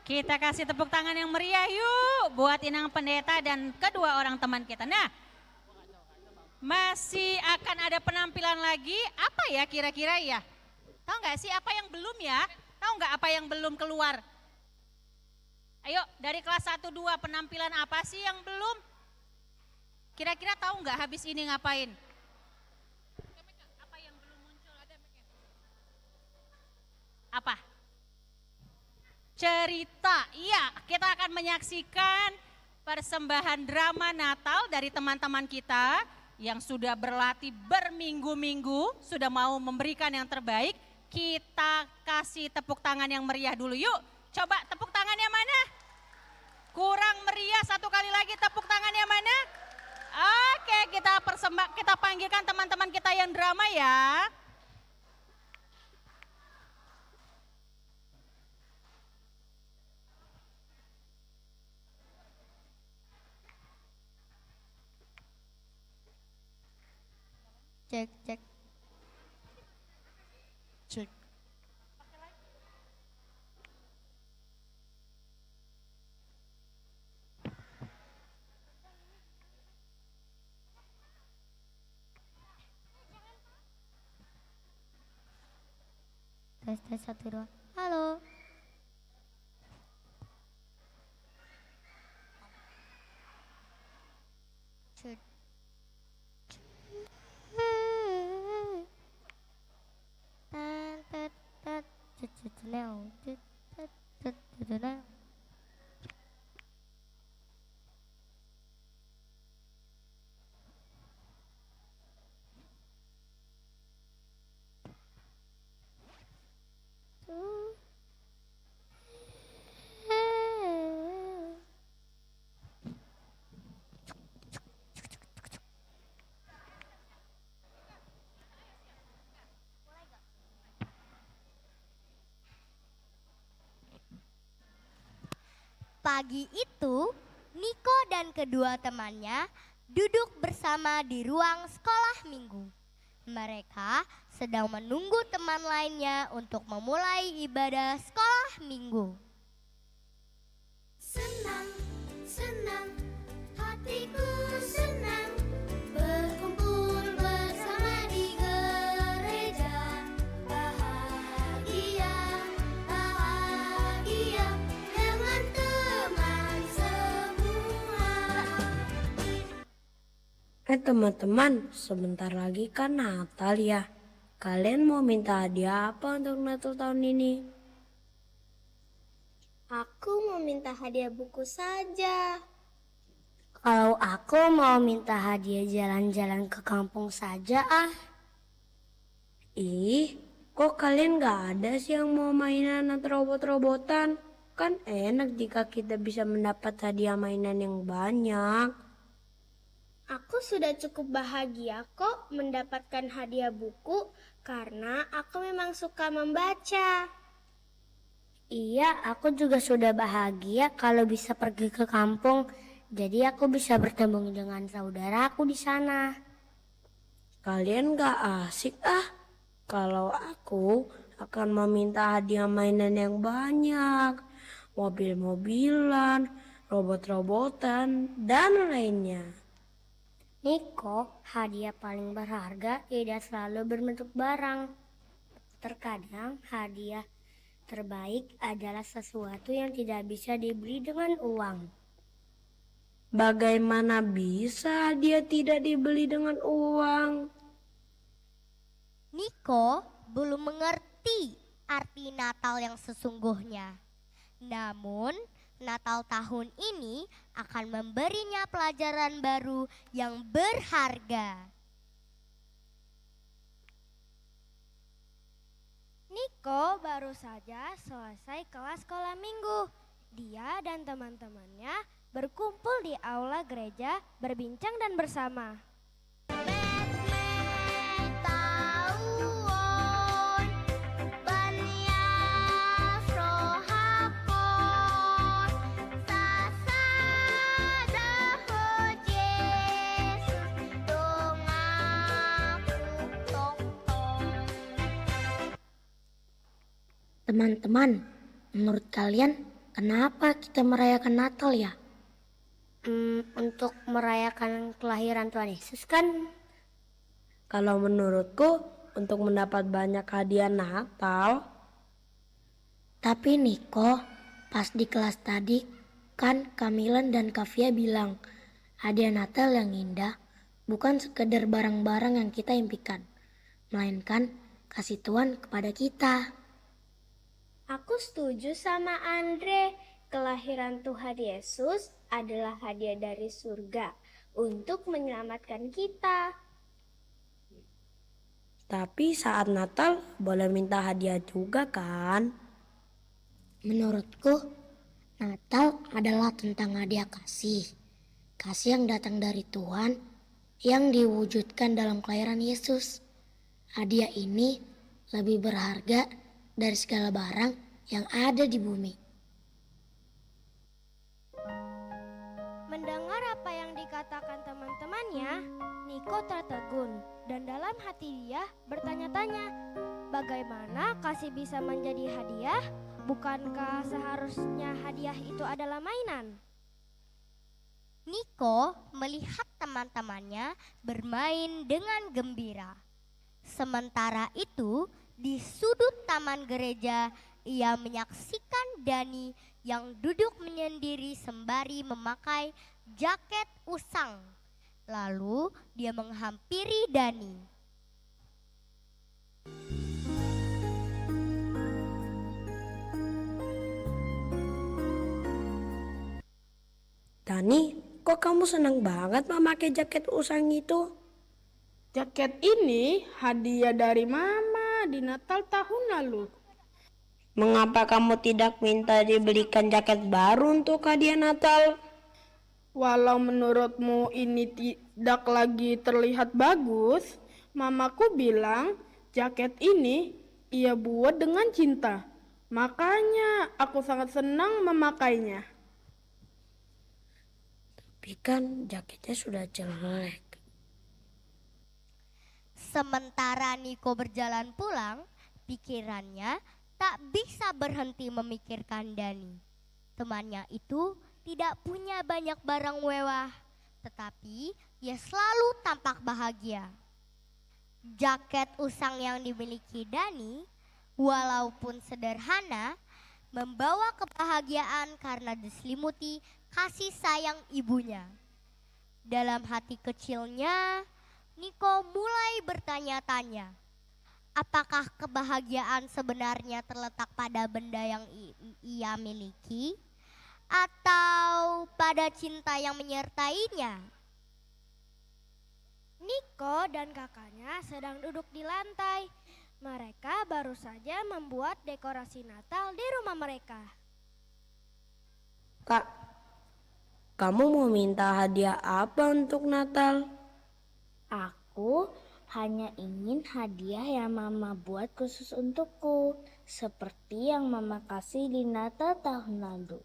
Kita kasih tepuk tangan yang meriah yuk buat Inang Pendeta dan kedua orang teman kita. Nah, masih akan ada penampilan lagi, apa ya kira-kira ya? Tahu nggak sih apa yang belum ya? Tahu nggak apa yang belum keluar? Ayo dari kelas 1-2 penampilan apa sih yang belum? Kira-kira tahu nggak habis ini ngapain? Apa yang belum muncul? Apa? Cerita, iya kita akan menyaksikan persembahan drama Natal dari teman-teman kita yang sudah berlatih berminggu-minggu, sudah mau memberikan yang terbaik. Kita kasih tepuk tangan yang meriah dulu yuk. Coba tepuk tangannya mana? Kurang meriah, satu kali lagi tepuk tangannya mana? Oke, kita panggilkan teman-teman kita yang drama ya. Cek, cek. Cek. Tes 1 2. Halo. Cek. Pagi itu, Niko dan kedua temannya duduk bersama di ruang sekolah minggu. Mereka sedang menunggu teman lainnya untuk memulai ibadah sekolah minggu. Senang, senang, hatiku senang, berkumpul bersama di gereja. Bahagia, bahagia dengan teman semua. Teman-teman, sebentar lagi kan Natal ya. Kalian mau minta hadiah apa untuk Natal tahun ini? Aku mau minta hadiah buku saja. Kalau aku mau minta hadiah jalan-jalan ke kampung saja ah. Ih, kok kalian gak ada sih yang mau mainan atau robot-robotan? Kan enak jika kita bisa mendapat hadiah mainan yang banyak. Aku sudah cukup bahagia kok mendapatkan hadiah buku karena aku memang suka membaca. Iya, aku juga sudah bahagia kalau bisa pergi ke kampung. Jadi aku bisa bertemu dengan saudaraku di sana. Kalian gak asik ah. Kalau aku akan meminta hadiah mainan yang banyak. mobil-mobilan, robot-robotan, dan lainnya. Niko, hadiah paling berharga tidak selalu berbentuk barang. Terkadang hadiah terbaik adalah sesuatu yang tidak bisa dibeli dengan uang. Bagaimana bisa hadiah tidak dibeli dengan uang? Niko belum mengerti arti Natal yang sesungguhnya. Namun, Natal tahun ini akan memberinya pelajaran baru yang berharga. Niko baru saja selesai kelas sekolah minggu. Dia dan teman-temannya berkumpul di aula gereja, berbincang dan bersama. Teman-teman, menurut kalian kenapa kita merayakan Natal ya? Untuk merayakan kelahiran Tuhan Yesus kan? Kalau menurutku untuk mendapat banyak hadiah Natal. Tapi Niko, pas di kelas tadi kan Kamilan dan Kavia bilang hadiah Natal yang indah bukan sekedar barang-barang yang kita impikan, melainkan kasih Tuhan kepada kita. Aku setuju sama Andre. Kelahiran Tuhan Yesus adalah hadiah dari surga untuk menyelamatkan kita. Tapi saat Natal boleh minta hadiah juga kan? Menurutku, Natal adalah tentang hadiah kasih. Kasih yang datang dari Tuhan yang diwujudkan dalam kelahiran Yesus. Hadiah ini lebih berharga dari segala barang yang ada di bumi. Mendengar apa yang dikatakan teman-temannya, Niko tertegun dan dalam hati dia bertanya-tanya, bagaimana kasih bisa menjadi hadiah? Bukankah seharusnya hadiah itu adalah mainan? Niko melihat teman-temannya bermain dengan gembira. Sementara itu, di sudut taman gereja, ia menyaksikan Dani yang duduk menyendiri sembari memakai jaket usang. Lalu dia menghampiri Dani. Dani, kok kamu senang banget memakai jaket usang itu? Jaket ini hadiah dari Mama di Natal tahun lalu. Mengapa kamu tidak minta dibelikan jaket baru untuk hadiah Natal? Walau menurutmu ini tidak lagi terlihat bagus, Mamaku bilang jaket ini ia buat dengan cinta. Makanya aku sangat senang memakainya. Tapi kan jaketnya sudah jelek. Sementara Niko berjalan pulang, pikirannya tak bisa berhenti memikirkan Dani. Temannya itu tidak punya banyak barang mewah, tetapi ia selalu tampak bahagia. Jaket usang yang dimiliki Dani, walaupun sederhana, membawa kebahagiaan karena diselimuti kasih sayang ibunya. Dalam hati kecilnya, Niko mulai bertanya-tanya, apakah kebahagiaan sebenarnya terletak pada benda yang ia miliki atau pada cinta yang menyertainya? Niko dan kakaknya sedang duduk di lantai. Mereka baru saja membuat dekorasi Natal di rumah mereka. Kak, kamu mau minta hadiah apa untuk Natal? Aku hanya ingin hadiah yang Mama buat khusus untukku, seperti yang Mama kasih di Natal tahun lalu.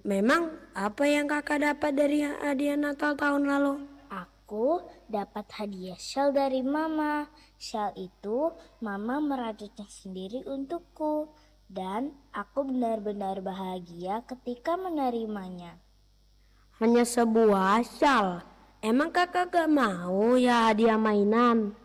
Memang apa yang kakak dapat dari hadiah Natal tahun lalu? Aku dapat hadiah shawl dari Mama. Shawl itu Mama merajutnya sendiri untukku. dan aku benar-benar bahagia ketika menerimanya. Hanya sebuah syal. Emang kakak gak mau ya hadiah mainan?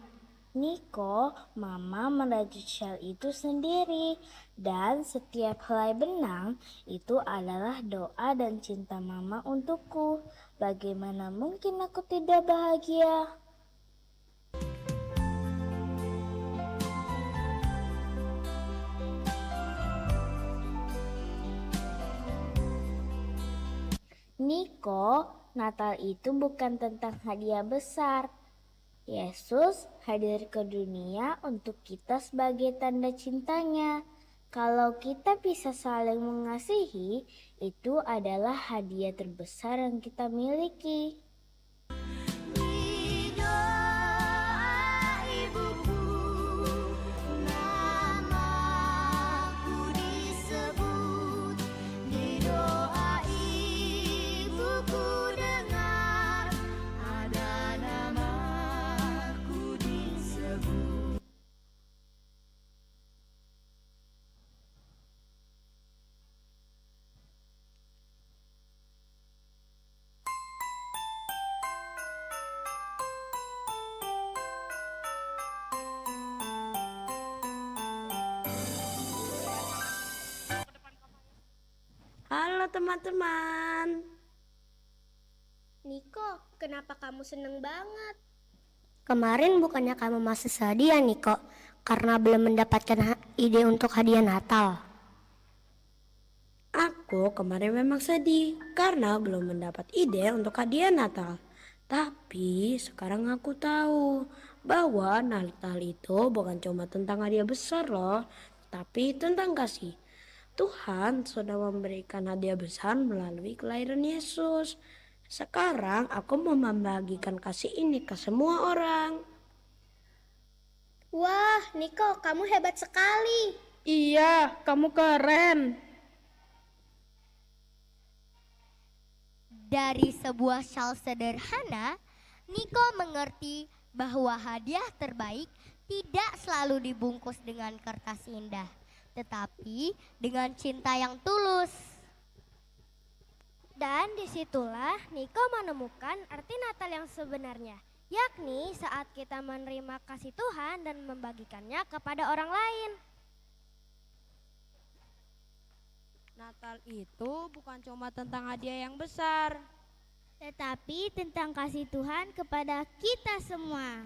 Niko, Mama merajut syal itu sendiri, dan setiap helai benang itu adalah doa dan cinta Mama untukku. Bagaimana mungkin aku tidak bahagia? Niko, Natal itu bukan tentang hadiah besar. Yesus hadir ke dunia untuk kita sebagai tanda cintanya. Kalau kita bisa saling mengasihi, itu adalah hadiah terbesar yang kita miliki. Halo teman-teman. Niko, kenapa kamu seneng banget? Kemarin bukannya kamu masih sedih ya Niko? Karena belum mendapatkan ide untuk hadiah Natal. Aku kemarin memang sedih karena belum mendapat ide untuk hadiah Natal. Tapi sekarang aku tahu bahwa Natal itu bukan cuma tentang hadiah besar loh, tapi tentang kasih. Tuhan sudah memberikan hadiah besar melalui kelahiran Yesus. Sekarang aku mau membagikan kasih ini ke semua orang. Wah, Niko, kamu hebat sekali. Iya, kamu keren. Dari sebuah syal sederhana, Niko mengerti bahwa hadiah terbaik tidak selalu dibungkus dengan kertas indah, tetapi dengan cinta yang tulus. Dan disitulah Niko menemukan arti Natal yang sebenarnya, yakni saat kita menerima kasih Tuhan dan membagikannya kepada orang lain. Natal itu bukan cuma tentang hadiah yang besar, tetapi tentang kasih Tuhan kepada kita semua.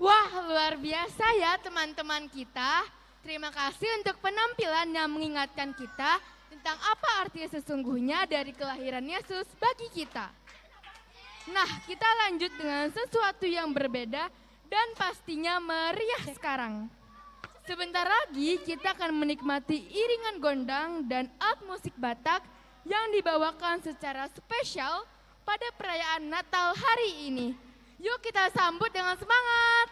Wah, luar biasa ya teman-teman kita. Terima kasih untuk penampilan yang mengingatkan kita tentang apa arti sesungguhnya dari kelahiran Yesus bagi kita. Nah, kita lanjut dengan sesuatu yang berbeda dan pastinya meriah sekarang. Sebentar lagi kita akan menikmati iringan gondang dan alat musik Batak yang dibawakan secara spesial pada perayaan Natal hari ini. Yuk kita sambut dengan semangat.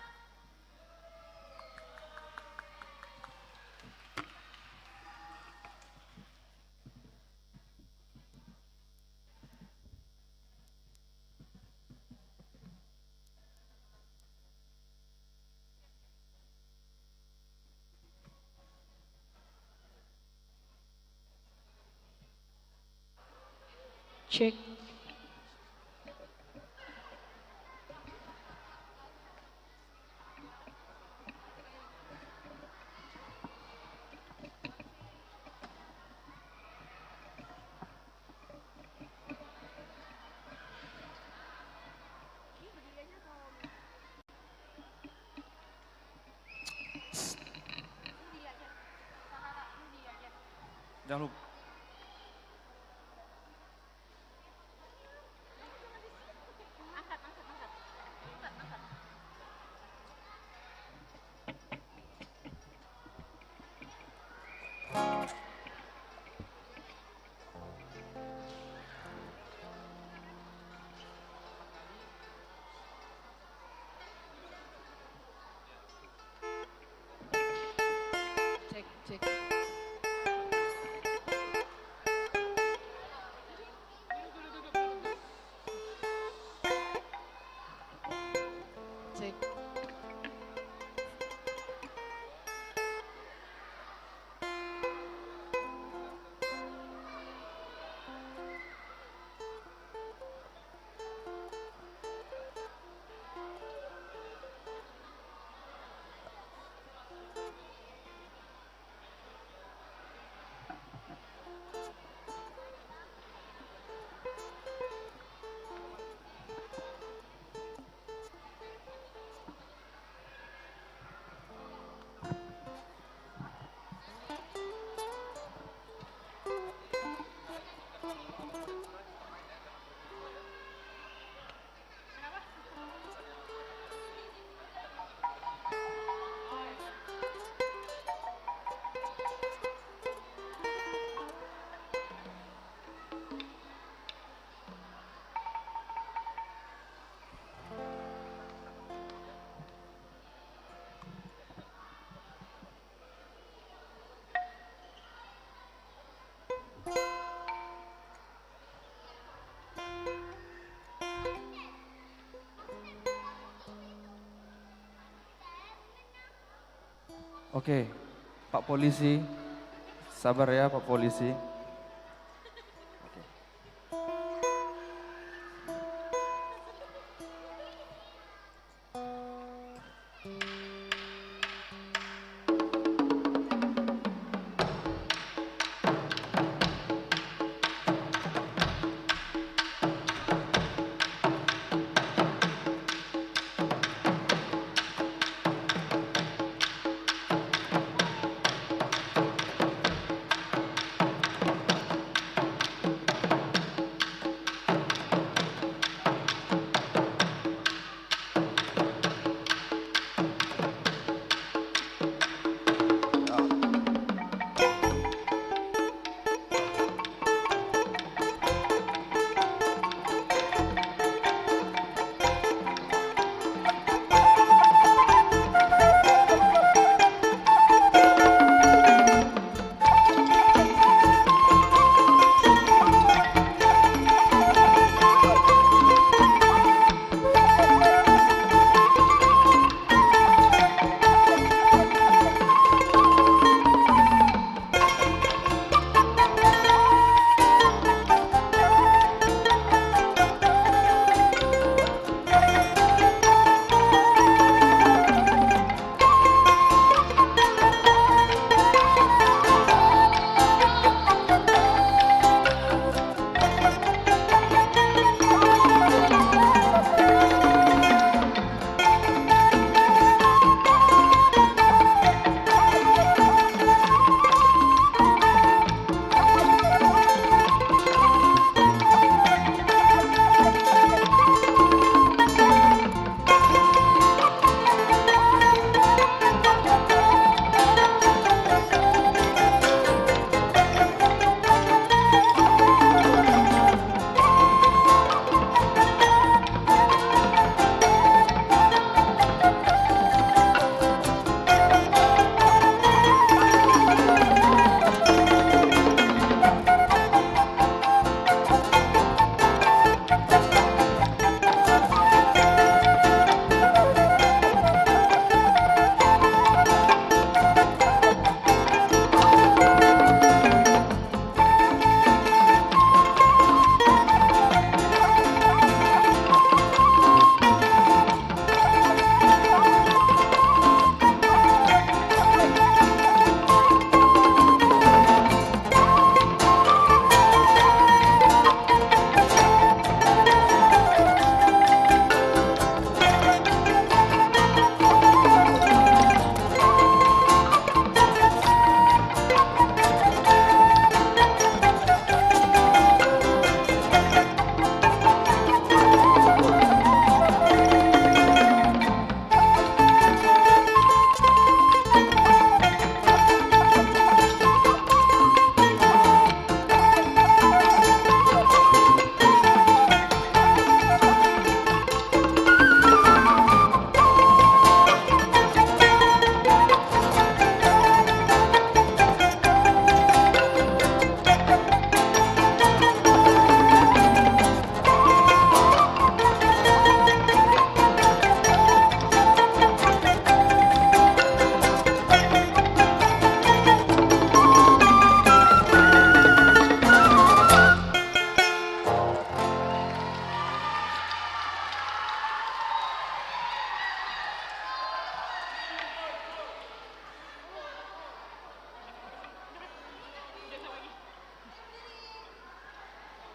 Cek. Jangan lupa. Oke, Pak Polisi, sabar ya Pak Polisi.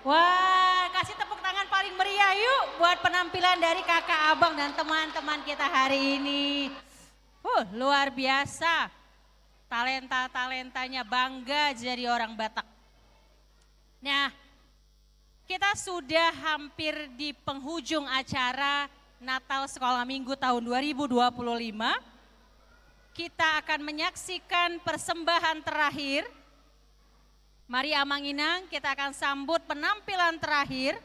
Wah, kasih tepuk tangan paling meriah yuk buat penampilan dari kakak abang dan teman-teman kita hari ini. Luar biasa. Talenta-talentanya bangga jadi orang Batak. Nah, kita sudah hampir di penghujung acara Natal Sekolah Minggu tahun 2025. Kita akan menyaksikan persembahan terakhir. Mari Amanginang, kita akan sambut penampilan terakhir,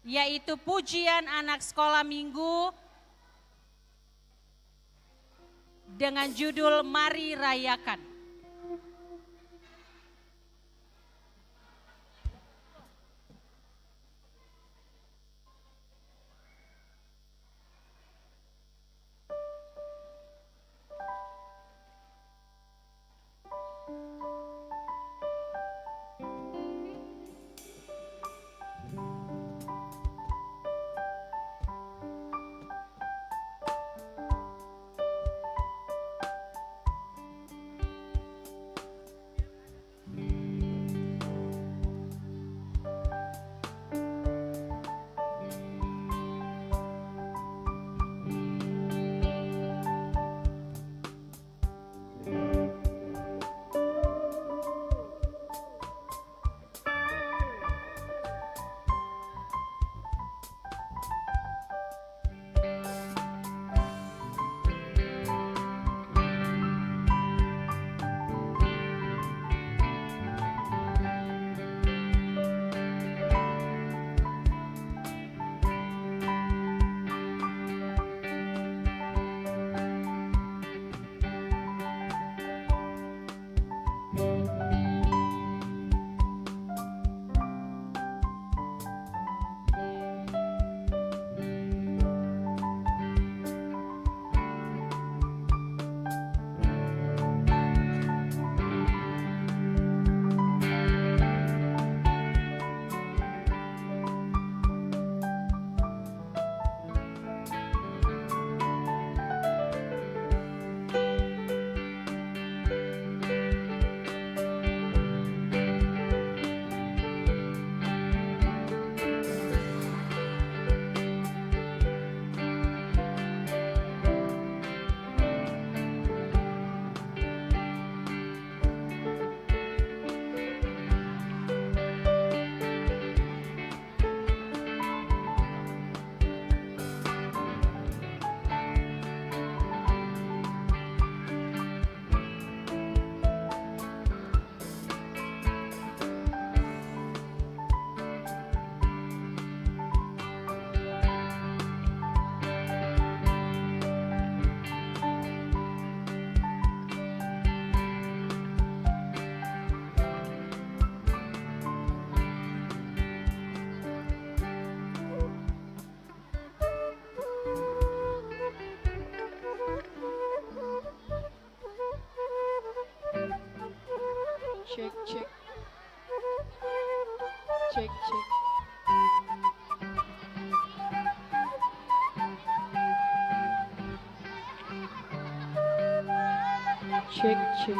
yaitu pujian anak sekolah minggu dengan judul Mari Rayakan. Cek, cek. Cek, cek. Cek, cek.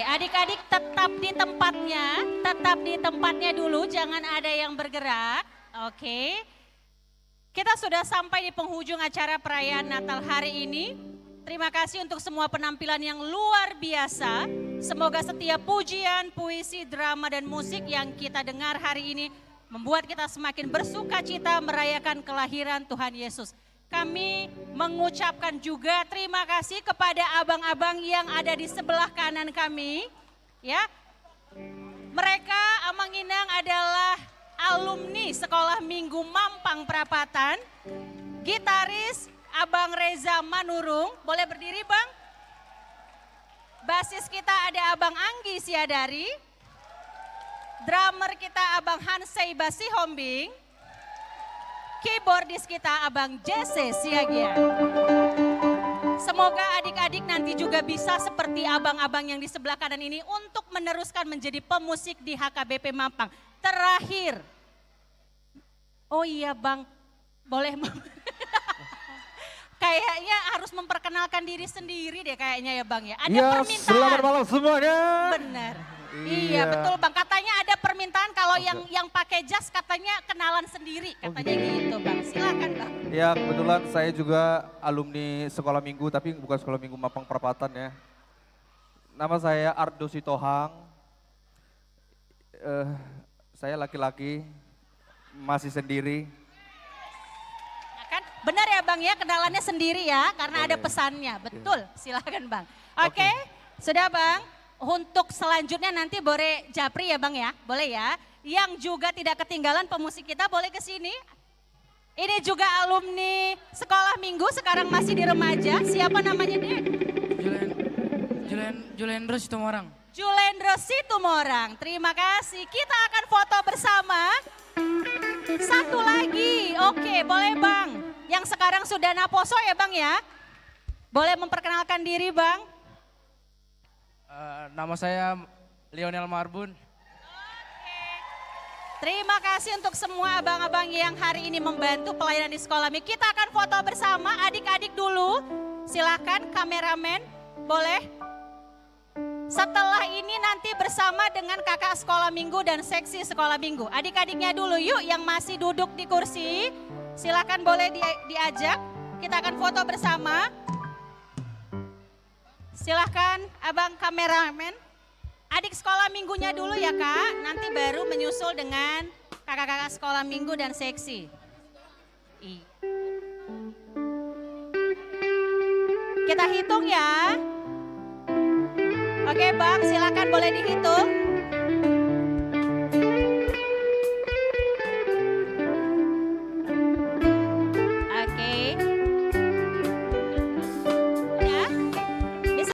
adik-adik tetap di tempatnya dulu, jangan ada yang bergerak. Oke. Kita sudah sampai di penghujung acara perayaan Natal hari ini. Terima kasih untuk semua penampilan yang luar biasa. Semoga setiap pujian, puisi, drama, dan musik yang kita dengar hari ini membuat kita semakin bersuka cita merayakan kelahiran Tuhan Yesus. Kami mengucapkan juga terima kasih kepada abang-abang yang ada di sebelah kanan kami. Ya, mereka Amang Inang adalah alumni Sekolah Minggu Mampang Perapatan. Gitaris Abang Reza Manurung, boleh berdiri Bang? Basis kita ada Abang Anggi Siadari. Drummer kita Abang Hansei Basihombing. Keyboardis kita Abang Jesse Siagia. Semoga adik-adik nanti juga bisa seperti abang-abang yang di sebelah kanan ini untuk meneruskan menjadi pemusik di HKBP Mampang. Terakhir, oh iya Bang, boleh kayaknya harus memperkenalkan diri sendiri deh kayaknya ya Bang ya. Ada permintaan. Selamat malam semuanya. Benar. Iya betul Bang, katanya ada permintaan kalau yang pakai jas katanya kenalan sendiri, katanya gitu Bang. Silakan Bang. Ya kebetulan saya juga alumni Sekolah Minggu tapi bukan Sekolah Minggu Mampang Perapatan ya. Nama saya Ardo Sitohang. Saya laki-laki, masih sendiri. Nah, kan benar ya Bang ya, kenalannya sendiri ya karena ada pesannya. Betul, silakan Bang. Oke, sudah Bang. Untuk selanjutnya nanti boleh Japri ya Bang ya, boleh ya. Yang juga tidak ketinggalan pemusik kita boleh ke sini. Ini juga alumni Sekolah Minggu, sekarang masih di remaja. Siapa namanya dia? Julendro Situmorang. Julendro Situmorang, terima kasih. Kita akan foto bersama. Satu lagi, oke boleh Bang. Yang sekarang sudah naposo ya Bang ya. Boleh memperkenalkan diri Bang. Nama saya Lionel Marbun. Terima kasih untuk semua abang-abang yang hari ini membantu pelayanan di Sekolah Minggu. Kita akan foto bersama, adik-adik dulu. Silakan kameramen, boleh. Setelah ini nanti bersama dengan kakak Sekolah Minggu dan seksi Sekolah Minggu. Adik-adiknya dulu yuk yang masih duduk di kursi. Silakan boleh diajak. Kita akan foto bersama. Silahkan abang kameramen, adik sekolah minggunya dulu ya kak, nanti baru menyusul dengan kakak-kakak sekolah minggu dan seksi. Kita hitung ya. Oke bang, silakan boleh dihitung.